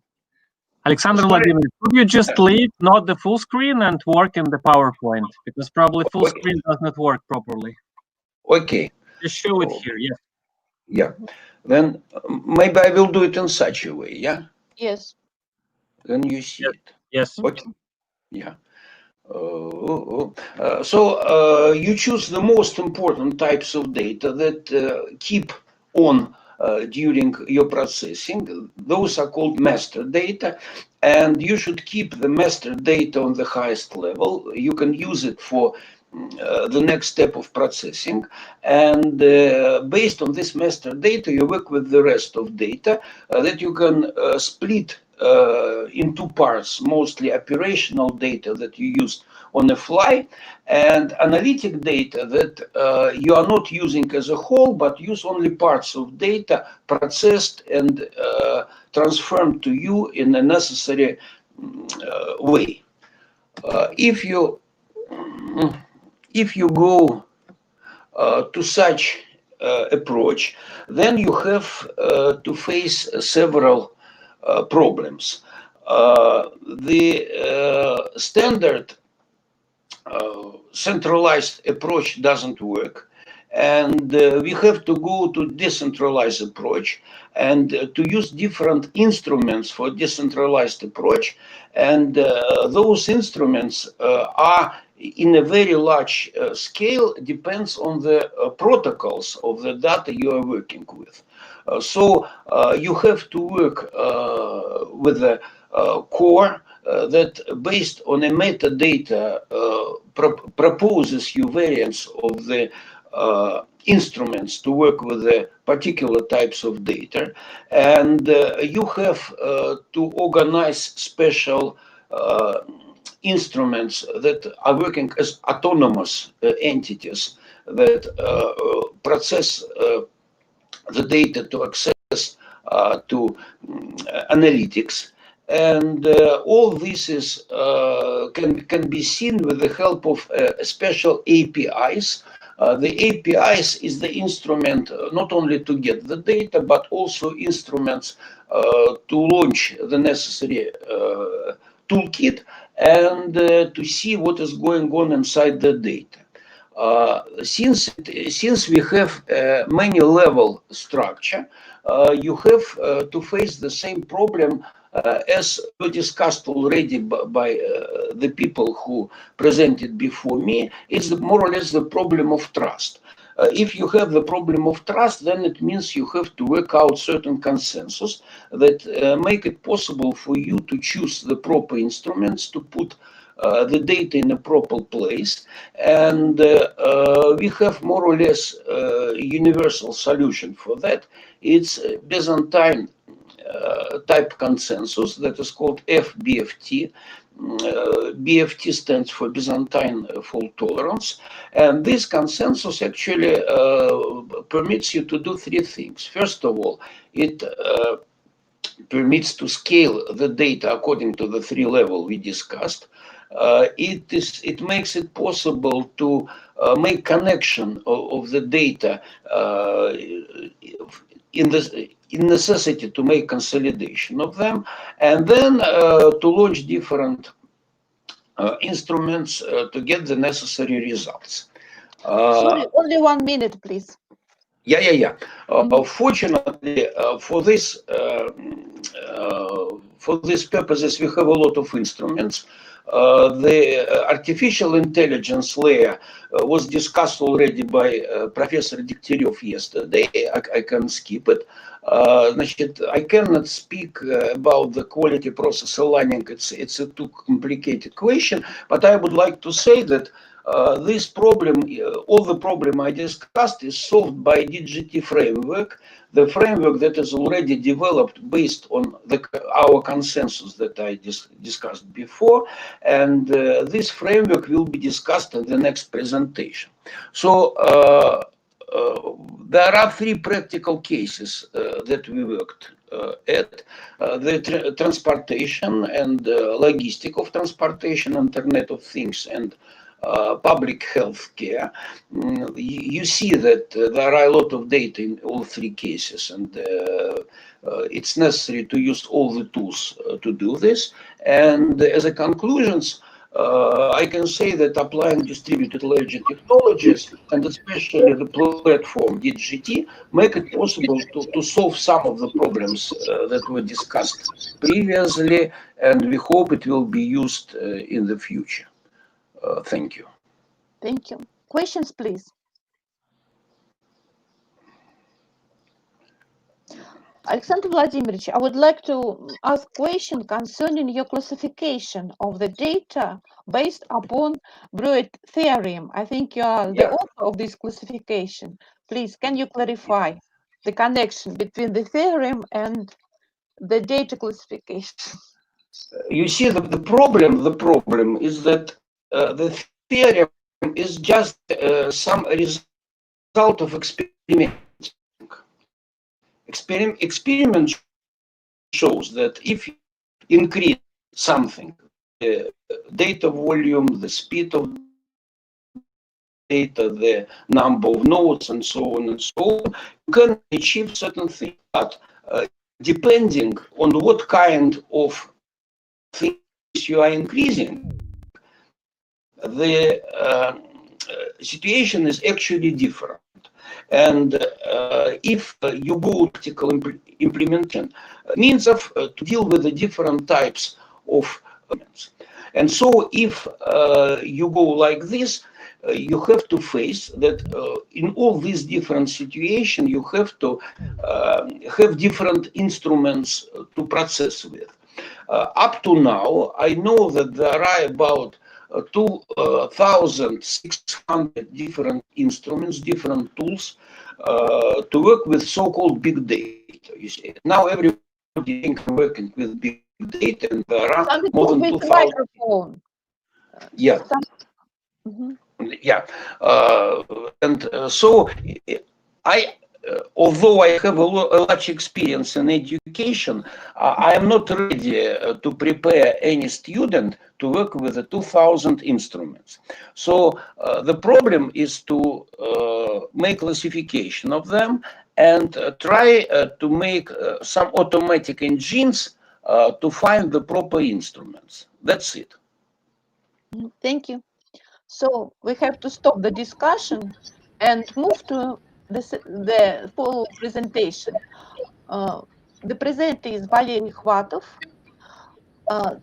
Alexander Vladimirovich, could you just leave not the full screen and work in the PowerPoint? Because probably full screen does not work properly. Okay. Just show it here, yes. Yeah. Then maybe I will do it in such a way, yeah? Yes. Then you see it. Yes. Okay. Yeah. So you choose the most important types of data that keep on during your processing. Those are called master data, and you should keep the master data on the highest level. You can use it for the next step of processing, and based on this master data, you work with the rest of data that you can split in two parts, mostly operational data that you use on the fly, and analytic data that you are not using as a whole, but use only parts of data processed and transformed to you in a necessary way. If you go to such approach, then you have to face several problems. The standard centralized approach doesn't work, and we have to go to decentralized approach and to use different instruments for decentralized approach, and those instruments are in a very large scale, depends on the protocols of the data you are working with. So you have to work with the core that based on a metadata proposes you variants of the instruments to work with the particular types of data, and you have to organize special instruments that are working as autonomous entities that process the data to access to analytics. And all this is can be seen with the help of special APIs. The APIs is the instrument not only to get the data, but also instruments to launch the necessary toolkit and to see what is going on inside the data. Since we have many level structure, you have to face the same problem as we discussed already by the people who presented before me. It's more or less the problem of trust. if you have the problem of trust, then it means you have to work out certain consensus that make it possible for you to choose the proper instruments to put the data in a proper place. And we have more or less universal solution for that. It's Byzantine type consensus that is called FBFT. BFT stands for Byzantine fault tolerance. And this consensus actually permits you to do three things. First of all, it permits to scale the data according to the three levels we discussed. It makes it possible to make connection of the data in necessity to make consolidation of them, and then to launch different instruments to get the necessary results. Sorry, only 1 minute, please. Yeah. Fortunately, for these purposes, we have a lot of instruments. The artificial intelligence layer was discussed already by Professor Degtyarev yesterday. I can skip it. I cannot speak about the quality process aligning. It's a too complicated question, but I would like to say that this problem, all the problem I discussed, is solved by DGT framework, the framework that is already developed based on our consensus that I discussed before, and this framework will be discussed in the next presentation. So there are three practical cases that we worked at: the transportation and logistic of transportation, Internet of Things, and public health care. You see that there are a lot of data in all three cases, and it's necessary to use all the tools to do this. And as a conclusions, I can say that applying distributed ledger technologies, and especially the platform DGT, make it possible to solve some of the problems that were discussed previously, and we hope it will be used in the future. Thank you. Thank you. Questions, please. Alexander Vladimirovich, I would like to ask a question concerning your classification of the data based upon Brewitt theorem. I think you are the author of this classification. Please, can you clarify the connection between the theorem and the data classification? You see, the problem is that the theorem is just some result of experiment. Experiment shows that if you increase something, the data volume, the speed of data, the number of nodes, and so on and so on, you can achieve certain things. But depending on what kind of things you are increasing, the situation is actually different. And if you go practical implementation, means of to deal with the different types of elements. And so if you go like this, you have to face that in all these different situations, you have to have different instruments to process with. Up to now, I know that there are about 2,600 different instruments, different tools to work with so-called big data. You see, now everybody is working with big data, and there are more than 2,000. Yeah. Yeah. And so although I have a large experience in education, I am not ready to prepare any student to work with the 2,000 instruments. So the problem is to make classification of them and try to make some automatic engines to find the proper instruments. That's it. Thank you. So we have to stop the discussion and move to the full presentation. The presenter is Valery Khvatov.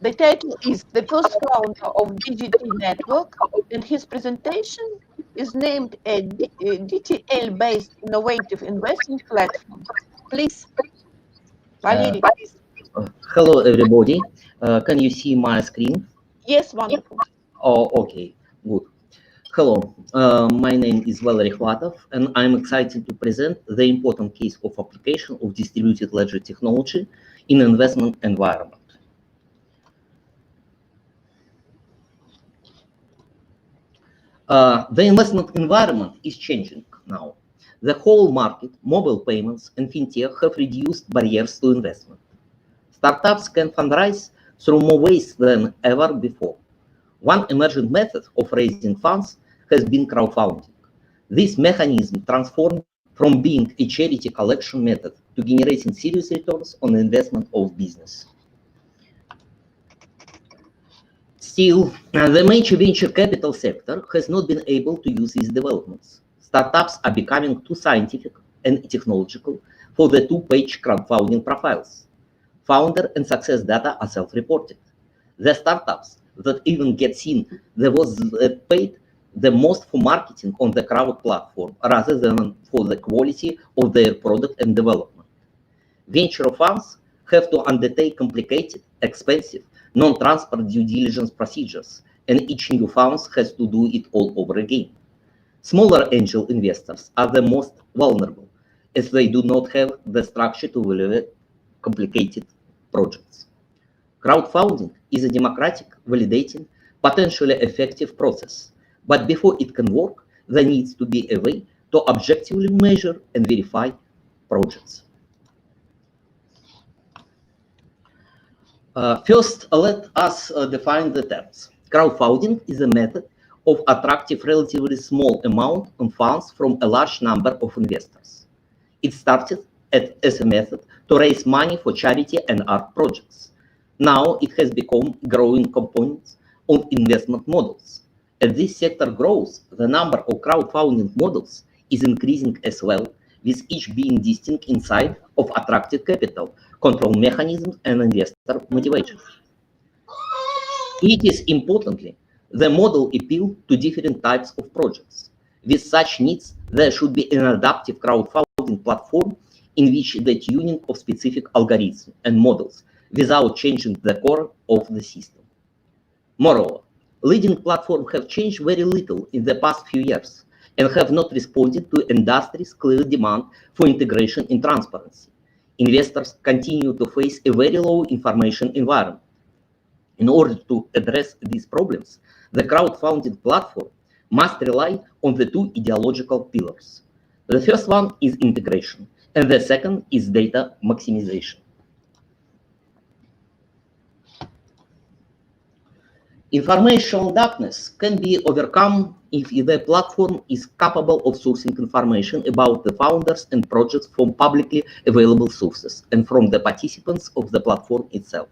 The title is The First Founder of DGT Network, and his presentation is named a DTL-based innovative investment platform. Please, Valery. Hello, everybody. Can you see my screen? Yes, wonderful. Oh, okay, good. Hello, my name is Valery Khvatov, and I'm excited to present the important case of application of distributed ledger technology in investment environment. The investment environment is changing now. The whole market, mobile payments, and fintech have reduced barriers to investment. Startups can fundraise through more ways than ever before. One emerging method of raising funds has been crowdfunding. This mechanism transformed from being a charity collection method to generating serious returns on the investment of business. Still, the major venture capital sector has not been able to use these developments. Startups are becoming too scientific and technological for the two-page crowdfunding profiles. Founder and success data are self-reported. The startups that even get seen, there was paid the most for marketing on the crowd platform rather than for the quality of their product and development. Venture funds have to undertake complicated, expensive, non-transparent due diligence procedures, and each new fund has to do it all over again. Smaller angel investors are the most vulnerable, as they do not have the structure to evaluate complicated projects. Crowdfunding is a democratic, validating, potentially effective process, but before it can work, there needs to be a way to objectively measure and verify projects. First, let us define the terms. Crowdfunding is a method of attracting relatively small amount of funds from a large number of investors. It started as a method to raise money for charity and art projects. Now it has become a growing component of investment models. As this sector grows, the number of crowdfunding models is increasing as well, with each being distinct inside of attractive capital, control mechanisms, and investor motivation. It is importantly, the model appeal to different types of projects. With such needs, there should be an adaptive crowdfunding platform in which the tuning of specific algorithms and models without changing the core of the system. Moreover, leading platforms have changed very little in the past few years and have not responded to industry's clear demand for integration and transparency. Investors continue to face a very low information environment. In order to address these problems, the crowdfunding platform must rely on the two ideological pillars. The first one is integration, and the second is data maximization. Information darkness can be overcome if the platform is capable of sourcing information about the founders and projects from publicly available sources and from the participants of the platform itself.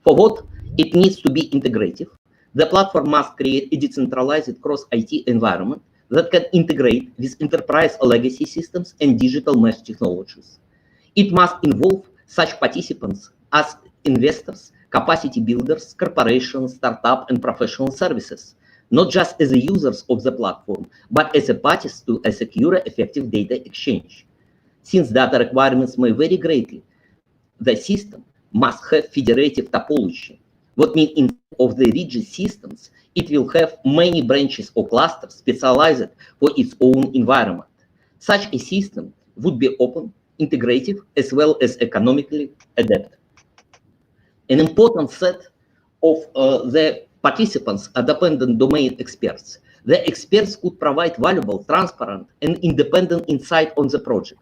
For what it needs to be integrative, the platform must create a decentralized cross-IT environment that can integrate with enterprise legacy systems and digital mesh technologies. It must involve such participants as investors, capacity builders, corporations, startup, and professional services, not just as the users of the platform, but as a parties to a secure, effective data exchange. Since data requirements may vary greatly, the system must have federative topology. What means in of the rigid systems, it will have many branches or clusters specialized for its own environment. Such a system would be open, integrative, as well as economically adaptive. An important set of the participants are dependent domain experts. The experts could provide valuable, transparent, and independent insight on the project.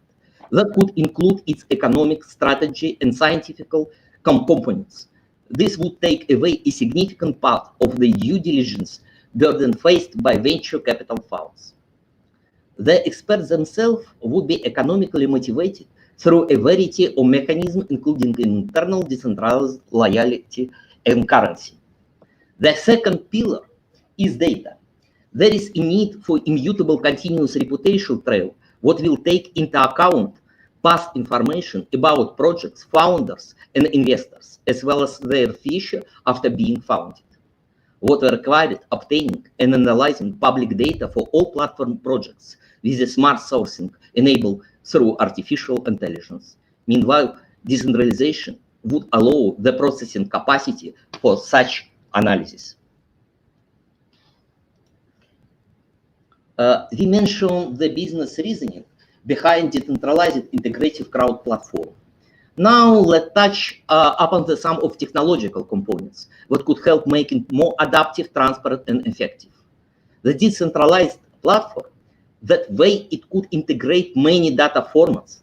That could include its economic strategy and scientific components. This would take away a significant part of the due diligence burden faced by venture capital funds. The experts themselves would be economically motivated through a variety of mechanisms, including internal decentralized loyalty and currency. The second pillar is data. There is a need for immutable continuous reputation trail, what will take into account past information about projects, founders, and investors, as well as their future after being founded. what required obtaining and analyzing public data for all platform projects with the smart sourcing enabled through artificial intelligence. Meanwhile, decentralization would allow the processing capacity for such analysis. We mentioned the business reasoning behind decentralized integrative crowd platform. Now let's touch upon the sum of technological components that could help make it more adaptive, transparent, and effective. The decentralized platform, that way it could integrate many data formats,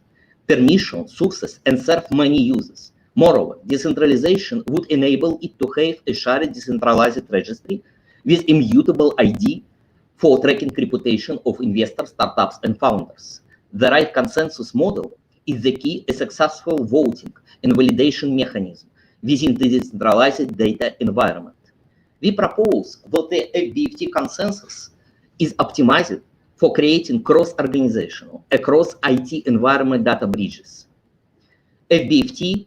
permissions, sources, and serve many users. Moreover, decentralization would enable it to have a shared decentralized registry with immutable ID for tracking reputation of investors, startups, and founders. The right consensus model is the key to successful voting and validation mechanism within the decentralized data environment. We propose that the FBFT consensus is optimized for creating cross-organizational, across IT environment data bridges. FBFT,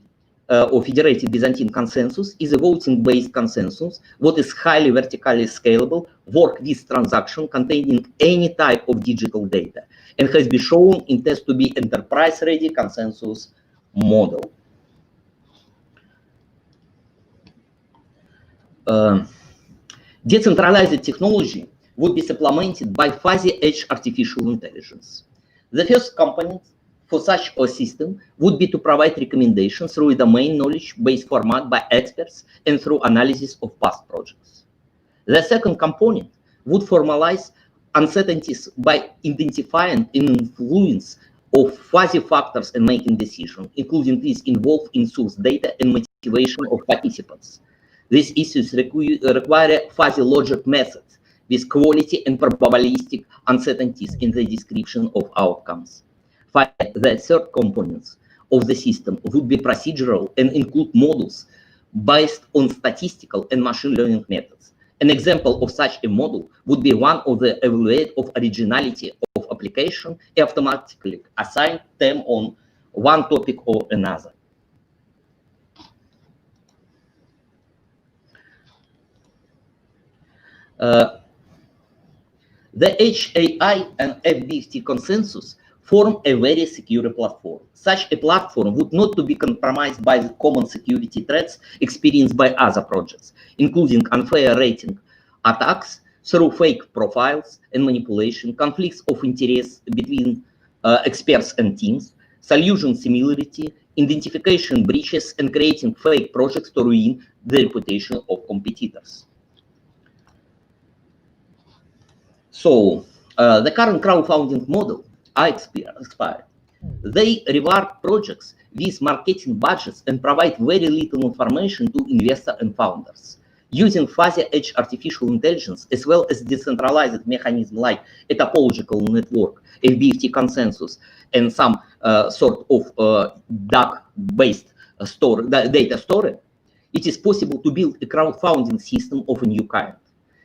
or Federated Byzantine Consensus, is a voting-based consensus that is highly vertically scalable, work with transaction containing any type of digital data, and has been shown in test to be enterprise-ready consensus model. Decentralized technology would be supplemented by fuzzy edge artificial intelligence. The first component for such a system would be to provide recommendations through a domain knowledge-based format by experts and through analysis of past projects. The second component would formalize uncertainties by identifying an influence of fuzzy factors in making decisions, including these involved in source data and motivation of participants. These issues require fuzzy logic methods with quality and probabilistic uncertainties in the description of outcomes. Finally, the third components of the system would be procedural and include models based on statistical and machine learning methods. An example of such a model would be one of the evaluate of originality of application automatically assign them on one topic or another. The HAI and FBFT consensus form a very secure platform. Such a platform would not to be compromised by the common security threats experienced by other projects, including unfair rating attacks through fake profiles and manipulation, conflicts of interest between experts and teams, solution similarity, identification breaches, and creating fake projects to ruin the reputation of competitors. So the current crowdfunding model are expired. They reward projects with marketing budgets and provide very little information to investors and founders. Using fuzzy edge artificial intelligence as well as decentralized mechanism like a topological network, FBFT consensus, and some sort of DAG-based data storage, it is possible to build a crowdfunding system of a new kind.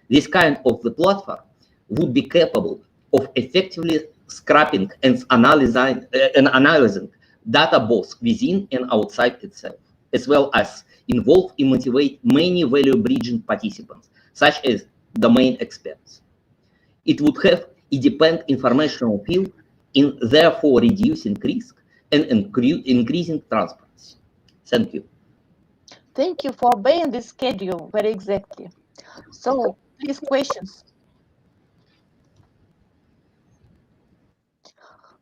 This kind of the platform would be capable of effectively scrapping and analyzing data both within and outside itself, as well as involve and motivate many value bridging participants, such as domain experts. It would have independent informational field, in therefore reducing risk and increasing transparency. Thank you. Thank you for obeying the schedule very exactly. So, please, questions.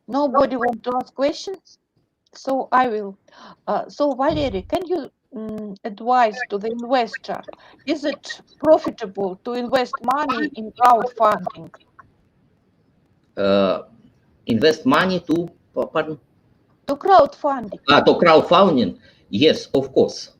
Nobody want to ask questions? So I will. So Valery, can you advise to the investor, is it profitable to invest money in crowdfunding? Invest money to, pardon? To crowdfunding. To crowdfunding, yes, of course.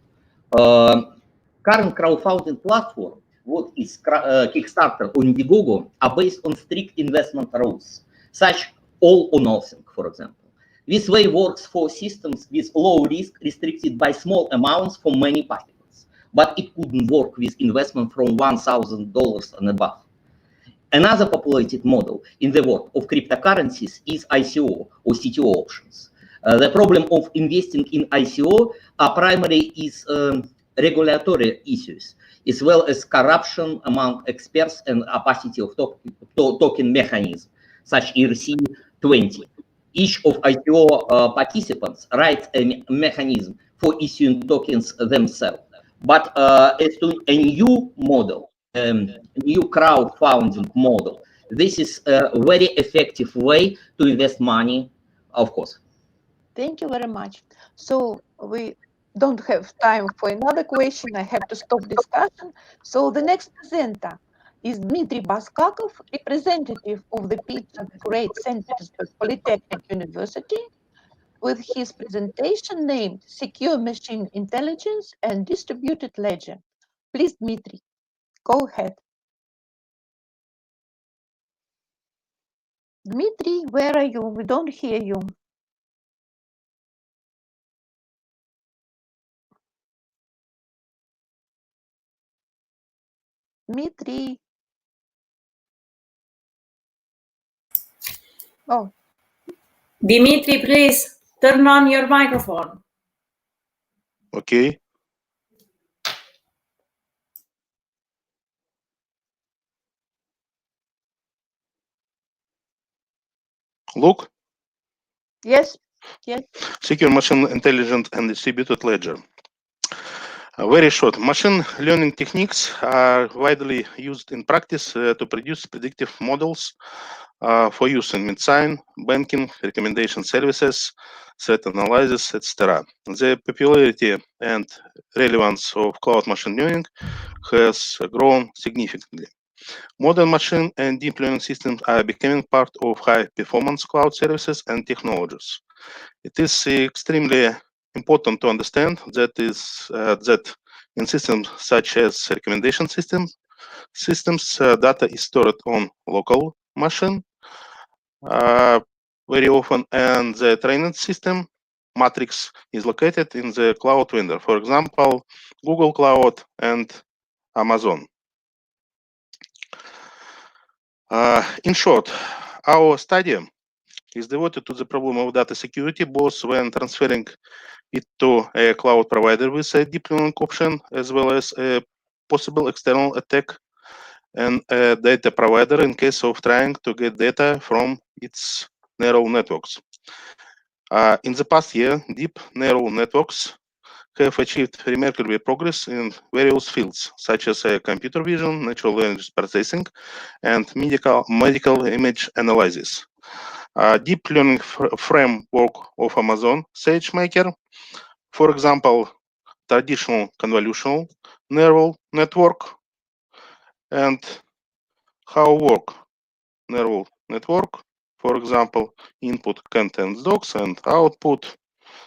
Current crowdfunding platform, what is Kickstarter or Indiegogo, are based on strict investment rules, such all or nothing, for example. This way works for systems with low risk restricted by small amounts for many participants, but it couldn't work with investment from $1,000 and above. Another populated model in the world of cryptocurrencies is ICO or CTO options. The problem of investing in ICO primarily is regulatory issues, as well as corruption among experts and opacity of token mechanism, such ERC-20. Each of ICO participants writes a mechanism for issuing tokens themselves. But as to a new model, new crowdfunding model, this is a very effective way to invest money, of course. Thank you very much. So we don't have time for another question. I have to stop discussion. So the next presenter is Dmitry Baskakov, representative of the Pizza Great Centers at Polytechnic University, with his presentation named Secure Machine Intelligence and Distributed Ledger. Please, Dmitry, go ahead. Dmitry, where are you? We don't hear you. Dmitry. Oh. Dimitri, please turn on your microphone. Okay. Look. Yes. Yes. Secure machine intelligence and distributed ledger. Very short. Machine learning techniques are widely used in practice to produce predictive models for use in medicine, banking, recommendation services, threat analysis, etc. The popularity and relevance of cloud machine learning has grown significantly. Modern machine and deep learning systems are becoming part of high-performance cloud services and technologies. It is extremely important to understand that in systems such as recommendation systems, data is stored on local machine very often, and the trained system matrix is located in the cloud vendor, for example, Google Cloud and Amazon. In short, our study is devoted to the problem of data security, both when transferring it to a cloud provider with a deep learning option, as well as a possible external attack and a data provider in case of trying to get data from its neural networks. In the past year, deep neural networks have achieved remarkable progress in various fields, such as computer vision, natural language processing, and medical image analysis. Deep learning framework of Amazon SageMaker, for example, traditional convolutional neural network, and HowWork neural network, for example, input contains docs and output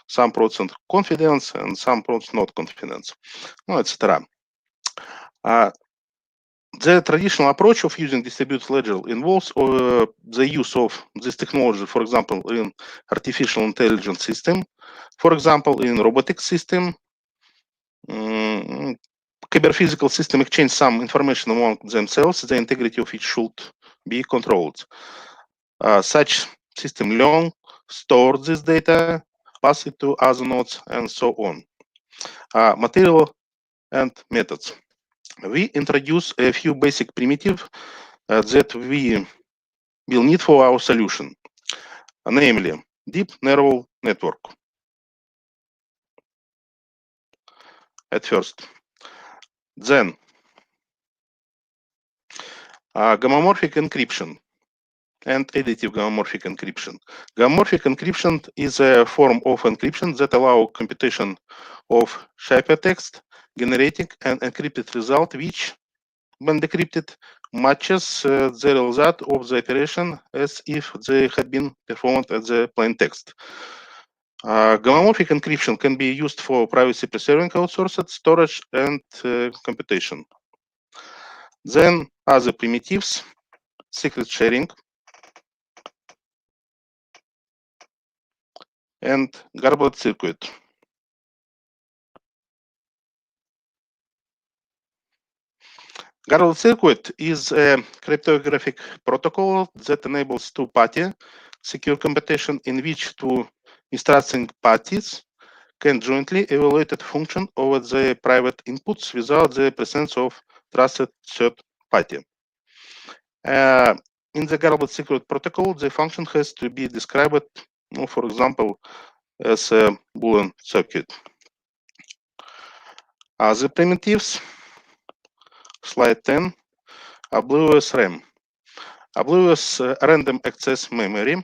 some % confidence and some % not confidence, etc. The traditional approach of using distributed ledger involves the use of this technology, for example, in artificial intelligence system, for example, in robotics system, cyber-physical system exchange some information among themselves, the integrity of which should be controlled. Such system learn, store this data, pass it to other nodes, and so on. Material and methods. We introduce a few basic primitives that we will need for our solution, namely deep neural network. At first, then gamomorphic encryption and additive gamomorphic encryption. Gamomorphic encryption is a form of encryption that allows computation of ciphertext, generating an encrypted result which, when decrypted, matches the result of the operation as if they had been performed as the plain text. Gamomorphic encryption can be used for privacy-preserving outsourced storage and computation. Then other primitives, secret sharing, and garbled circuit. Garbled circuit is a cryptographic protocol that enables two-party secure computation in which two instructing parties can jointly evaluate the function over the private inputs without the presence of trusted third party. In the garbage secret protocol, the function has to be described, for example, as a Boolean circuit. The primitives, slide 10, oblivious RAM. Oblivious random access memory.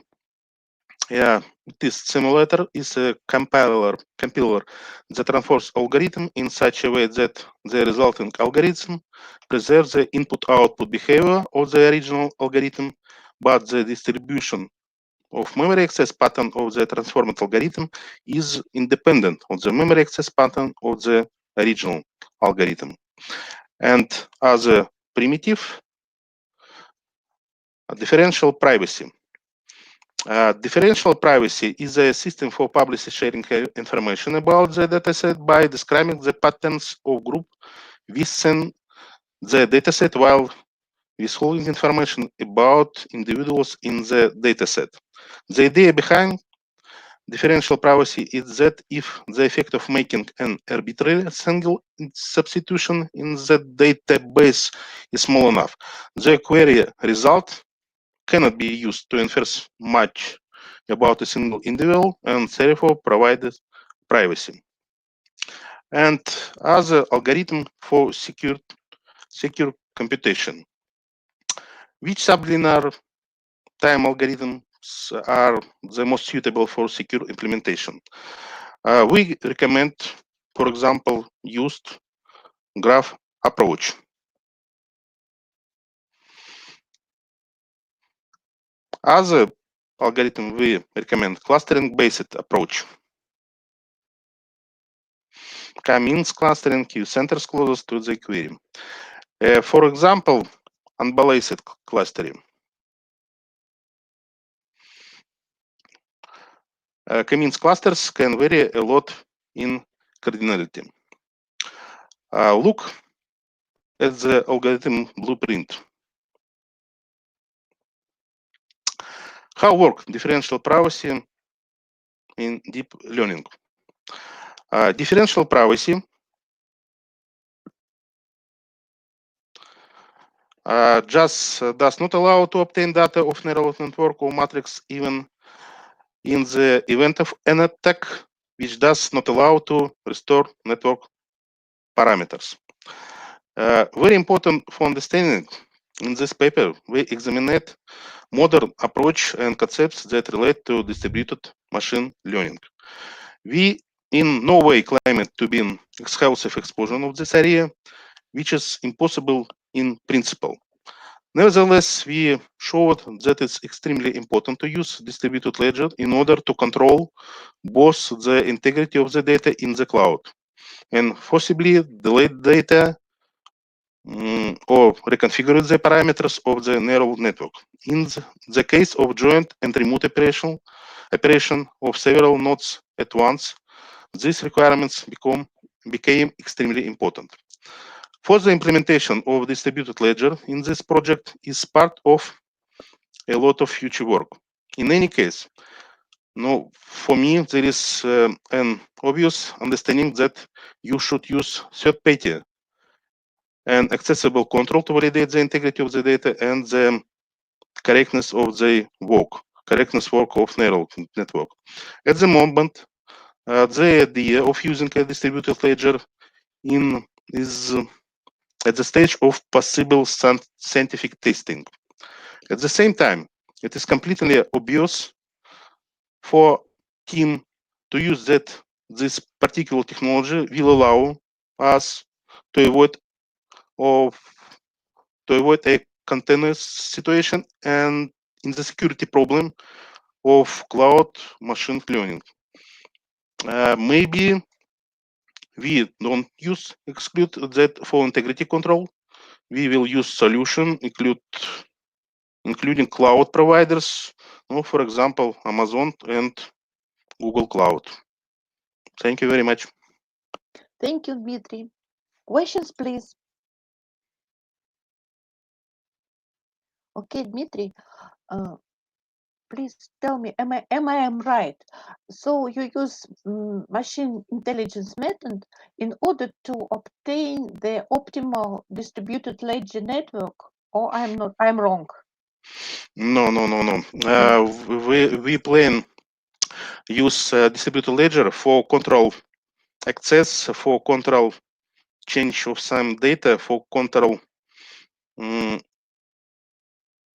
This simulator is a compiler that transforms algorithm in such a way that the resulting algorithm preserves the input-output behavior of the original algorithm, but the distribution of memory access pattern of the transformed algorithm is independent of the memory access pattern of the original algorithm. And as a primitive, differential privacy. Differential privacy is a system for publicly sharing information about the dataset by describing the patterns of group within the dataset while withholding information about individuals in the dataset. The idea behind differential privacy is that if the effect of making an arbitrary single substitution in the database is small enough, the query result cannot be used to infer much about a single individual and therefore provides privacy. And other algorithm for secure computation. Which sublinear time algorithms are the most suitable for secure implementation? We recommend, for example, used graph approach. As an algorithm, we recommend clustering-based approach. Means clustering Q centers closest to the query. For example, unbalanced clustering. Means clusters can vary a lot in cardinality. Look at the algorithm blueprint. How work differential privacy in deep learning? Differential privacy just does not allow to obtain data of neural network or matrix even in the event of an attack, which does not allow to restore network parameters. Very important for understanding, in this paper, we examined modern approach and concepts that relate to distributed machine learning. We in no way claim it to be an exclusive explosion of this area, which is impossible in principle. Nevertheless, we showed that it's extremely important to use distributed ledger in order to control both the integrity of the data in the cloud and possibly delete data or reconfigure the parameters of the neural network. In the case of joint and remote operation of several nodes at once, these requirements became extremely important. For the implementation of distributed ledger in this project is part of a lot of future work. In any case, for me, there is an obvious understanding that you should use third-party and accessible control to validate the integrity of the data and the correctness of the work of neural network. At the moment, the idea of using a distributed ledger is at the stage of possible scientific testing. At the same time, it is completely obvious for team to use that this particular technology will allow us to avoid a continuous situation and in the security problem of cloud machine learning. Maybe we don't exclude that for integrity control. We will use solution including cloud providers, for example, Amazon and Google Cloud. Thank you very much. Thank you, Dmitry. Questions, please. Okay, Dmitry, please tell me, am I right? So you use machine intelligence method in order to obtain the optimal distributed ledger network, or I'm wrong? No. We plan use distributed ledger for control access, for control change of some data, for control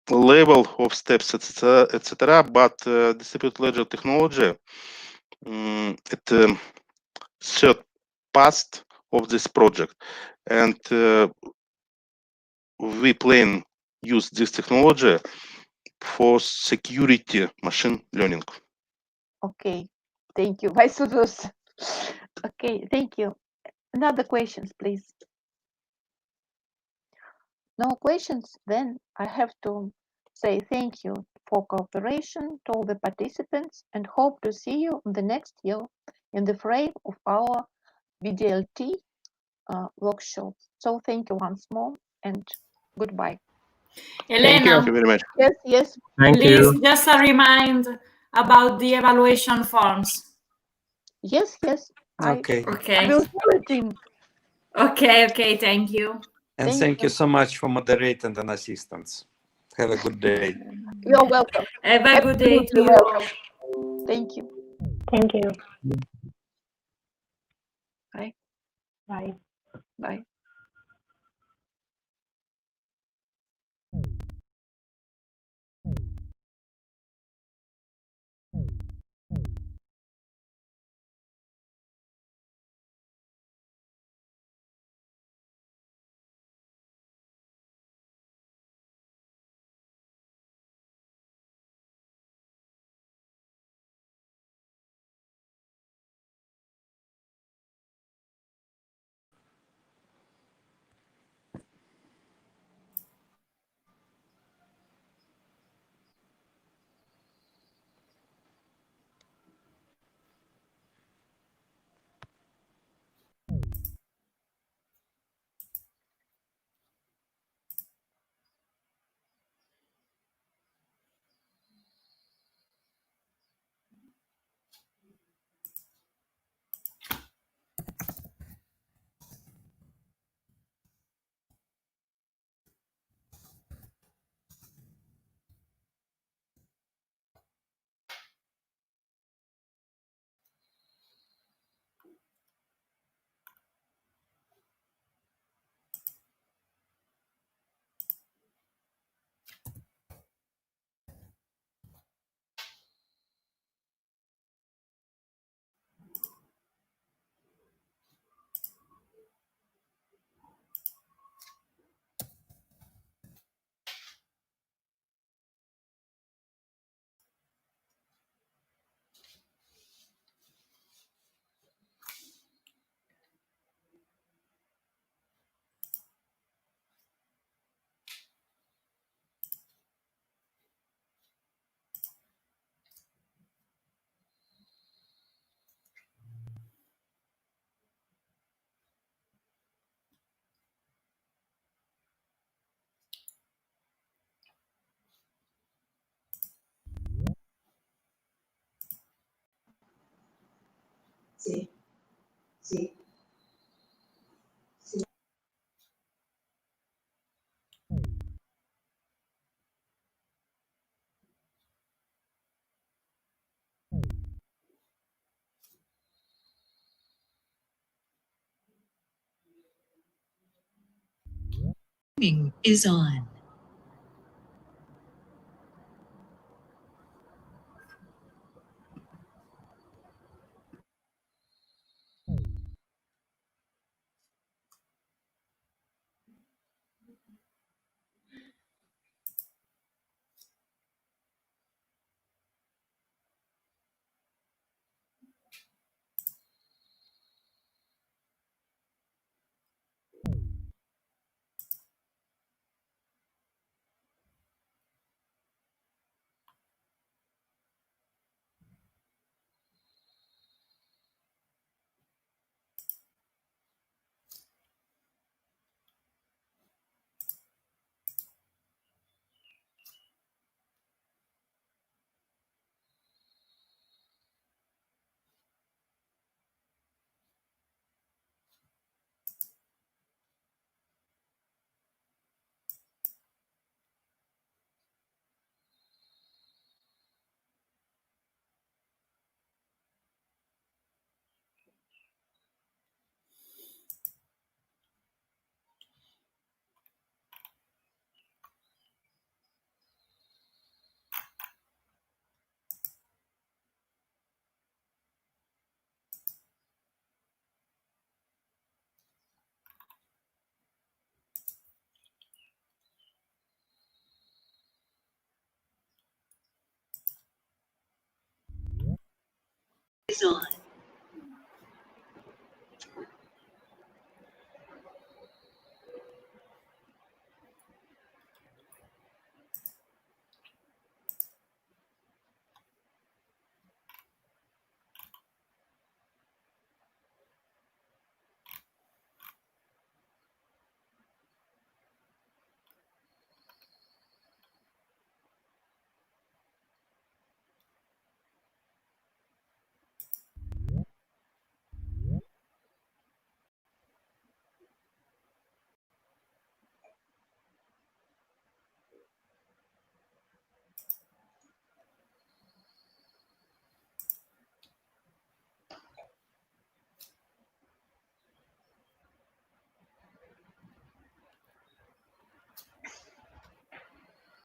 level of steps, etc. But distributed ledger technology it third part of this project, and we plan use this technology for security machine learning. Okay, thank you. Vice versa. Okay, thank you. Another questions, please. No questions? Then I have to say thank you for cooperation to all the participants and hope to see you the next year in the frame of our VDLT workshop. So thank you once more and goodbye. Elena, Thank you very much. Yes. Please, just a remind about the evaluation forms. Yes. Okay. I will fill it in. Okay, thank you. And thank you so much for moderating and assistance. Have a good day. You're welcome. Have a good day to Absolutely you all. welcome. Thank you. Thank you. Bye. Bye. Bye. Sí. Is on. is on.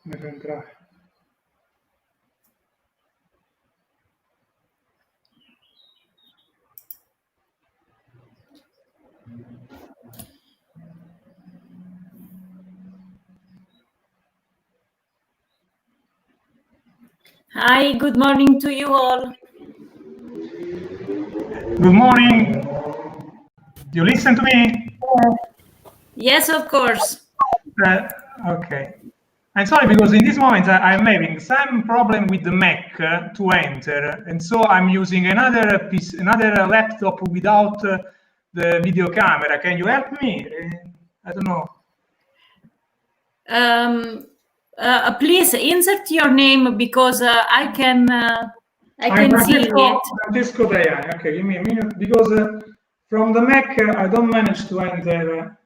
Devo entrare. Hi, good morning to you all. Good morning. You listen to me? Yes, of course. Okay. I'm sorry because in this moment I'm having some problem with the Mac to enter, and so I'm using another piece, another laptop without the video camera. Can you help me? I don't know. Please insert your name because I can I'm see it. Francesco Tajani. Okay, give me a minute because from the Mac I don't manage to enter.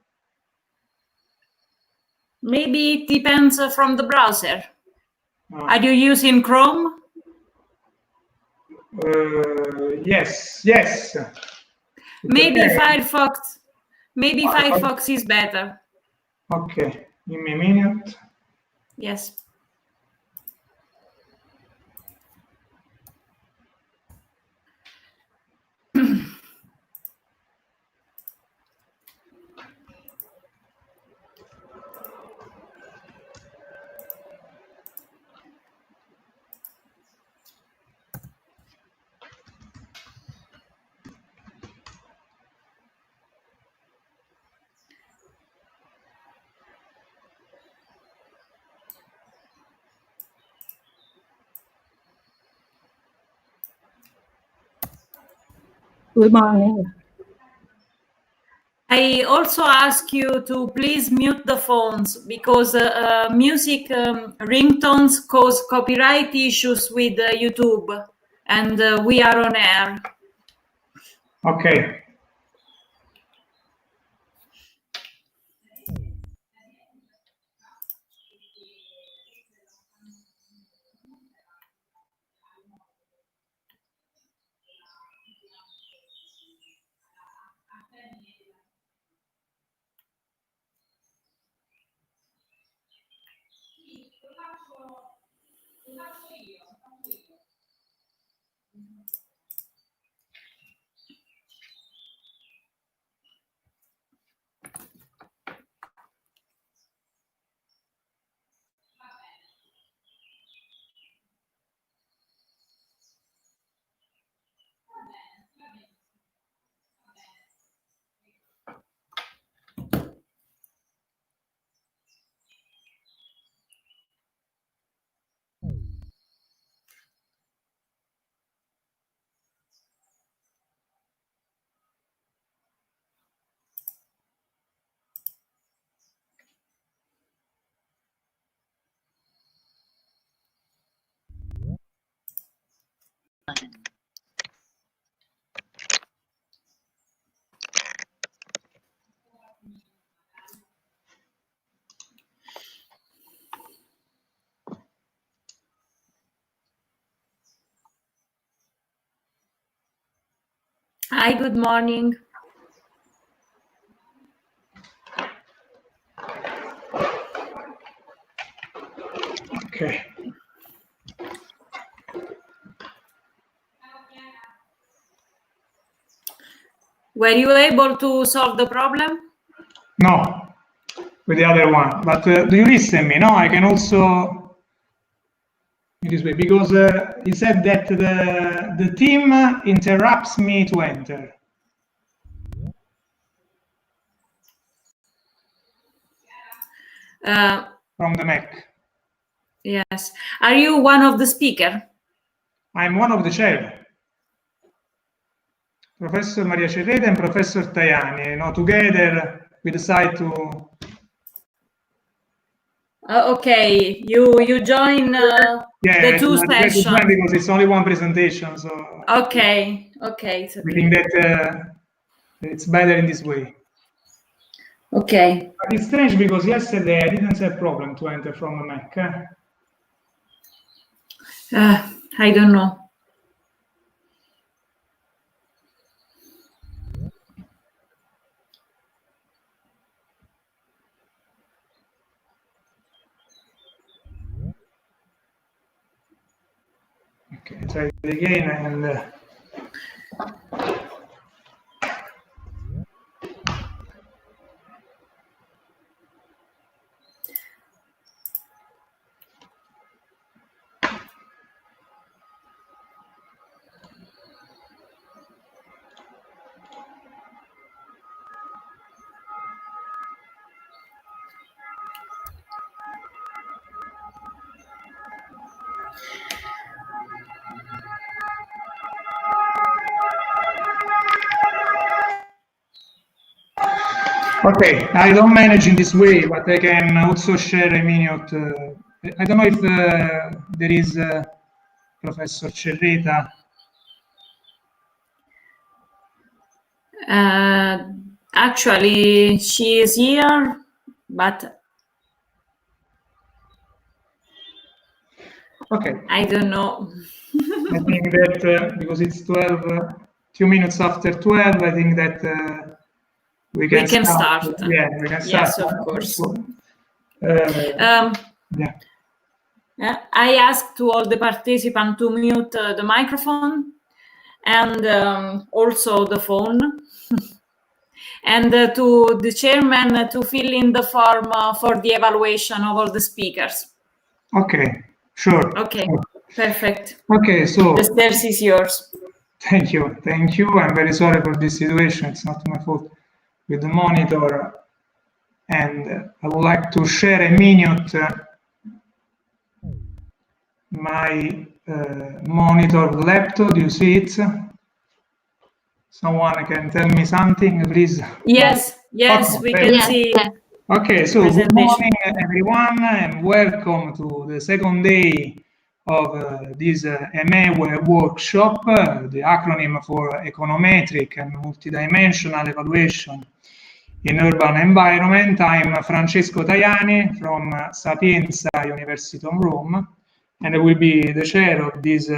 Maybe it depends from the browser. Are you using Chrome? Yes. Maybe okay. Firefox. Maybe Firefox is better. Okay, give me a minute. Yes. Good morning. I also ask you to please mute the phones because music ringtones cause copyright issues with YouTube, and we are on air. Okay. Hi, good morning. Okay. Were you able to solve the problem? No, with the other one. But do you listen me? No, I can also, in this way, because he said that the team interrupts me to enter. From the Mac. Yes. Are you one of the speaker? I'm one of the chair. Professor Maria Cerreta and Professor Tajani. Together we decide to. Okay, you join the two sessions. Because it's only one presentation, so. Okay, it's okay. We think that it's better in this way. Okay. But it's strange because yesterday I didn't have problem to enter from a Mac. I don't know. Okay, try it again and. Okay, I don't manage in this way, but I can also share a minute. I don't know if there is Professor Cerreta. Actually, she is here, but okay. I don't know. I think that because it's 12, 2 minutes after 12, I think that we can start. Yeah, we can start. Yes, of course. Yeah. I asked to all the participants to mute the microphone and also the phone, and to the chairman to fill in the form for the evaluation of all the speakers. Okay, sure. Okay, perfect. Okay, so the stage is yours. Thank you. I'm very sorry for this situation. It's not my fault with the monitor. And I would like to share a minute my monitor laptop. Do you see it? Someone can tell me something, please? Yes, okay, we can see. Okay, so good morning, everyone, and welcome to the second day of this EMEWE workshop, the acronym for Econometric and Multidimensional Evaluation in Urban Environment. I'm Francesco Tajani from Sapienza University of Rome, and I will be the chair of this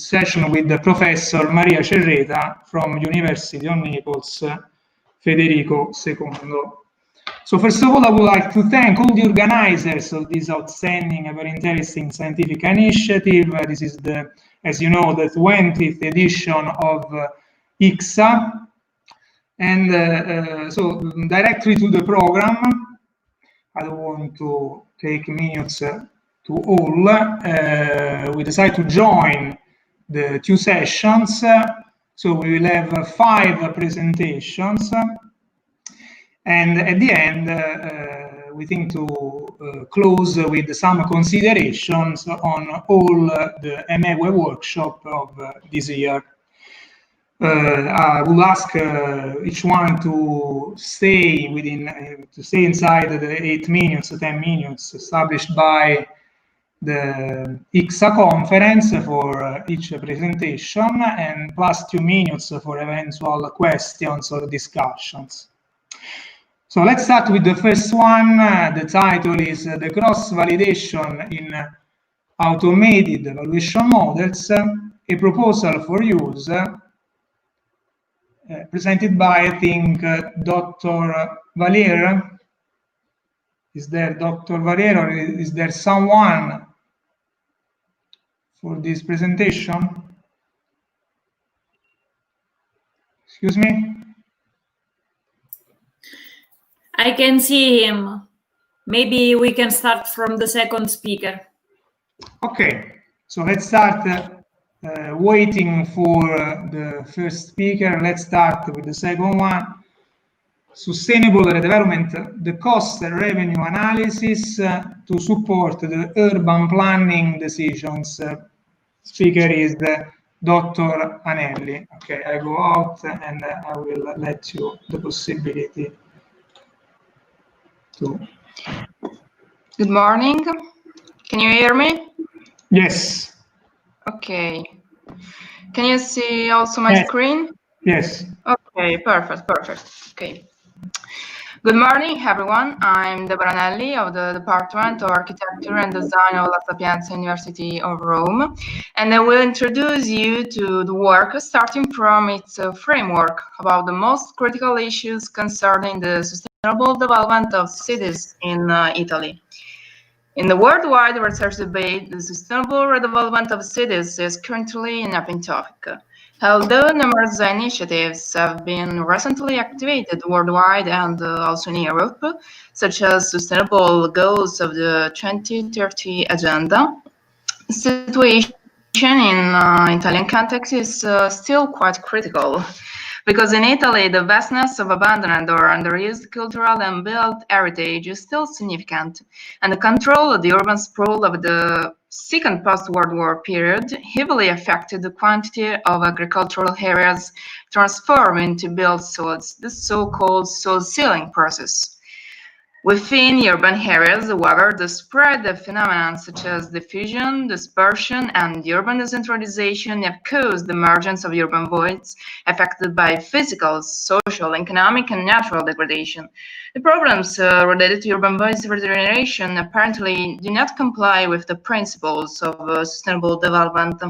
session with the Professor Maria Cerreta from University of Naples, Federico II. So first of all, I would like to thank all the organizers of this outstanding and very interesting scientific initiative. This is as you know, the 20th edition of ICCSA. And so directly to the program, I don't want to take minutes to all. We decided to join the two sessions. So we will have 5 presentations. And at the end, we think to close with some considerations on all the EMEWE workshop of this year. I will ask each one to stay inside the 8 minutes, 10 minutes established by the ICCSA conference for each presentation, and plus 2 minutes for eventual questions or discussions. So let's start with the first one. The title is The Cross-Validation in Automated Evaluation Models, a Proposal for Use, presented by, I think, Dr. Valier. Is there Dr. Valier, or is there someone for this presentation? Excuse me? I can see him. Maybe we can start from the second speaker. Okay, so let's start waiting for the first speaker. Let's start with the second one. Sustainable redevelopment, the cost and revenue analysis to support the urban planning decisions. Speaker is Dr. Anelli. Okay, I go out and I will let you the possibility to. Good morning. Can you hear me? Yes. Okay. Can you see also my screen? Yes. Okay, perfect. Okay. Good morning, everyone. I'm Deborah Anelli of the Department of Architecture and Design of La Sapienza University of Rome, and I will introduce you to the work starting from its framework about the most critical issues concerning the sustainable development of cities in Italy. In the worldwide research debate, the sustainable redevelopment of cities is currently an open topic. Although numerous initiatives have been recently activated worldwide and also in Europe, such as sustainable goals of the 2030 Agenda, the situation in Italian context is still quite critical. Because in Italy, the vastness of abandoned or underused cultural and built heritage is still significant, and the control of the urban sprawl of the second post-World War period heavily affected the quantity of agricultural areas transformed into built soils, the so-called soil sealing process. Within urban areas, however, the spread of phenomena such as diffusion, dispersion, and urban decentralization have caused the emergence of urban voids affected by physical, social, economic, and natural degradation. The problems related to urban voids regeneration apparently do not comply with the principles of sustainable development.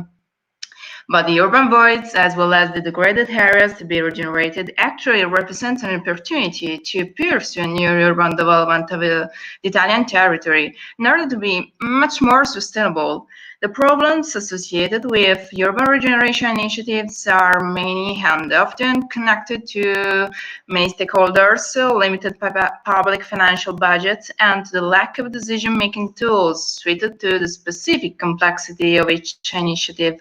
But the urban voids, as well as the degraded areas to be regenerated, actually represent an opportunity to pursue a new urban development of the Italian territory in order to be much more sustainable. The problems associated with urban regeneration initiatives are many and often connected to many stakeholders, limited public financial budgets, and the lack of decision-making tools suited to the specific complexity of each initiative.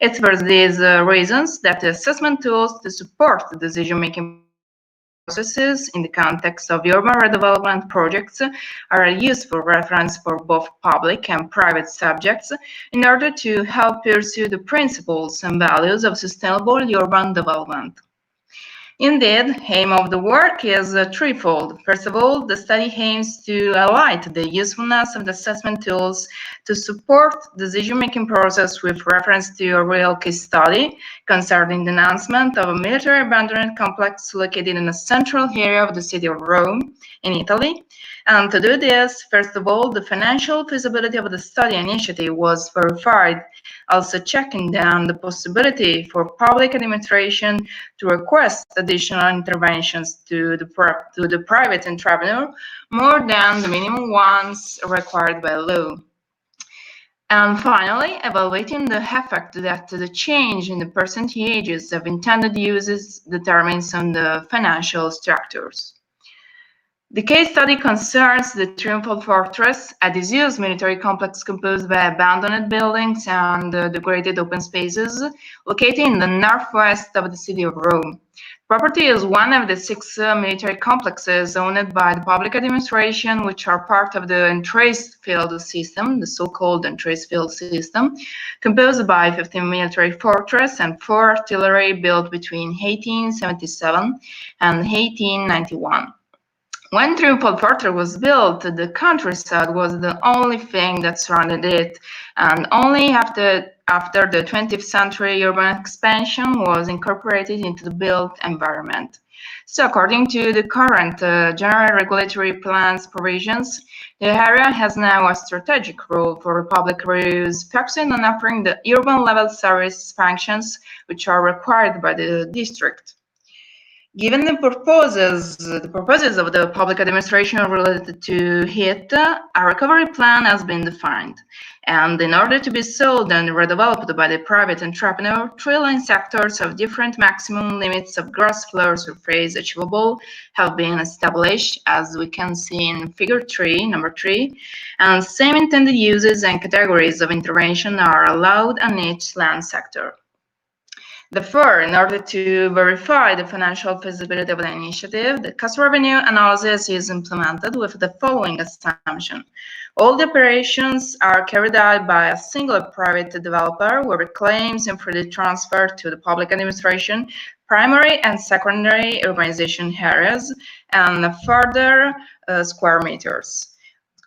It's for these reasons that the assessment tools to support the decision-making processes in the context of urban redevelopment projects are a useful reference for both public and private subjects in order to help pursue the principles and values of sustainable urban development. Indeed, aim of the work is threefold. First of all, the study aims to highlight the usefulness of the assessment tools to support decision-making process with reference to a real case study concerning the announcement of a military abandonment complex located in a central area of the city of Rome in Italy. And to do this, first of all, the financial feasibility of the study initiative was verified, also checking down the possibility for public administration to request additional interventions to the private entrepreneur more than the minimum ones required by law. And finally, evaluating the effect that the change in the percentages of intended uses determines on the financial structures. The case study concerns the Triumphal Fortress, a disused military complex composed by abandoned buildings and degraded open spaces located in the northwest of the city of Rome. Property is one of the 6 military complexes owned by the public administration, which are part of the entraced field system, the so-called entraced field system, composed by 15 military fortresses and 4 artillery built between 1877 and 1891. When Triumphal Fortress was built, the countryside was the only thing that surrounded it, and only after the 20th century urban expansion was incorporated into the built environment. So according to the current general regulatory plans provisions, the area has now a strategic role for public reuse, focusing on offering the urban level service functions which are required by the district. Given the purposes of the public administration related to heat, a recovery plan has been defined. And in order to be sold and redeveloped by the private entrepreneur, 3 line sectors of different maximum limits of gross floor surface achievable have been established, as we can see in figure 3, number 3, and same intended uses and categories of intervention are allowed on each land sector. Therefore, in order to verify the financial feasibility of the initiative, the cost revenue analysis is implemented with the following assumption. All the operations are carried out by a single private developer where the claims and freely transfer to the public administration, primary and secondary urbanization areas, and further square meters.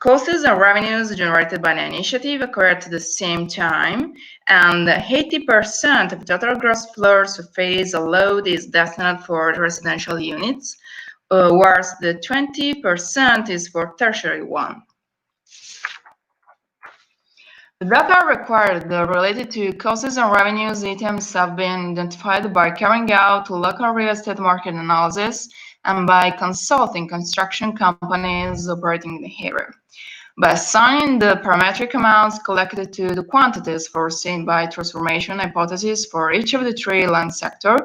Costs and revenues generated by the initiative occur at the same time, and 80% of total gross floor surface allowed is destined for residential units, whereas the 20% is for tertiary one. The data required related to costs and revenues items have been identified by carrying out local real estate market analysis and by consulting construction companies operating in the area. By assigning the parametric amounts collected to the quantities foreseen by transformation hypothesis for each of the 3 land sectors,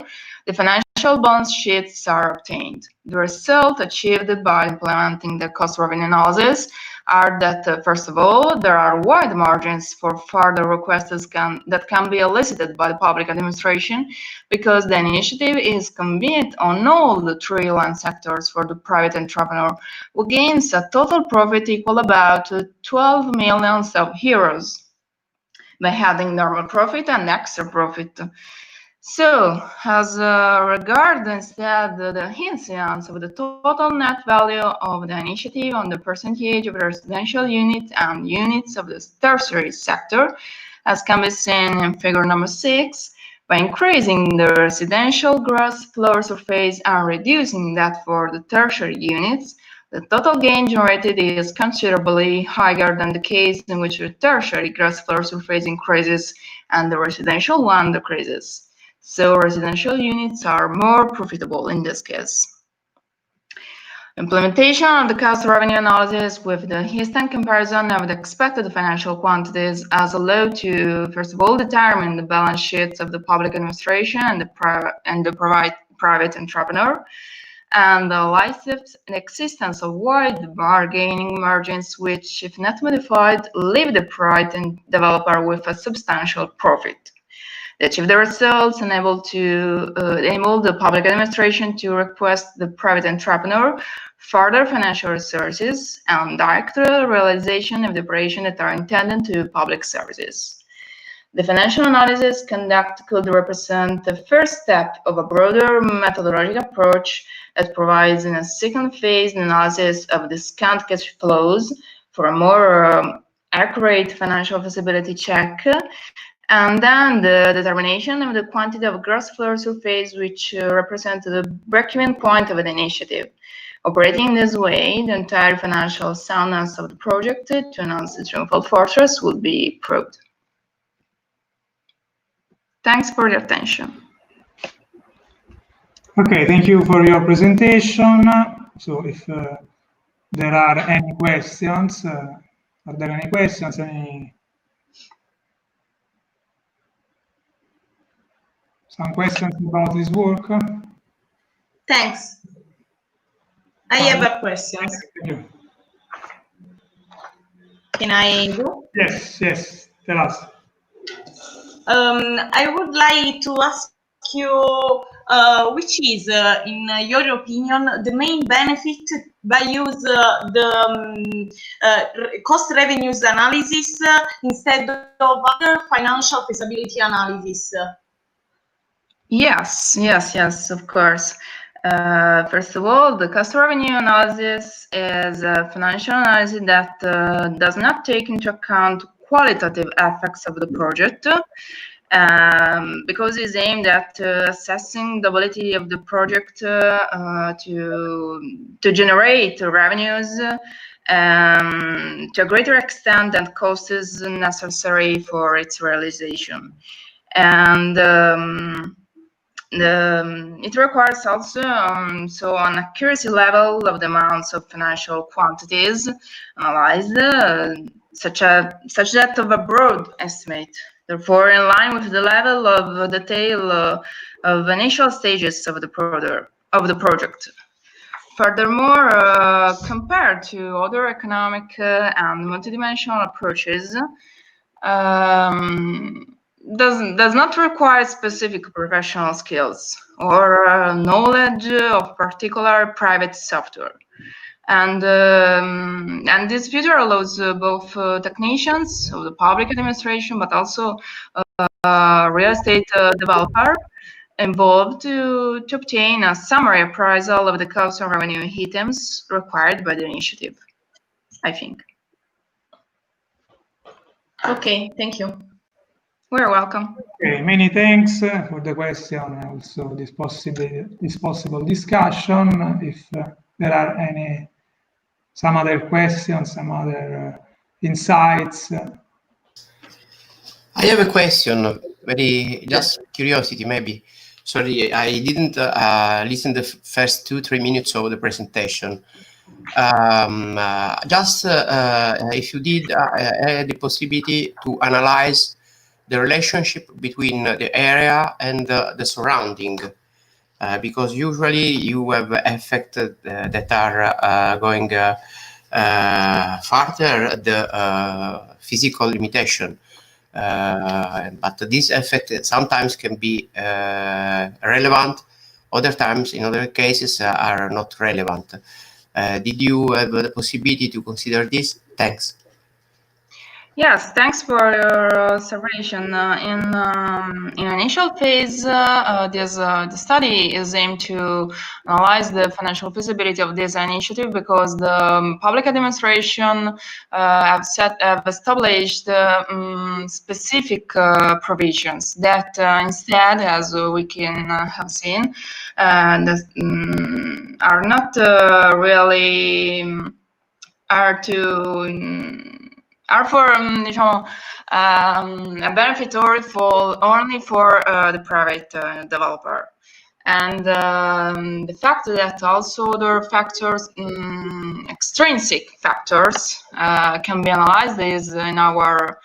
the financial balance sheets are obtained. The result achieved by implementing the cost revenue analysis are that, first of all, there are wide margins for further requests that can be elicited by the public administration because the initiative is convenient on all the 3 land sectors for the private entrepreneur, who gains a total profit equal about 12 million euros by having normal profit and extra profit. So, as regard instead the incidence of the total net value of the initiative on the percentage of residential units and units of the tertiary sector, as can be seen in figure number 6, by increasing the residential gross floor surface and reducing that for the tertiary units, the total gain generated is considerably higher than the case in which the tertiary gross floor surface increases and the residential one decreases. So residential units are more profitable in this case. Implementation of the cost revenue analysis with the instant comparison of the expected financial quantities has allowed to, first of all, determine the balance sheets of the public administration and the private entrepreneur, and the existence of wide bargaining margins which, if not modified, leave the private developer with a substantial profit. They achieve the results enable the public administration to request the private entrepreneur further financial resources and direct realization of the operation that are intended to public services. The financial analysis conduct could represent the first step of a broader methodological approach that provides in a second phase analysis of discount cash flows for a more accurate financial feasibility check, and then the determination of the quantity of gross floor surface which represent the break-even point of an initiative. Operating in this way, the entire financial soundness of the project to announce the triumphal fortress would be proved. Thanks for your attention. Okay, thank you for your presentation. So if there are any questions, Some questions about this work? Thanks. I have a question. Can I go? Yes, tell us. I would like to ask you which is, in your opinion, the main benefit by use the cost revenues analysis instead of other financial feasibility analysis? Yes, of course. First of all, the cost revenue analysis is a financial analysis that does not take into account qualitative effects of the project because it's aimed at assessing the ability of the project to generate revenues to a greater extent than costs necessary for its realization. And it requires also so an accuracy level of the amounts of financial quantities analyzed, such that of a broad estimate. Therefore, in line with the level of detail of initial stages of the project. Furthermore, compared to other economic and multidimensional approaches, does not require specific professional skills or knowledge of particular private software. And this feature allows both technicians of the public administration, but also real estate developer involved to obtain a summary appraisal of the cost and revenue items required by the initiative, I think. Okay, thank you. We're welcome. Okay, many thanks for the question and also this possible discussion. If there are some other questions, some other insights. I have a question, just curiosity maybe. Sorry, I didn't listen the first 2-3 minutes of the presentation. If you did had the possibility to analyze the relationship between the area and the surrounding, because usually you have effects that are going further the physical limitation. But this effect sometimes can be relevant, other times in other cases are not relevant. Did you have the possibility to consider this? Thanks. Yes, thanks for your observation. In initial phase, the study is aimed to analyze the financial feasibility of this initiative because the public administration have established specific provisions that instead, as we can have seen, are not really are for a benefit only for the private developer, and the fact that also other factors, extrinsic factors, can be analyzed is in our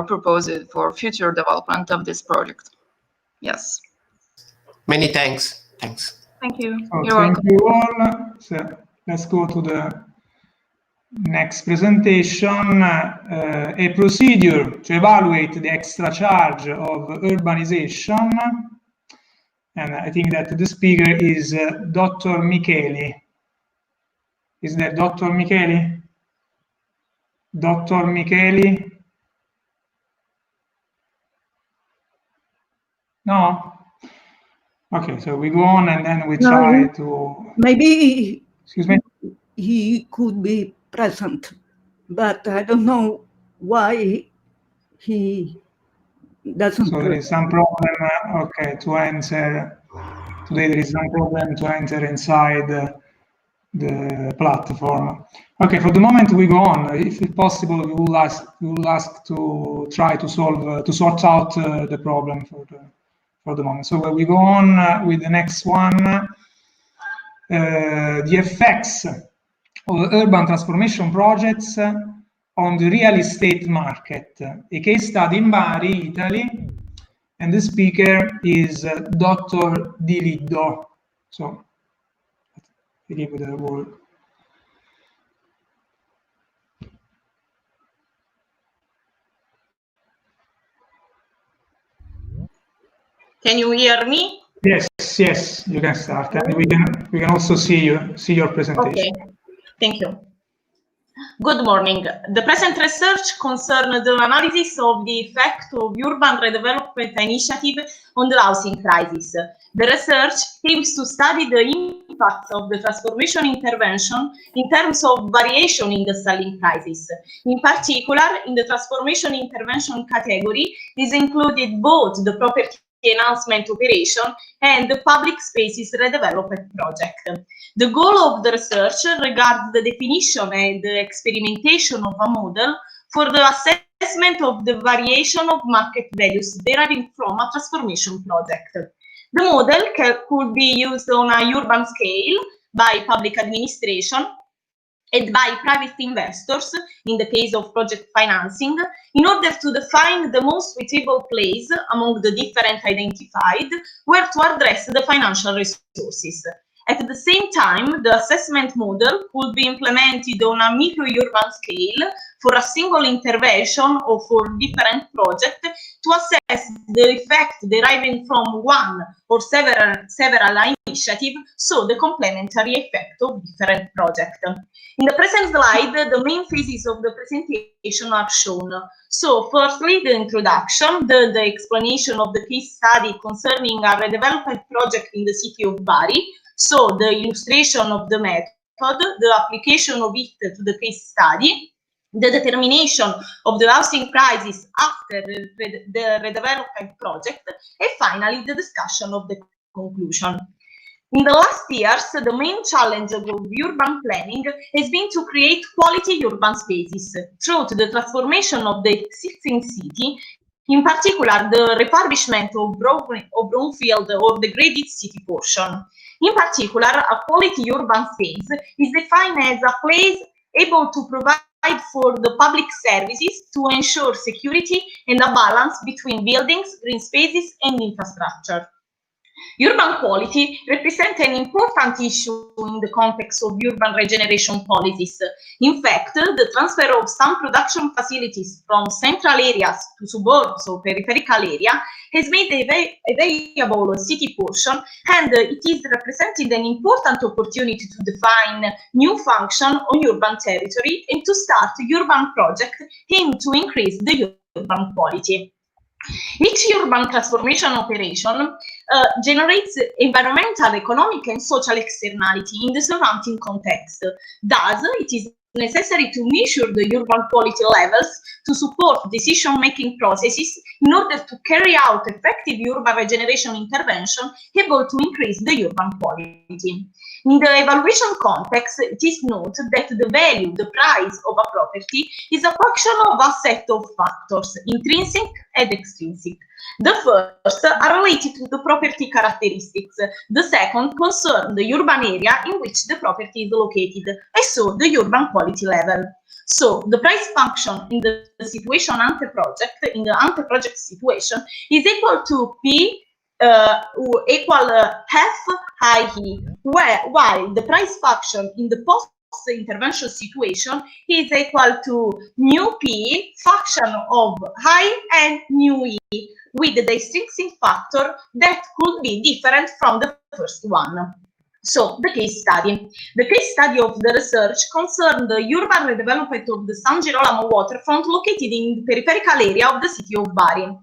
proposal for future development of this project. Yes. Many thanks. Thanks. Thank you. So You're thank welcome. you all. So let's go to the next presentation, a procedure to evaluate the extra charge of urbanization. And I think that the speaker is Dr. Micheli. Is that Dr. Micheli? Dr. Micheli? No? Okay, so we go on and then we try to... Maybe Excuse me? he could be present, but I don't know why he doesn't. So there is some problem, okay, to enter. Today there is some problem to enter inside the platform. Okay, for the moment we go on. If possible, we will ask to try to sort out the problem for the moment. So we go on with the next one. The effects of urban transformation projects on the real estate market, a case study in Bari, Italy, and the speaker is Dr. Di Liddo. So, I give the word. Can you hear me? Yes, you can start, and we can also see your presentation. Okay, thank you. Good morning. The present research concerns the analysis of the effect of urban redevelopment initiative on the housing crisis. The research aims to study the impact of the transformation intervention in terms of variation in the selling prices. In particular, in the transformation intervention category is included both the property enhancement operation and the public spaces redevelopment project. The goal of the research regards the definition and the experimentation of a model for the assessment of the variation of market values deriving from a transformation project. The model could be used on a urban scale by public administration and by private investors, in the case of project financing, in order to define the most suitable place among the different identified where to address the financial resources. At the same time, the assessment model could be implemented on a micro-urban scale for a single intervention or for different projects to assess the effect deriving from one or several initiatives, so the complementary effect of different projects. In the present slide, the main phases of the presentation are shown. So, firstly, the introduction, the explanation of the case study concerning a redevelopment project in the city of Bari. So, the illustration of the method, the application of it to the case study, the determination of the housing prices after the redevelopment project, and finally, the discussion of the conclusion. In the last years, the main challenge of urban planning has been to create quality urban spaces through the transformation of the existing city, in particular the refurbishment of brownfield or degraded city portion. In particular, a quality urban space is defined as a place able to provide for the public services to ensure security and a balance between buildings, green spaces, and infrastructure. Urban quality represents an important issue in the context of urban regeneration policies. In fact, the transfer of some production facilities from central areas to suburbs or peripheral area has made a variable city portion, and it is representing an important opportunity to define new function on urban territory and to start urban projects aimed to increase the urban quality. Each urban transformation operation generates environmental, economic, and social externality in the surrounding context. Thus, it is necessary to measure the urban quality levels to support decision-making processes in order to carry out effective urban regeneration intervention able to increase the urban quality. In the evaluation context, it is noted that the value, the price of a property is a function of a set of factors, intrinsic and extrinsic. The first are related to the property characteristics. The second concern the urban area in which the property is located, and so the urban quality level. So the price function in the situation ante-project, in the ante-project situation, is equal to P equal F I-E, while the price function in the post-intervention situation is equal to mu P function of I and mu E, with the extrinsic factor that could be different from the first one. So, the case study. The case study of the research concerned the urban redevelopment of the San Girolamo waterfront located in the peripheral area of the city of Bari.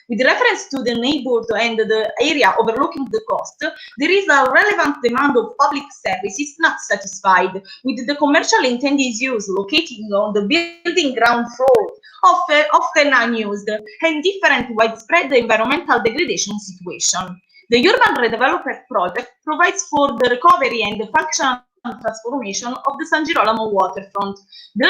With reference to the neighborhood and the area overlooking the coast, there is a relevant demand of public services not satisfied, with the commercial intended use located on the building ground floor, often unused, and different widespread environmental degradation situation. The urban redevelopment project provides for the recovery and the functional transformation of the San Girolamo waterfront. The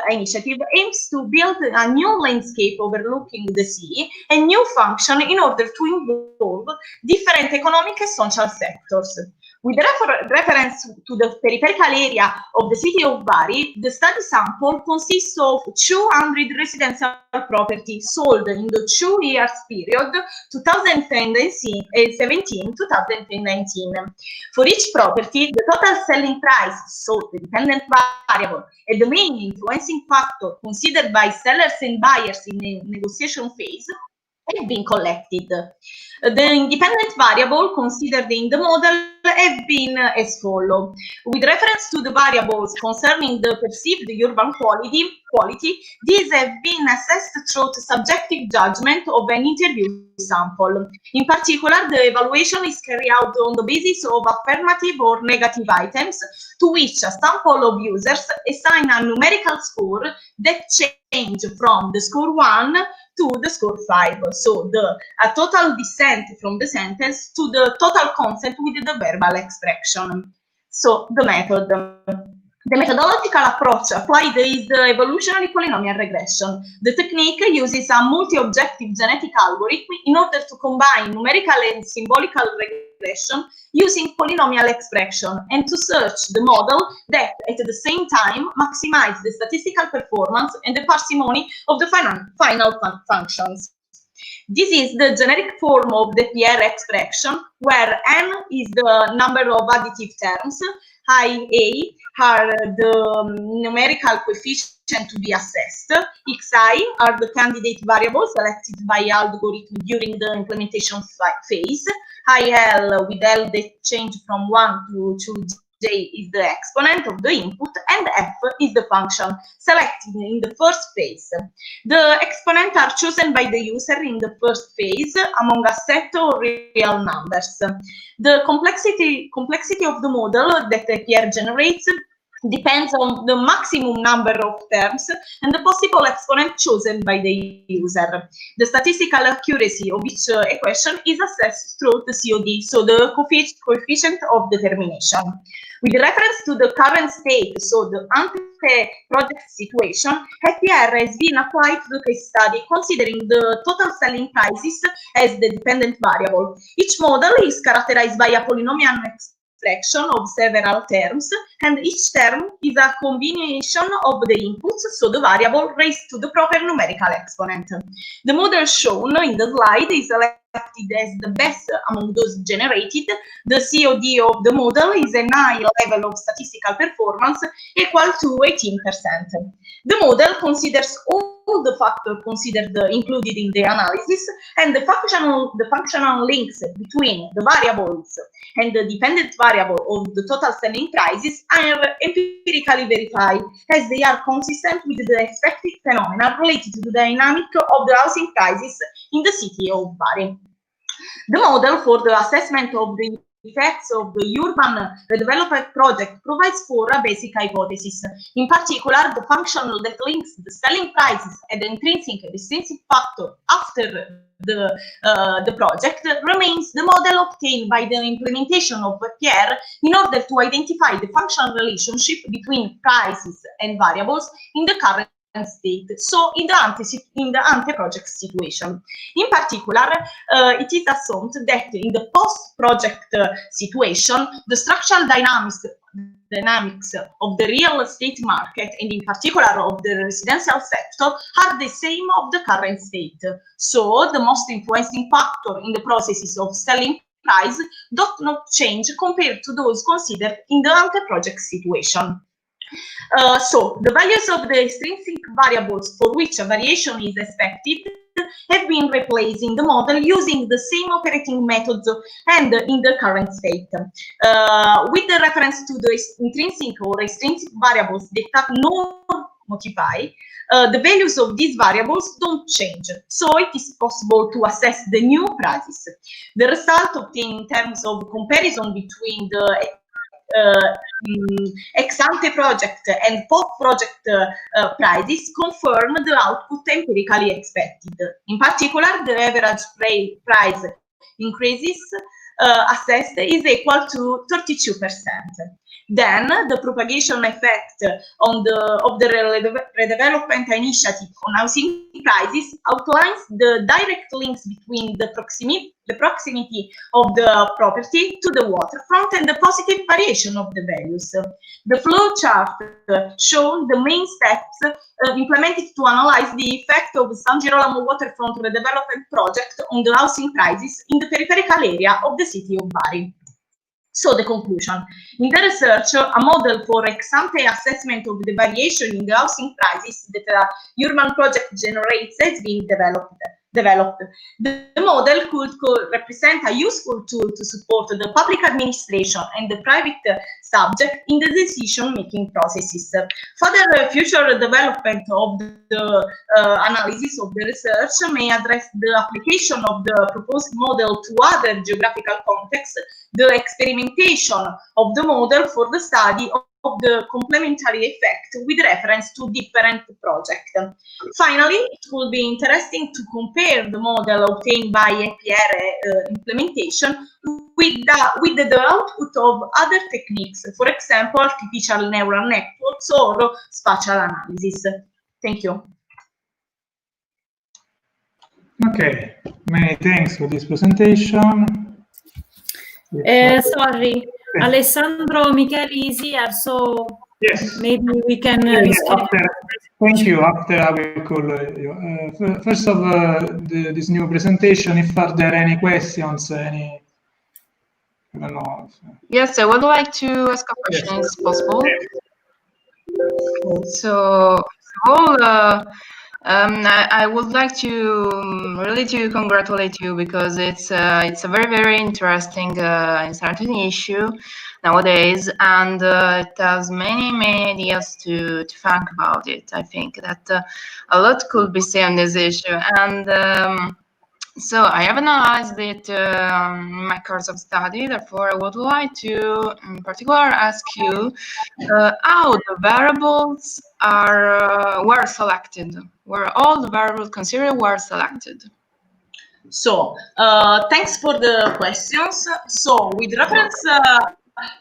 initiative aims to build a new landscape overlooking the sea and new function in order to involve different economic and social sectors. With reference to the peripheral area of the city of Bari, the study sample consists of 200 residential properties sold in the 2 years period 2017-2019. For each property, the total selling price, so the dependent variable, and the main influencing factor considered by sellers and buyers in the negotiation phase have been collected. The independent variable considered in the model have been as follows. With reference to the variables concerning the perceived urban quality, these have been assessed through the subjective judgment of an interview sample. In particular, the evaluation is carried out on the basis of affirmative or negative items, to which a sample of users assign a numerical score that change from the score 1 to the score 5. So a total dissent from the sentence to the total consent with the verbal expression. So the method. The methodological approach applied is the evolutionary polynomial regression. The technique uses a multi-objective genetic algorithm in order to combine numerical and symbolical regression using polynomial expression and to search the model that at the same time maximize the statistical performance and the parsimony of the final functions. This is the generic form of the Pierre expression, where n is the number of additive terms, IA are the numerical coefficient to be assessed, xi are the candidate variables selected by algorithm during the implementation phase, il with L that change from 1 to j is the exponent of the input, and f is the function selected in the first phase. The exponents are chosen by the user in the first phase among a set of real numbers. The complexity of the model that Pierre generates depends on the maximum number of terms and the possible exponent chosen by the user. The statistical accuracy of each equation is assessed through the COD, so the coefficient of determination. With reference to the current state, so the ante-project situation, Pierre has been applied to the case study considering the total selling prices as the dependent variable. Each model is characterized by a polynomial extraction of several terms, and each term is a combination of the inputs, so the variable raised to the proper numerical exponent. The model shown in the slide is selected as the best among those generated. The COD of the model is a high level of statistical performance equal to 18%. The model considers all the factors considered included in the analysis, and the functional links between the variables and the dependent variable of the total selling prices are empirically verified, as they are consistent with the expected phenomena related to the dynamic of the housing prices in the city of Bari. The model for the assessment of the effects of the urban redevelopment project provides for a basic hypothesis. In particular, the function that links the selling prices and the intrinsic and extrinsic factor after the project remains the model obtained by the implementation of Pierre in order to identify the functional relationship between prices and variables in the current state, so in the ante-project situation. In particular, it is assumed that in the post-project situation, the structural dynamics of the real estate market, and in particular of the residential sector, are the same of the current state. So the most influencing factor in the processes of selling price do not change compared to those considered in the ante-project situation. So the values of the extrinsic variables for which a variation is expected have been replaced in the model using the same operating methods and in the current state. With the reference to the intrinsic or extrinsic variables that are not modified, the values of these variables don't change, so it is possible to assess the new prices. The result obtained in terms of comparison between the ex-ante project and post-project prices confirm the output empirically expected. In particular, the average price increases assessed is equal to 32%. Then the propagation effect of the redevelopment initiative on housing prices outlines the direct links between the proximity of the property to the waterfront and the positive variation of the values. The flow chart shows the main steps implemented to analyze the effect of the San Girolamo waterfront redevelopment project on the housing prices in the peripheral area of the city of Bari. So the conclusion. In the research, a model for ex-ante assessment of the variation in the housing prices that the urban project generates has been developed. The model could represent a useful tool to support the public administration and the private subject in the decision-making processes. Further future development of the analysis of the research may address the application of the proposed model to other geographical contexts, the experimentation of the model for the study of the complementary effect with reference to different projects. Finally, it will be interesting to compare the model obtained by Pierre implementation with with the output of other techniques, for example, artificial neural networks or spatial analysis. Thank you. Okay, many thanks for this presentation. Sorry, Alessandro Micheli is here, so yes, maybe we can Thank you. After I will call you. First of this new presentation, if are there any questions, I don't know. Yes, I would like to ask a question, if possible. So, I would like to really to congratulate you because it's a very interesting issue nowadays, and it has many ideas to think about it. I think that a lot could be said on this issue, and so I have analyzed it in my course of study. Therefore, I would like to, in particular, ask you how the variables were selected. Were all the variables considered were selected? So, thanks for the questions. So, with reference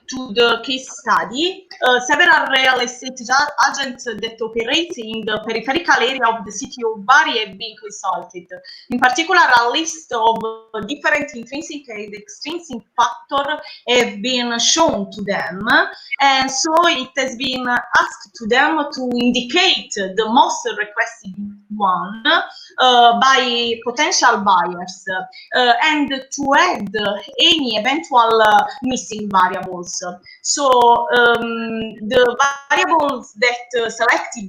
to the case study, several real estate agents that operate in the peripheral area of the city of Bari have been consulted. In particular, a list of different intrinsic and extrinsic factors have been shown to them, and so it has been asked to them to indicate the most requested one by potential buyers and to add any eventual missing variables. So the variables that are selected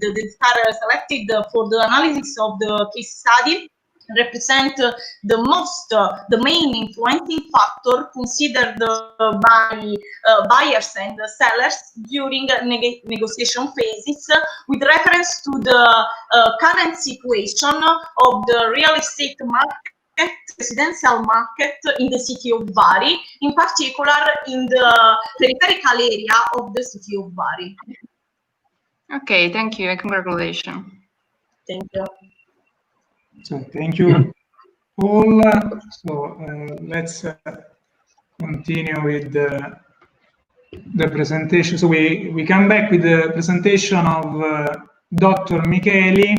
for the analysis of the case study represent the main influencing factor considered by buyers and sellers during negotiation phases with reference to the current situation of the real estate market, residential market in the city of Bari, in particular in the peripheral area of the city of Bari. Okay, thank you and congratulations. Thank you. So thank you, Paul. So let's continue with the presentation. So we come back with the presentation of Dr. Micheli,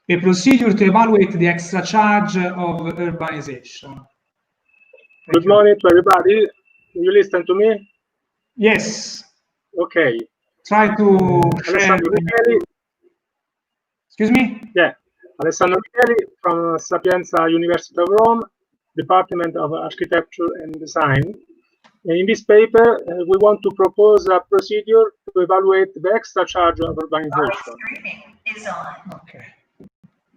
a procedure to evaluate the extra charge of urbanization. Good morning to everybody. Can you listen to me? Yes. Okay. Try to share. Excuse me? Yeah. Alessandro Micheli from Sapienza University of Rome, Department of Architecture and Design. In this paper, we want to propose a procedure to evaluate the extra charge of urbanization. Is on. Okay.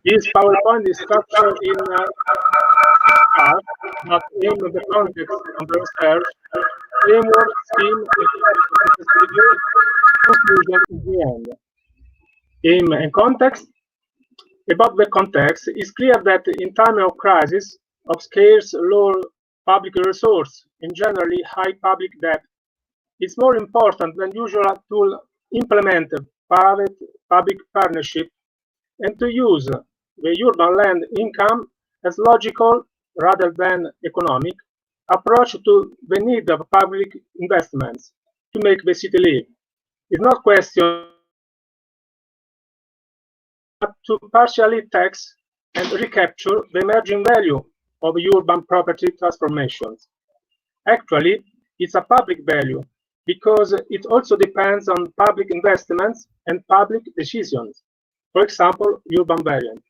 This PowerPoint is structured in 6 parts, but aim at the context of the research, framework, scheme, procedure, conclusion in the end. Aim and context. About the context, it's clear that in time of crisis, of scarce low public resource, and generally high public debt, it's more important than usual to implement private-public partnership and to use the urban land income as logical rather than economic approach to the need of public investments to make the city live. It's not question to partially tax and recapture the emerging value of urban property transformations. Actually, it's a public value because it also depends on public investments and public decisions, for example, urban variant.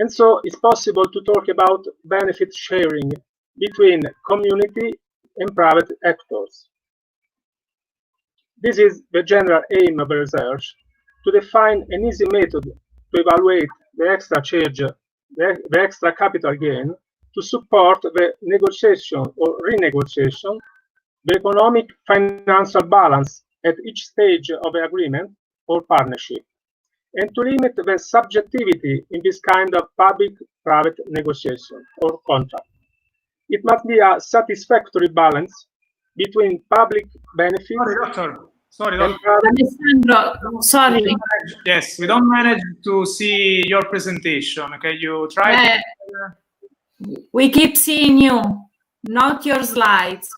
And so it's possible to talk about benefit sharing between community and private actors. This is the general aim of the research, to define an easy method to evaluate the extra charge, the extra capital gain, to support the negotiation or renegotiation, the economic financial balance at each stage of the agreement or partnership, and to limit the subjectivity in this kind of public-private negotiation or contract. It must be a satisfactory balance between public benefits. Sorry, and Alessandro, sorry. Yes, we don't manage to see your presentation. Can you try? We keep seeing you. Not your slides.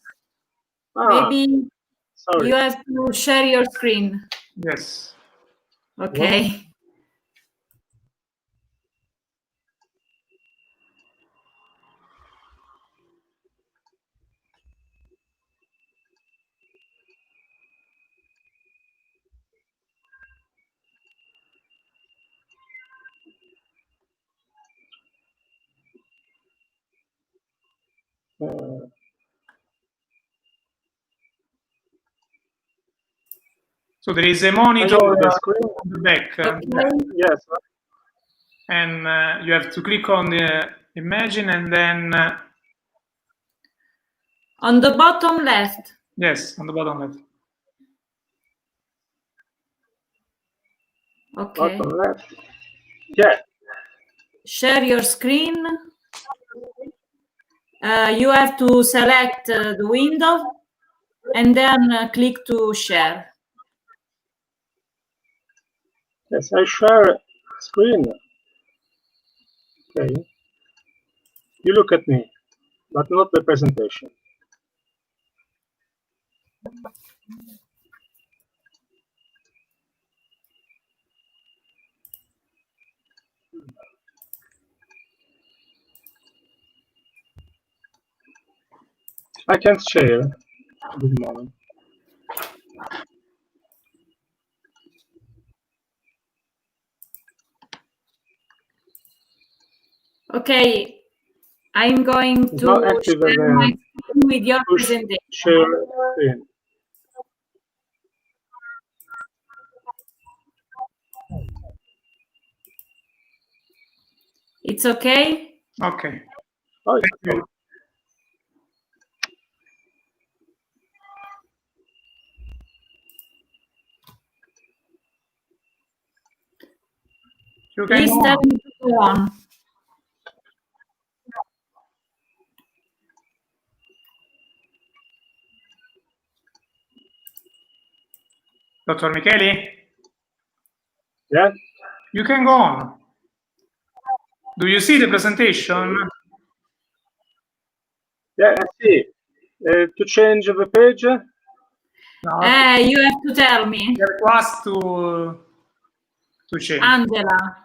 Maybe sorry. you have to share your screen. Yes. Okay. So there is a monitor the screen on the back. Yes. And you have to click on the imagine and then... on the bottom left. Yes, on the bottom left. Okay. Bottom left. Yeah. Share your screen. You have to select the window and then click to share. Yes, I share screen. Okay. You look at me, but not the presentation. I can't share at this moment. Okay, I'm going It's to not active share my screen with your presentation. Share screen. It's okay? Okay. Oh, it's okay. Please tell me to go on. Dr. Micheli? Yeah? You can go on. Do you see the presentation? Yeah, I see. To change the page? No. You have to tell me. You have to ask to change. Angela.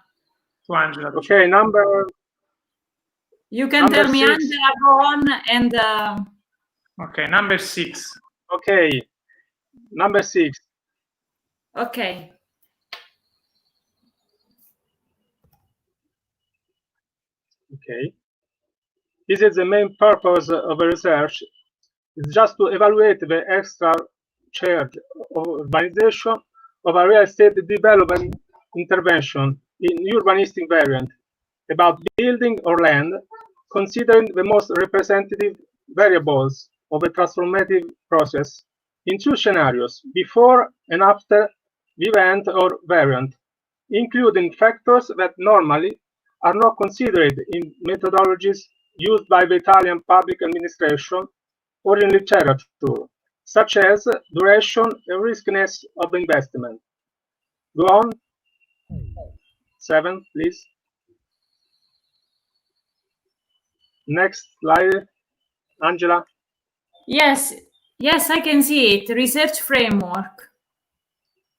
To Angela. Okay, number... You can Number tell me, 6. Angela, go on and... Okay, number 6. Okay, number 6. Okay. Okay. This is the main purpose of the research. It's just to evaluate the extra charge of urbanization of a real estate development intervention in urbanistic variant about building or land, considering the most representative variables of a transformative process in 2 scenarios, before and after the event or variant, including factors that normally are not considered in methodologies used by the Italian public administration or in literature, such as duration and riskiness of the investment. Go on. 7, please. Next slide, Angela. Yes, yes, I can see it. Research framework.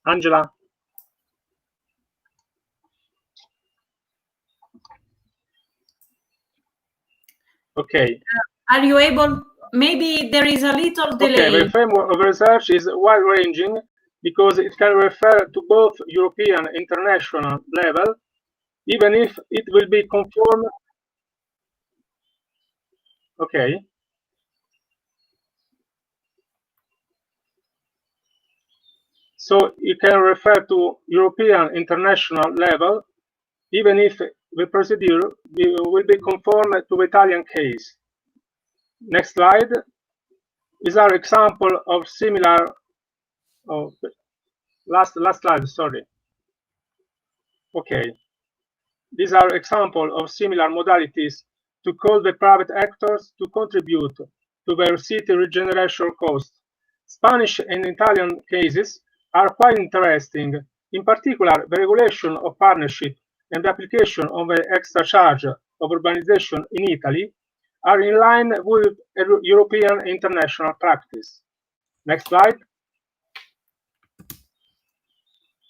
Angela. Okay. Are you able? Maybe there is a little delay. Okay, the framework of research is wide-ranging because it can refer to both European and international level, even if it will be conform. Okay. So it can refer to European international level, even if the procedure will be conform to the Italian case. Next slide. These are example of similar. Oh, last slide. Sorry. Okay. These are examples of similar modalities to call the private actors to contribute to their city regeneration cost. Spanish and Italian cases are quite interesting, in particular the regulation of partnership and the application of the extra charge of urbanization in Italy are in line with European international practice. Next slide.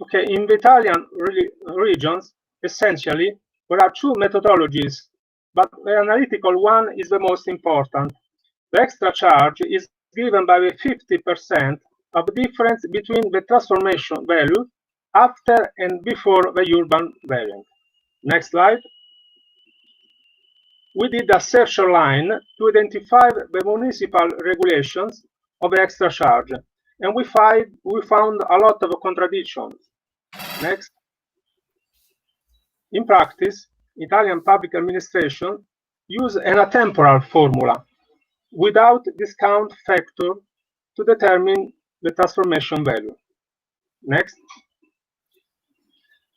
Okay, in the Italian regions, essentially, there are two methodologies, but the analytical one is the most important. The extra charge is given by the 50% of the difference between the transformation value after and before the urban variant. Next slide. We did a search line to identify the municipal regulations of the extra charge, and we found a lot of contradictions. Next. In practice, Italian public administration use an atemporal formula without discount factor to determine the transformation value. Next.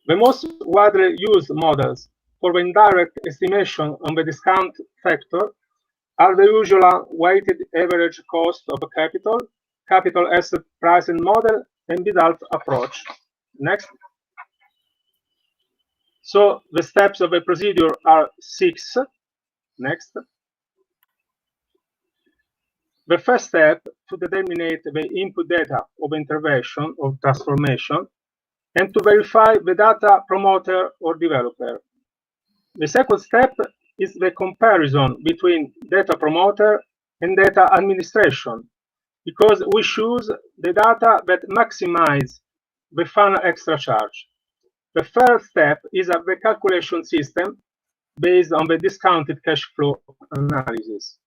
The most widely used models for the indirect estimation on the discount factor are the usual weighted average cost of capital, capital asset pricing model, and Bidalf approach. Next. So the steps of the procedure are 6. Next. The first step to determine the input data of intervention or transformation and to verify the data promoter or developer. The second step is the comparison between data promoter and data administration, because we choose the data that maximize the final extra charge. The third step is the calculation system based on the discounted cash flow analysis.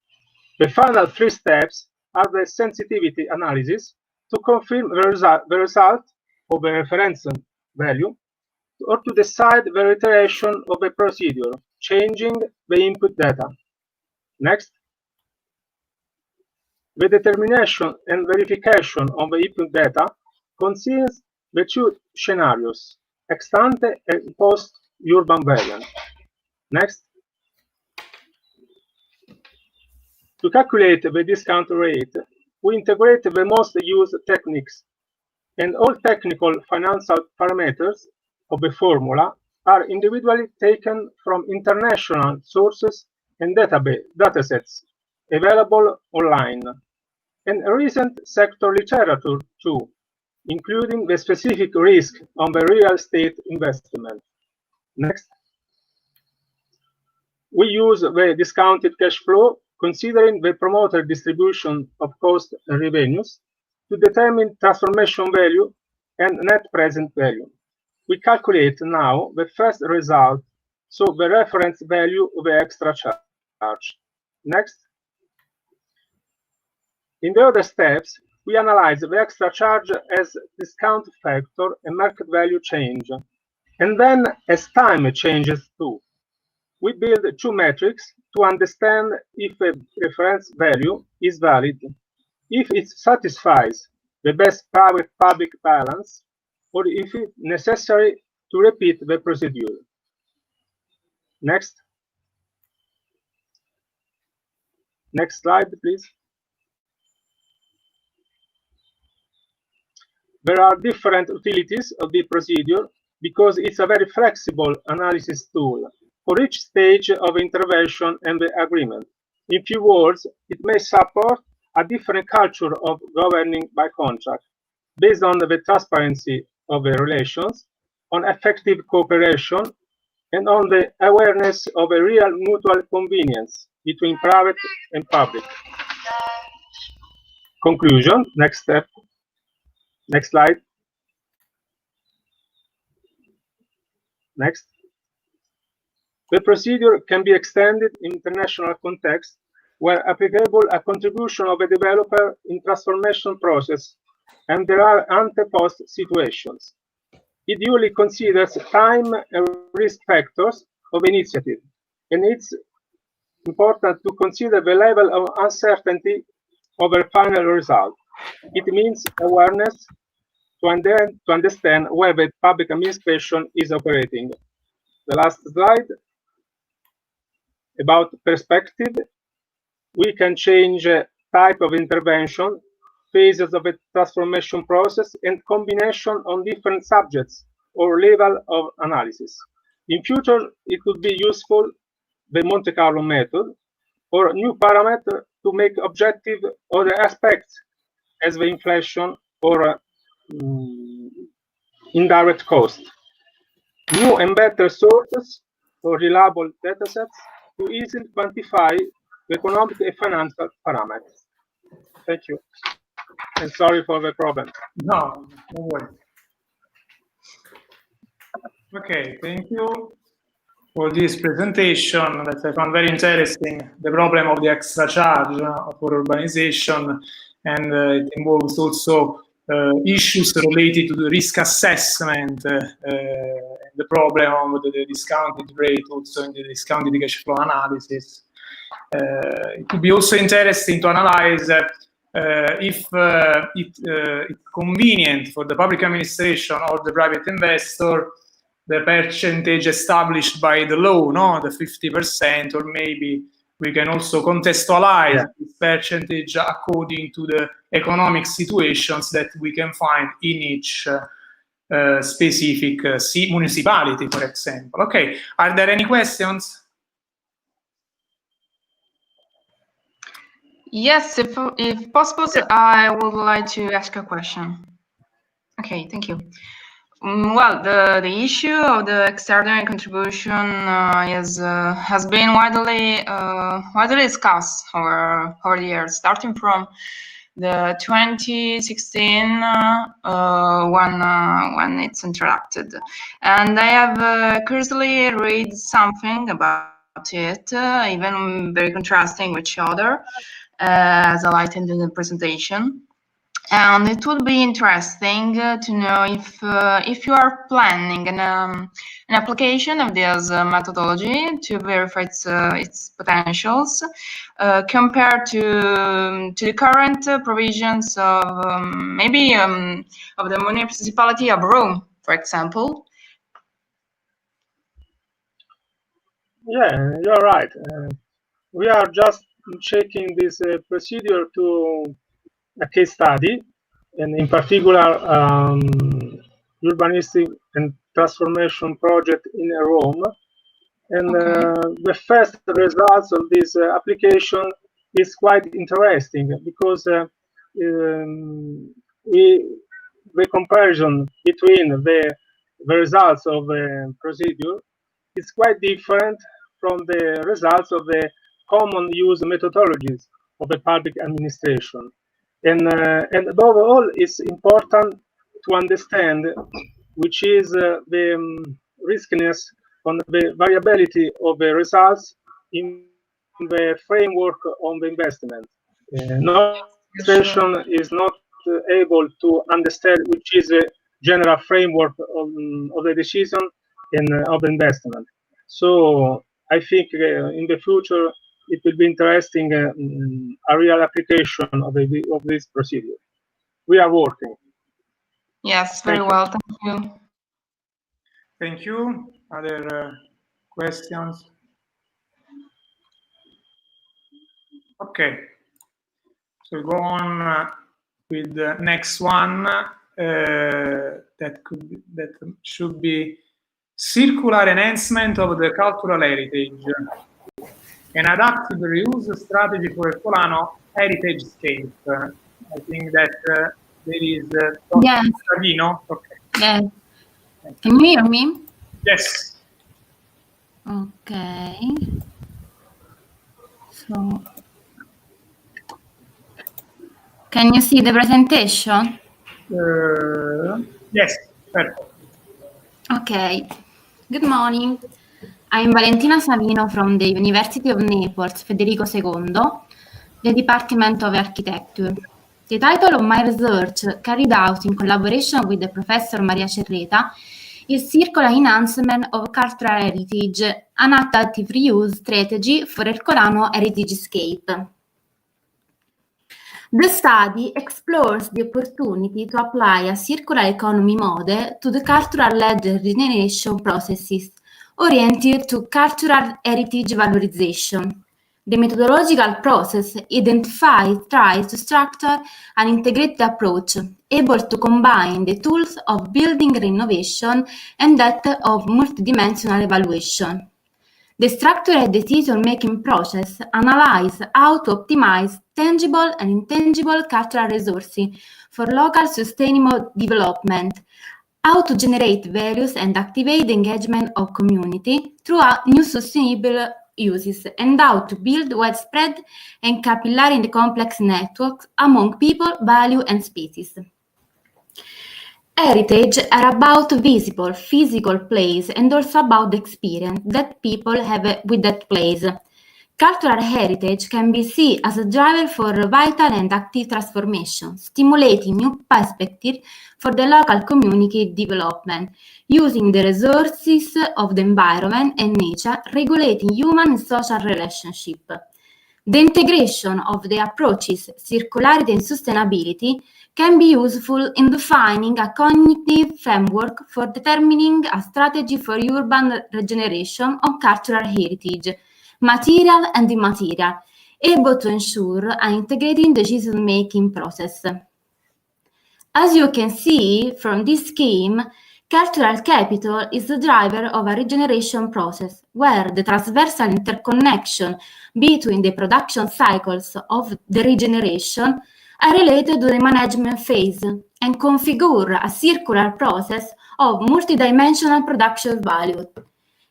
The final 3 steps are the sensitivity analysis to confirm the result of the reference value or to decide the reiteration of the procedure, changing the input data. Next. The determination and verification of the input data considers the 2 scenarios, ex ante and post-urban variant. Next. To calculate the discount rate, we integrate the most used techniques, and all technical financial parameters of the formula are individually taken from international sources and datasets available online, and recent sector literature too, including the specific risk on the real estate investment. Next. We use the discounted cash flow considering the promoter distribution of cost and revenues to determine transformation value and net present value. We calculate now the first result, so the reference value of the extra charge. Next. In the other steps, we analyze the extra charge as discount factor and market value change, and then as time changes too. We build 2 metrics to understand if a reference value is valid, if it satisfies the best private-public balance, or if it's necessary to repeat the procedure. Next. Next slide, please. There are different utilities of the procedure because it's a very flexible analysis tool for each stage of intervention and the agreement. In few words, it may support a different culture of governing by contract based on the transparency of the relations, on effective cooperation, and on the awareness of a real mutual convenience between private and public. Conclusion, next step. Next slide. Next. The procedure can be extended in international context where applicable a contribution of a developer in transformation process, and there are ante-post situations. It duly considers time and risk factors of initiative, and it's important to consider the level of uncertainty of the final result. It means awareness to understand where the public administration is operating. The last slide. About perspective, we can change type of intervention, phases of a transformation process, and combination on different subjects or level of analysis. In future, it could be useful, the Monte Carlo method, or new parameter to make objective other aspects as the inflation or indirect cost. New and better sources or reliable datasets to easily quantify the economic and financial parameters. Thank you. And sorry for the problem. No, no worries. Okay, thank you for this presentation that I found very interesting. The problem of the extra charge for urbanization, and it involves also issues related to the risk assessment, the problem of the discounted rate also in the discounted cash flow analysis. It would be also interesting to analyze if it's convenient for the public administration or the private investor the percentage established by the law, no, the 50%, or maybe we can also contextualize this percentage according to the economic situations that we can find in each specific municipality, for example. Okay, are there any questions? Yes, if possible, I would like to ask a question. Okay, thank you. Well, the issue of the extraordinary contribution has been widely discussed over the years, starting from the 2016 when it's introduced, and I have curiously read something about it, even very contrasting with each other, as highlighted in the presentation. And it would be interesting to know if you are planning an application of this methodology to verify its potentials compared to the current provisions of maybe of the municipality of Rome, for example. Yeah, you're right. We are just checking this procedure to a case study, and in particular, urbanistic and transformation project in Rome. And the first results of this application is quite interesting because the comparison between the results of the procedure is quite different from the results of the common use methodologies of the public administration. And above all, it's important to understand which is the riskiness on the variability of the results in the framework of the investment. No administration is not able to understand which is the general framework of the decision and of the investment. So I think in the future it will be interesting a real application of this procedure. We are working. Yes, very well. Thank you. Thank you. Other questions? Okay. So go on with the next one. That should be circular enhancement of the cultural heritage. An adaptive reuse strategy for Ercolano heritage scape. I think that there is Yes. Savino. Okay. Yes. Can you hear me? Yes. Okay. So, can you see the presentation? Yes. Perfect. Okay. Good morning. I'm Valentina Savino from the University of Naples, Federico II, the Department of Architecture. The title of my research, carried out in collaboration with the Professor Maria Cerreta, is Circular Enhancement of Cultural Heritage, an Adaptive Reuse Strategy for Ercolano Heritage Scape. The study explores the opportunity to apply a circular economy model to the cultural ledger regeneration processes oriented to cultural heritage valorization. The methodological process tries to structure an integrated approach, able to combine the tools of building renovation and that of multidimensional evaluation. The structured decision-making process analyzes how to optimize tangible and intangible cultural resources for local sustainable development, how to generate values and activate the engagement of community through new sustainable uses, and how to build widespread and capillary and complex networks among people, value, and species. Heritage are about visible, physical place and also about the experience that people have with that place. Cultural heritage can be seen as a driver for vital and active transformation, stimulating new perspectives for the local community development, using the resources of the environment and nature, regulating human and social relationships. The integration of the approaches circularity and sustainability can be useful in defining a cognitive framework for determining a strategy for urban regeneration of cultural heritage, material and immaterial, able to ensure an integrated decision-making process. As you can see from this scheme, cultural capital is the driver of a regeneration process, where the transversal interconnection between the production cycles of the regeneration are related to the management phase and configure a circular process of multidimensional production value.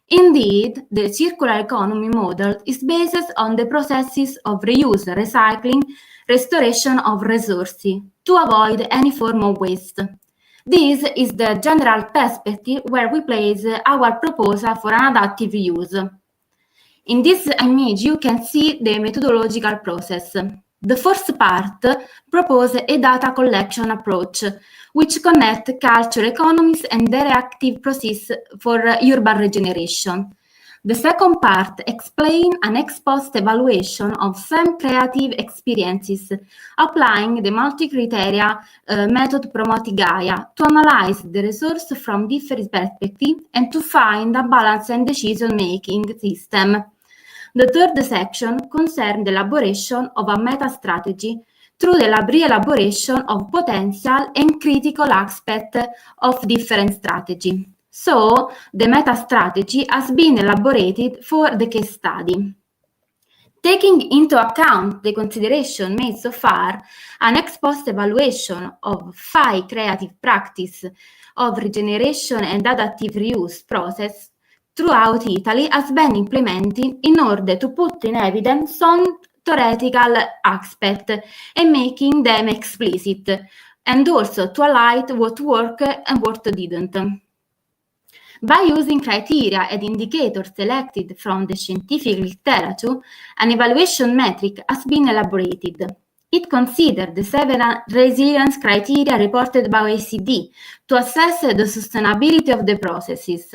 Indeed, the circular economy model is based on the processes of reuse, recycling, restoration of resources to avoid any form of waste. This is the general perspective where we place our proposal for an adaptive use. In this image, you can see the methodological process. The first part proposes a data collection approach, which connects cultural economies and their active process for urban regeneration. The second part explains an ex-post evaluation of some creative experiences, applying the multi-criteria method promoting Gaia to analyze the resource from different perspectives and to find a balanced decision-making system. The third section concerns the elaboration of a meta-strategy through the re-elaboration of potential and critical aspects of different strategies. So, the meta-strategy has been elaborated for the case study. Taking into account the consideration made so far, an ex-post evaluation of 5 creative practices of regeneration and adaptive reuse process throughout Italy has been implemented in order to put in evidence some theoretical aspects and making them explicit, and also to highlight what worked and what didn't. By using criteria and indicators selected from the scientific literature, an evaluation metric has been elaborated. It considered the several resilience criteria reported by OECD to assess the sustainability of the processes.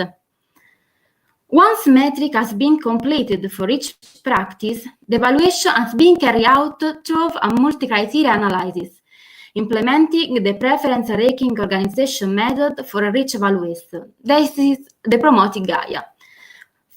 Once metric has been completed for each practice, the evaluation has been carried out through a multi-criteria analysis, implementing the preference ranking organization method for each evaluation. This is the promoting Gaia.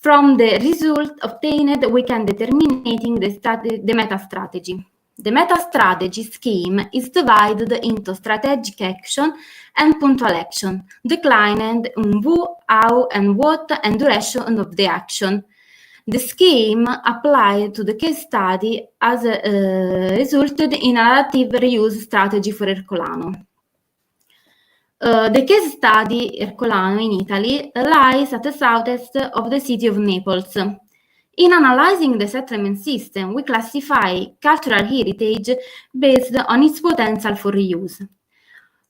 From the result obtained, we can determine the meta-strategy. The meta-strategy scheme is divided into strategic action and punctual action, declined in who, how, and what, and duration of the action. The scheme applied to the case study has resulted in an adaptive reuse strategy for Ercolano. The case study Ercolano in Italy lies at the southeast of the city of Naples. In analyzing the settlement system, we classify cultural heritage based on its potential for reuse.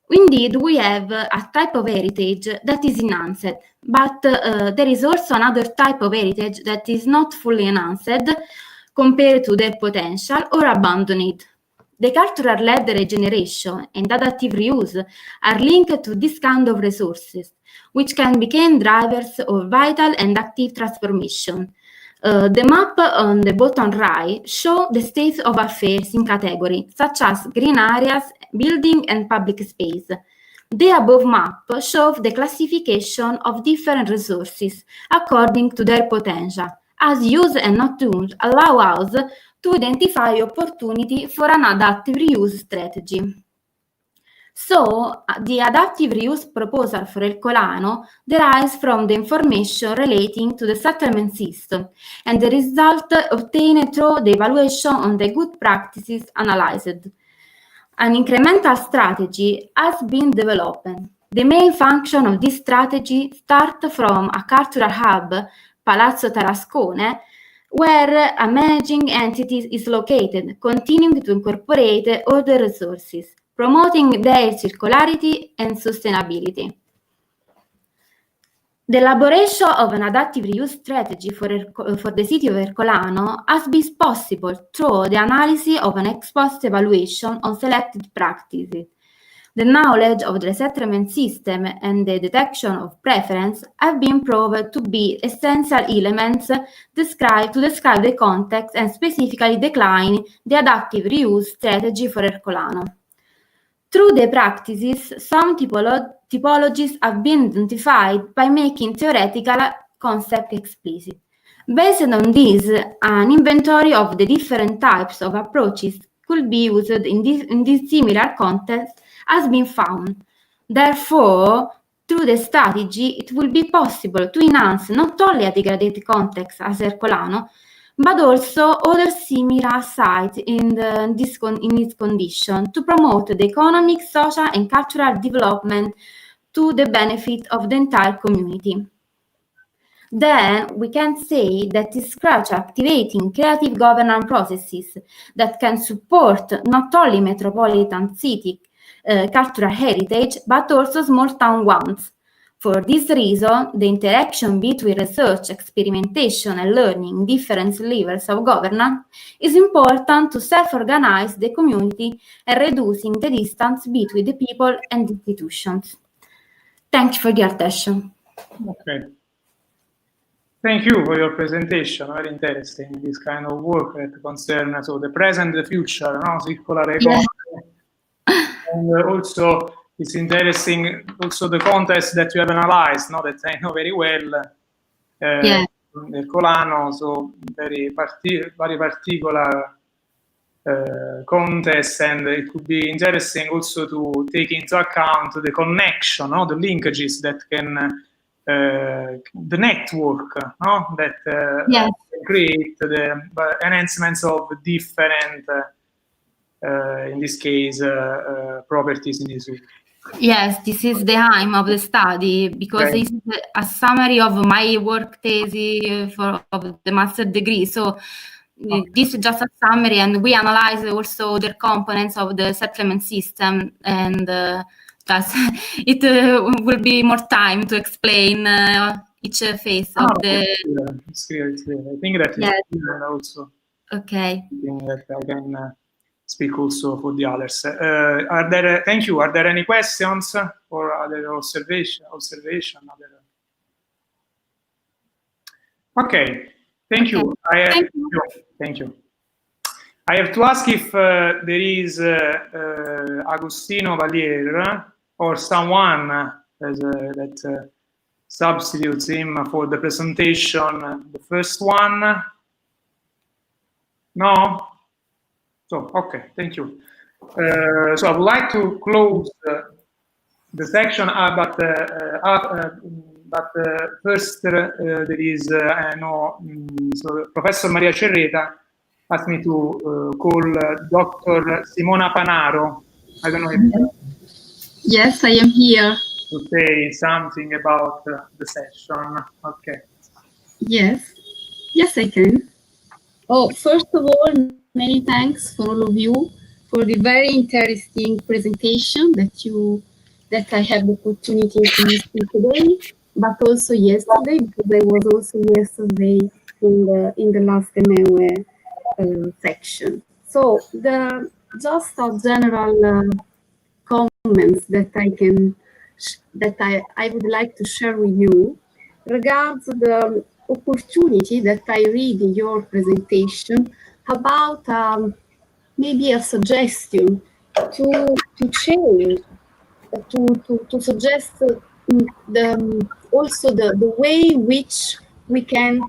Indeed, we have a type of heritage that is enhanced, but there is also another type of heritage that is not fully enhanced compared to their potential or abandoned. The cultural-led regeneration and adaptive reuse are linked to this kind of resources, which can become drivers of vital and active transformation. The map on the bottom right shows the state of affairs in categories such as green areas, building, and public space. The above map shows the classification of different resources according to their potential, as used and not used allow us to identify opportunity for an adaptive reuse strategy. So the adaptive reuse proposal for Ercolano derives from the information relating to the settlement system and the result obtained through the evaluation on the good practices analyzed. An incremental strategy has been developed. The main function of this strategy starts from a cultural hub, Palazzo Tarascone, where a managing entity is located, continuing to incorporate all the resources, promoting their circularity and sustainability. The elaboration of an adaptive reuse strategy for the city of Ercolano has been possible through the analysis of an ex-post evaluation on selected practices. The knowledge of the resettlement system and the detection of preference have been proved to be essential elements to describe the context and specifically decline the adaptive reuse strategy for Ercolano. Through the practices, some typologies have been identified by making theoretical concepts explicit. Based on this, an inventory of the different types of approaches could be used in this similar context has been found. Therefore, through the strategy, it will be possible to enhance not only a degraded context as Ercolano, but also other similar sites in its condition to promote the economic, social, and cultural development to the benefit of the entire community. Then we can say that it's crucial activating creative governance processes that can support not only metropolitan city cultural heritage, but also small town ones. For this reason, the interaction between research, experimentation, and learning in different levels of governance is important to self-organize the community and reducing the distance between the people and institutions. Thank you for your attention. Okay. Thank you for your presentation. Very interesting, this kind of work that concerns the present and the future, circular economy. Yeah. And also, it's interesting also the context that you have analyzed, that I know very well. Ercolano, so very particular context, and it could be interesting also to take into account the connection, the linkages that can the network, that create the enhancements of different, in this case, properties in the zoo. Yes, this is the aim of the study, because it's a summary of my work thesis of the master degree. So this is just a summary, and we analyze also the components of the settlement system, and thus it will be more time to explain each phase of the... It's clear. I think that is clear also. Okay. I think that I can speak also for the others. Thank you. Are there any questions or other observation? Okay. Thank you. Thank you. I have to ask if there is Agostino Valier or someone that substitutes him for the presentation. The first one. No. So, okay, thank you. So I would like to close the section, but first there is, so Professor Maria Cerreta asked me to call Dr. Simona Panaro. I don't know if Yes, I am here. To say something about the session. Okay. Yes, I can. Oh, first of all, many thanks for all of you for the very interesting presentation that I have the opportunity to see today, but also yesterday, because I was also yesterday in the last MOE section. So just a general comments that I would like to share with you regards the opportunity that I read in your presentation about maybe a suggestion to change, to suggest also the way in which we can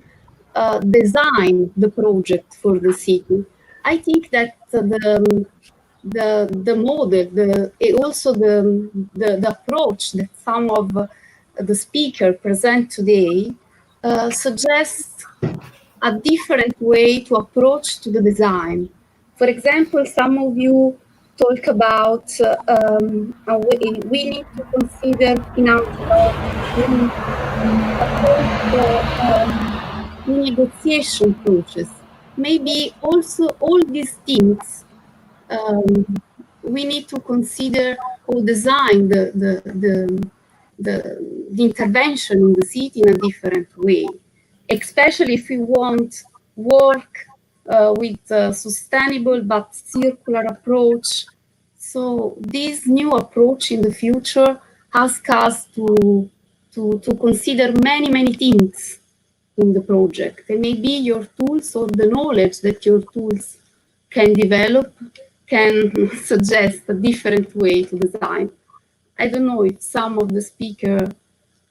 design the project for the city. I think that the model, also the approach that some of the speakers present today suggests a different way to approach to the design. For example, some of you talk about we need to consider financial negotiation process. Maybe also all these things we need to consider or design the intervention in the city in a different way, especially if we want work with a sustainable but circular approach. So this new approach in the future asks us to consider many things in the project, and maybe your tools or the knowledge that your tools can develop can suggest a different way to design. I don't know if some of the speakers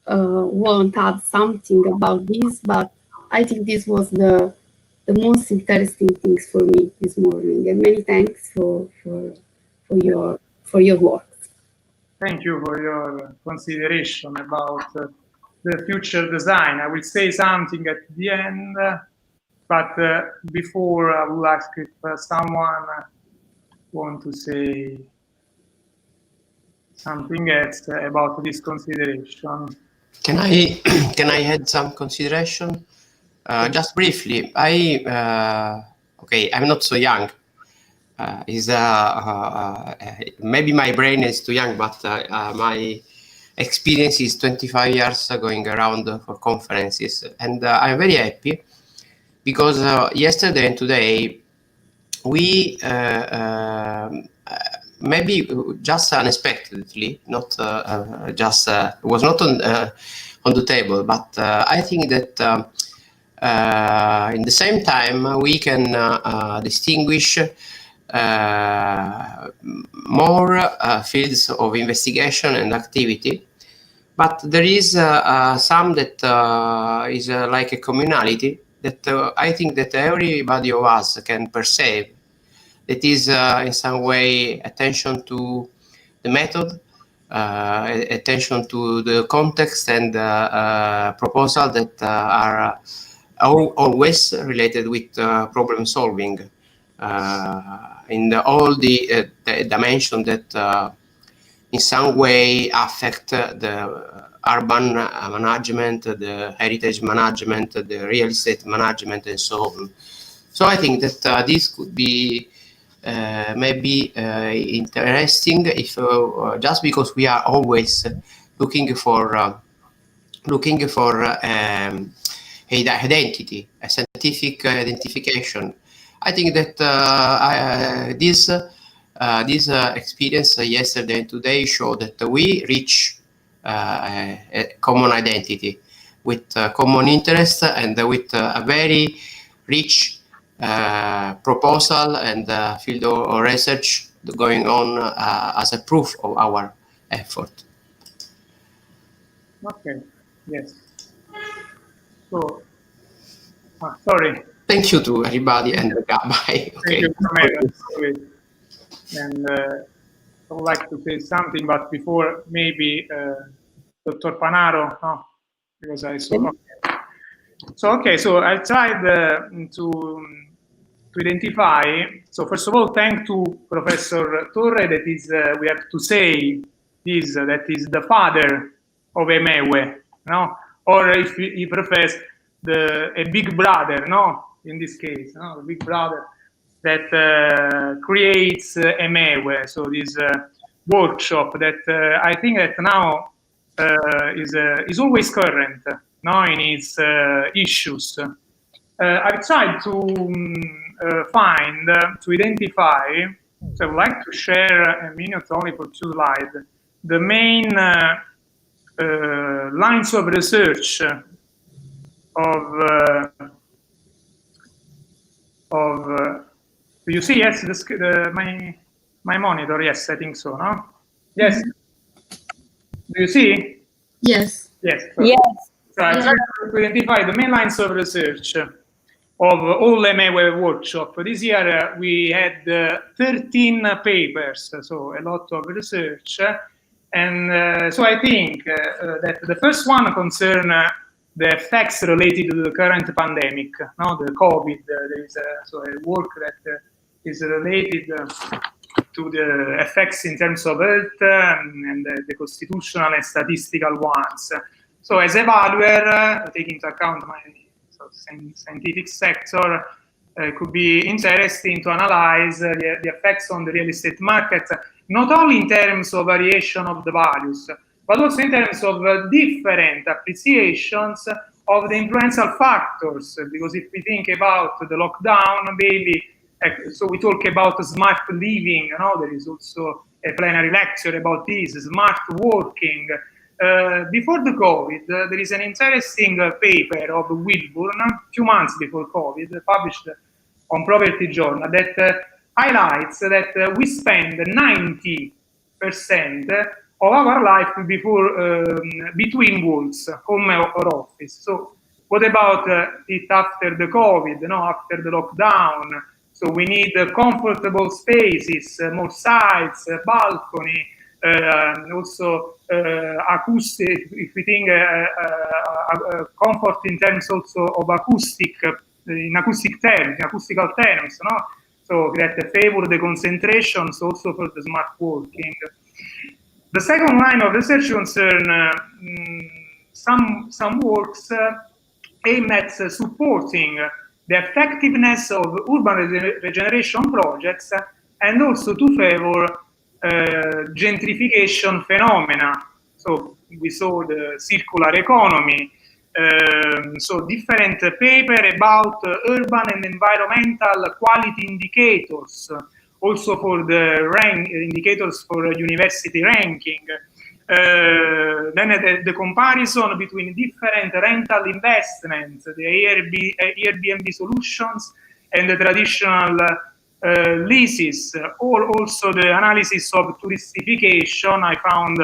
want to add something about this, but I think this was the most interesting things for me this morning. And many thanks for your work. Thank you for your consideration about the future design. I will say something at the end, but before I will ask if someone want to say something else about this consideration. Can I add some consideration? Just briefly, okay, I'm not so young. Maybe my brain is too young, but my experience is 25 years going around for conferences, and I'm very happy because yesterday and today we maybe just unexpectedly, not was not on the table, but I think that in the same time we can distinguish more fields of investigation and activity, but there is some that is like a communality that I think that everybody of us can perceive. It is in some way attention to the method, attention to the context, and proposals that are always related with problem solving in all the dimensions that in some way affect the urban management, the heritage management, the real estate management, and so on. So I think that this could be maybe interesting if just because we are always looking for identity, a scientific identification. I think that this experience yesterday and today show that we reach a common identity with common interest and with a very rich proposal and field of research going on as a proof of our effort. Okay, yes. So, sorry. Thank you to everybody and bye. Okay. Thank you, and I would like to say something, but before maybe Dr. Panaro, no, because I saw. Okay. So I tried to identify. So first of all, thank to Professor Torre. That is, we have to say this. That is the father of Emewe, no, or if he prefers, a big brother, no, in this case, no, a big brother that creates Emewe. So this workshop that I think that now is always current, no, in its issues. I've tried to identify, so I would like to share a minute only for 2 slides, the main lines of research do you see? Yes, my monitor. Yes, I think so. No. Yes. Do you see? Yes. Yes. Yes. So I tried to identify the main lines of research of all MEWE workshop. This year we had 13 papers, so a lot of research. And so I think that the first one concern the effects related to the current pandemic, no, the COVID. There is a work that is related to the effects in terms of health and the constitutional and statistical ones. So as evaluator, taking into account my scientific sector, could be interesting to analyze the effects on the real estate market, not only in terms of variation of the values, but also in terms of different appreciations of the influential factors. Because if we think about the lockdown, maybe, so we talk about smart living, you know, there is also a plenary lecture about this, smart working. Before the COVID, there is an interesting paper of Wilburn, 2 months before COVID, published on Property Journal, that highlights that we spend 90% of our life between walls, home or office. So what about it after the COVID, after the lockdown? So we need comfortable spaces, more sites, balcony, also acoustic, if we think comfort in terms also of acoustic, in acoustical terms, no? So that favor the concentrations also for the smart working. The second line of research concern some works aim at supporting the effectiveness of urban regeneration projects and also to favor gentrification phenomena. So we saw the circular economy, so different paper about urban and environmental quality indicators, also for the indicators for university ranking. Then the comparison between different rental investments, the Airbnb solutions and the traditional leases, or also the analysis of touristification. I found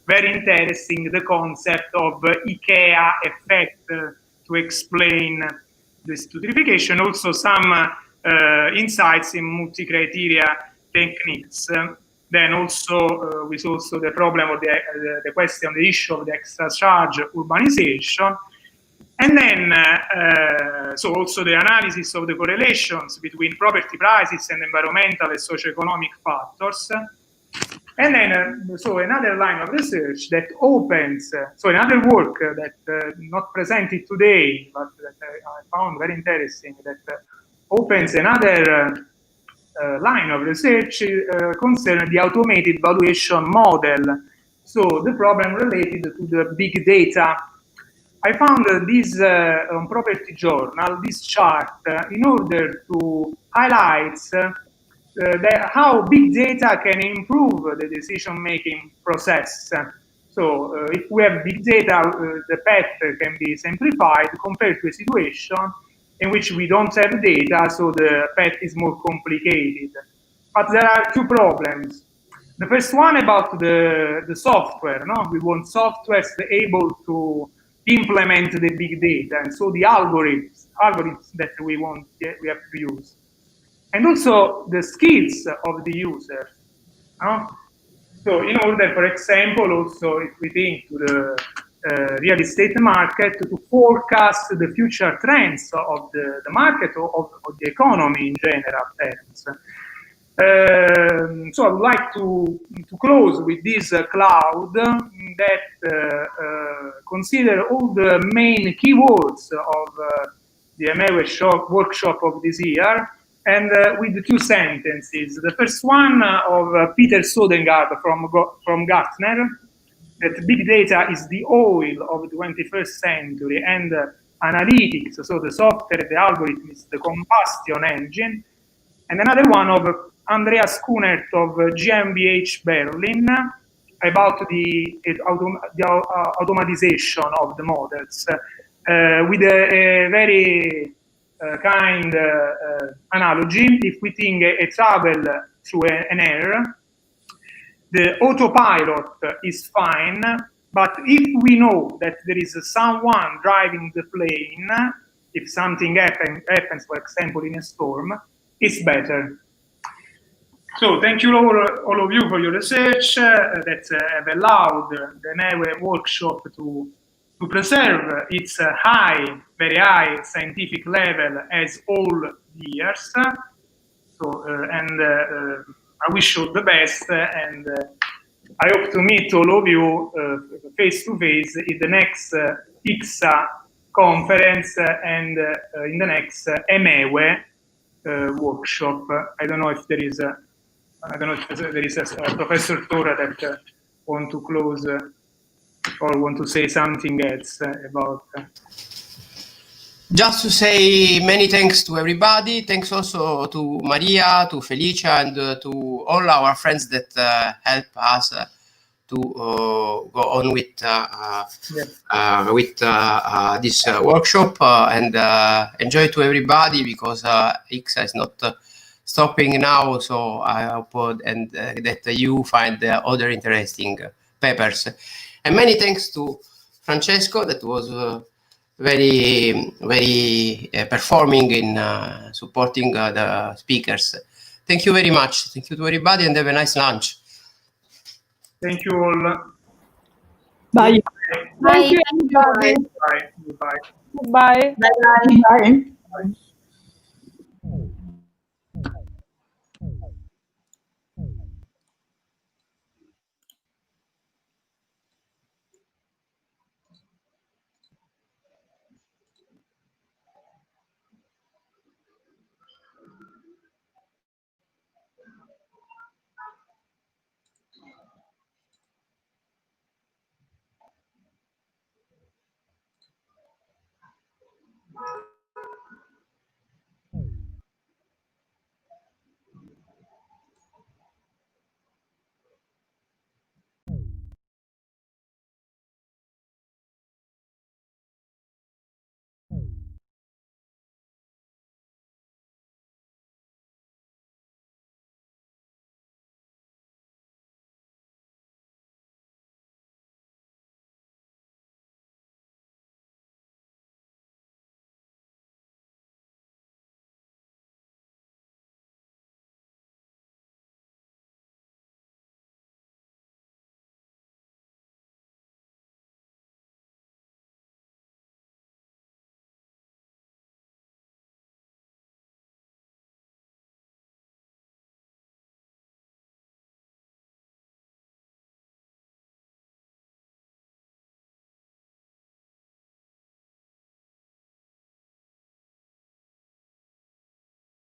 very interesting the concept of IKEA effect to explain this touristification. Also some insights in multi-criteria techniques. Then also we saw also the problem of the question, the issue of the extra charge urbanization. And then, so also the analysis of the correlations between property prices and environmental and socioeconomic factors. And then, so another line of research that opens, so another work that not presented today, but that I found very interesting, that opens another line of research concerning the automated valuation model. So the problem related to the big data. I found this on Property Journal, this chart, in order to highlight how big data can improve the decision-making process. So if we have big data, the path can be simplified compared to a situation in which we don't have data, so the path is more complicated. But there are two problems. The first one about the software. No? We want software able to implement the big data, and so the algorithms that we have to use. And also the skills of the user. No? So in order, for example, also if we think to the real estate market, to forecast the future trends of the market or of the economy in general terms. So I would like to close with this cloud that consider all the main keywords of the MEWE workshop of this year, and with 2 sentences. The first one of Peter Sodengard from Gartner, that big data is the oil of the 21st century, and analytics, so the software, the algorithm, is the combustion engine. And another one of Andreas Kunert of GmbH Berlin about the automatization of the models, with a very kind analogy. If we think a travel through an air, the autopilot is fine, but if we know that there is someone driving the plane, if something happens, for example, in a storm, it's better. So thank you all of you for your research that have allowed the NEWE workshop to preserve its very high scientific level as all the years. So, I wish you the best, and I hope to meet all of you face to face in the next ICCSA conference and in the next EMEWE workshop. I don't know if there is a Professor Tora that want to close or want to say something else about. Just to say many thanks to everybody. Thanks also to Maria, to Felicia, and to all our friends that help us to go on with this workshop, and enjoy to everybody, because ICCSA is not stopping now. So I hope that you find other interesting papers. And many thanks to Francesco, that was very performing in supporting the speakers. Thank you very much. Thank you to everybody, and have a nice lunch. Thank you all. Bye. Thank you, everybody. Bye. Goodbye. Goodbye. Bye. Bye.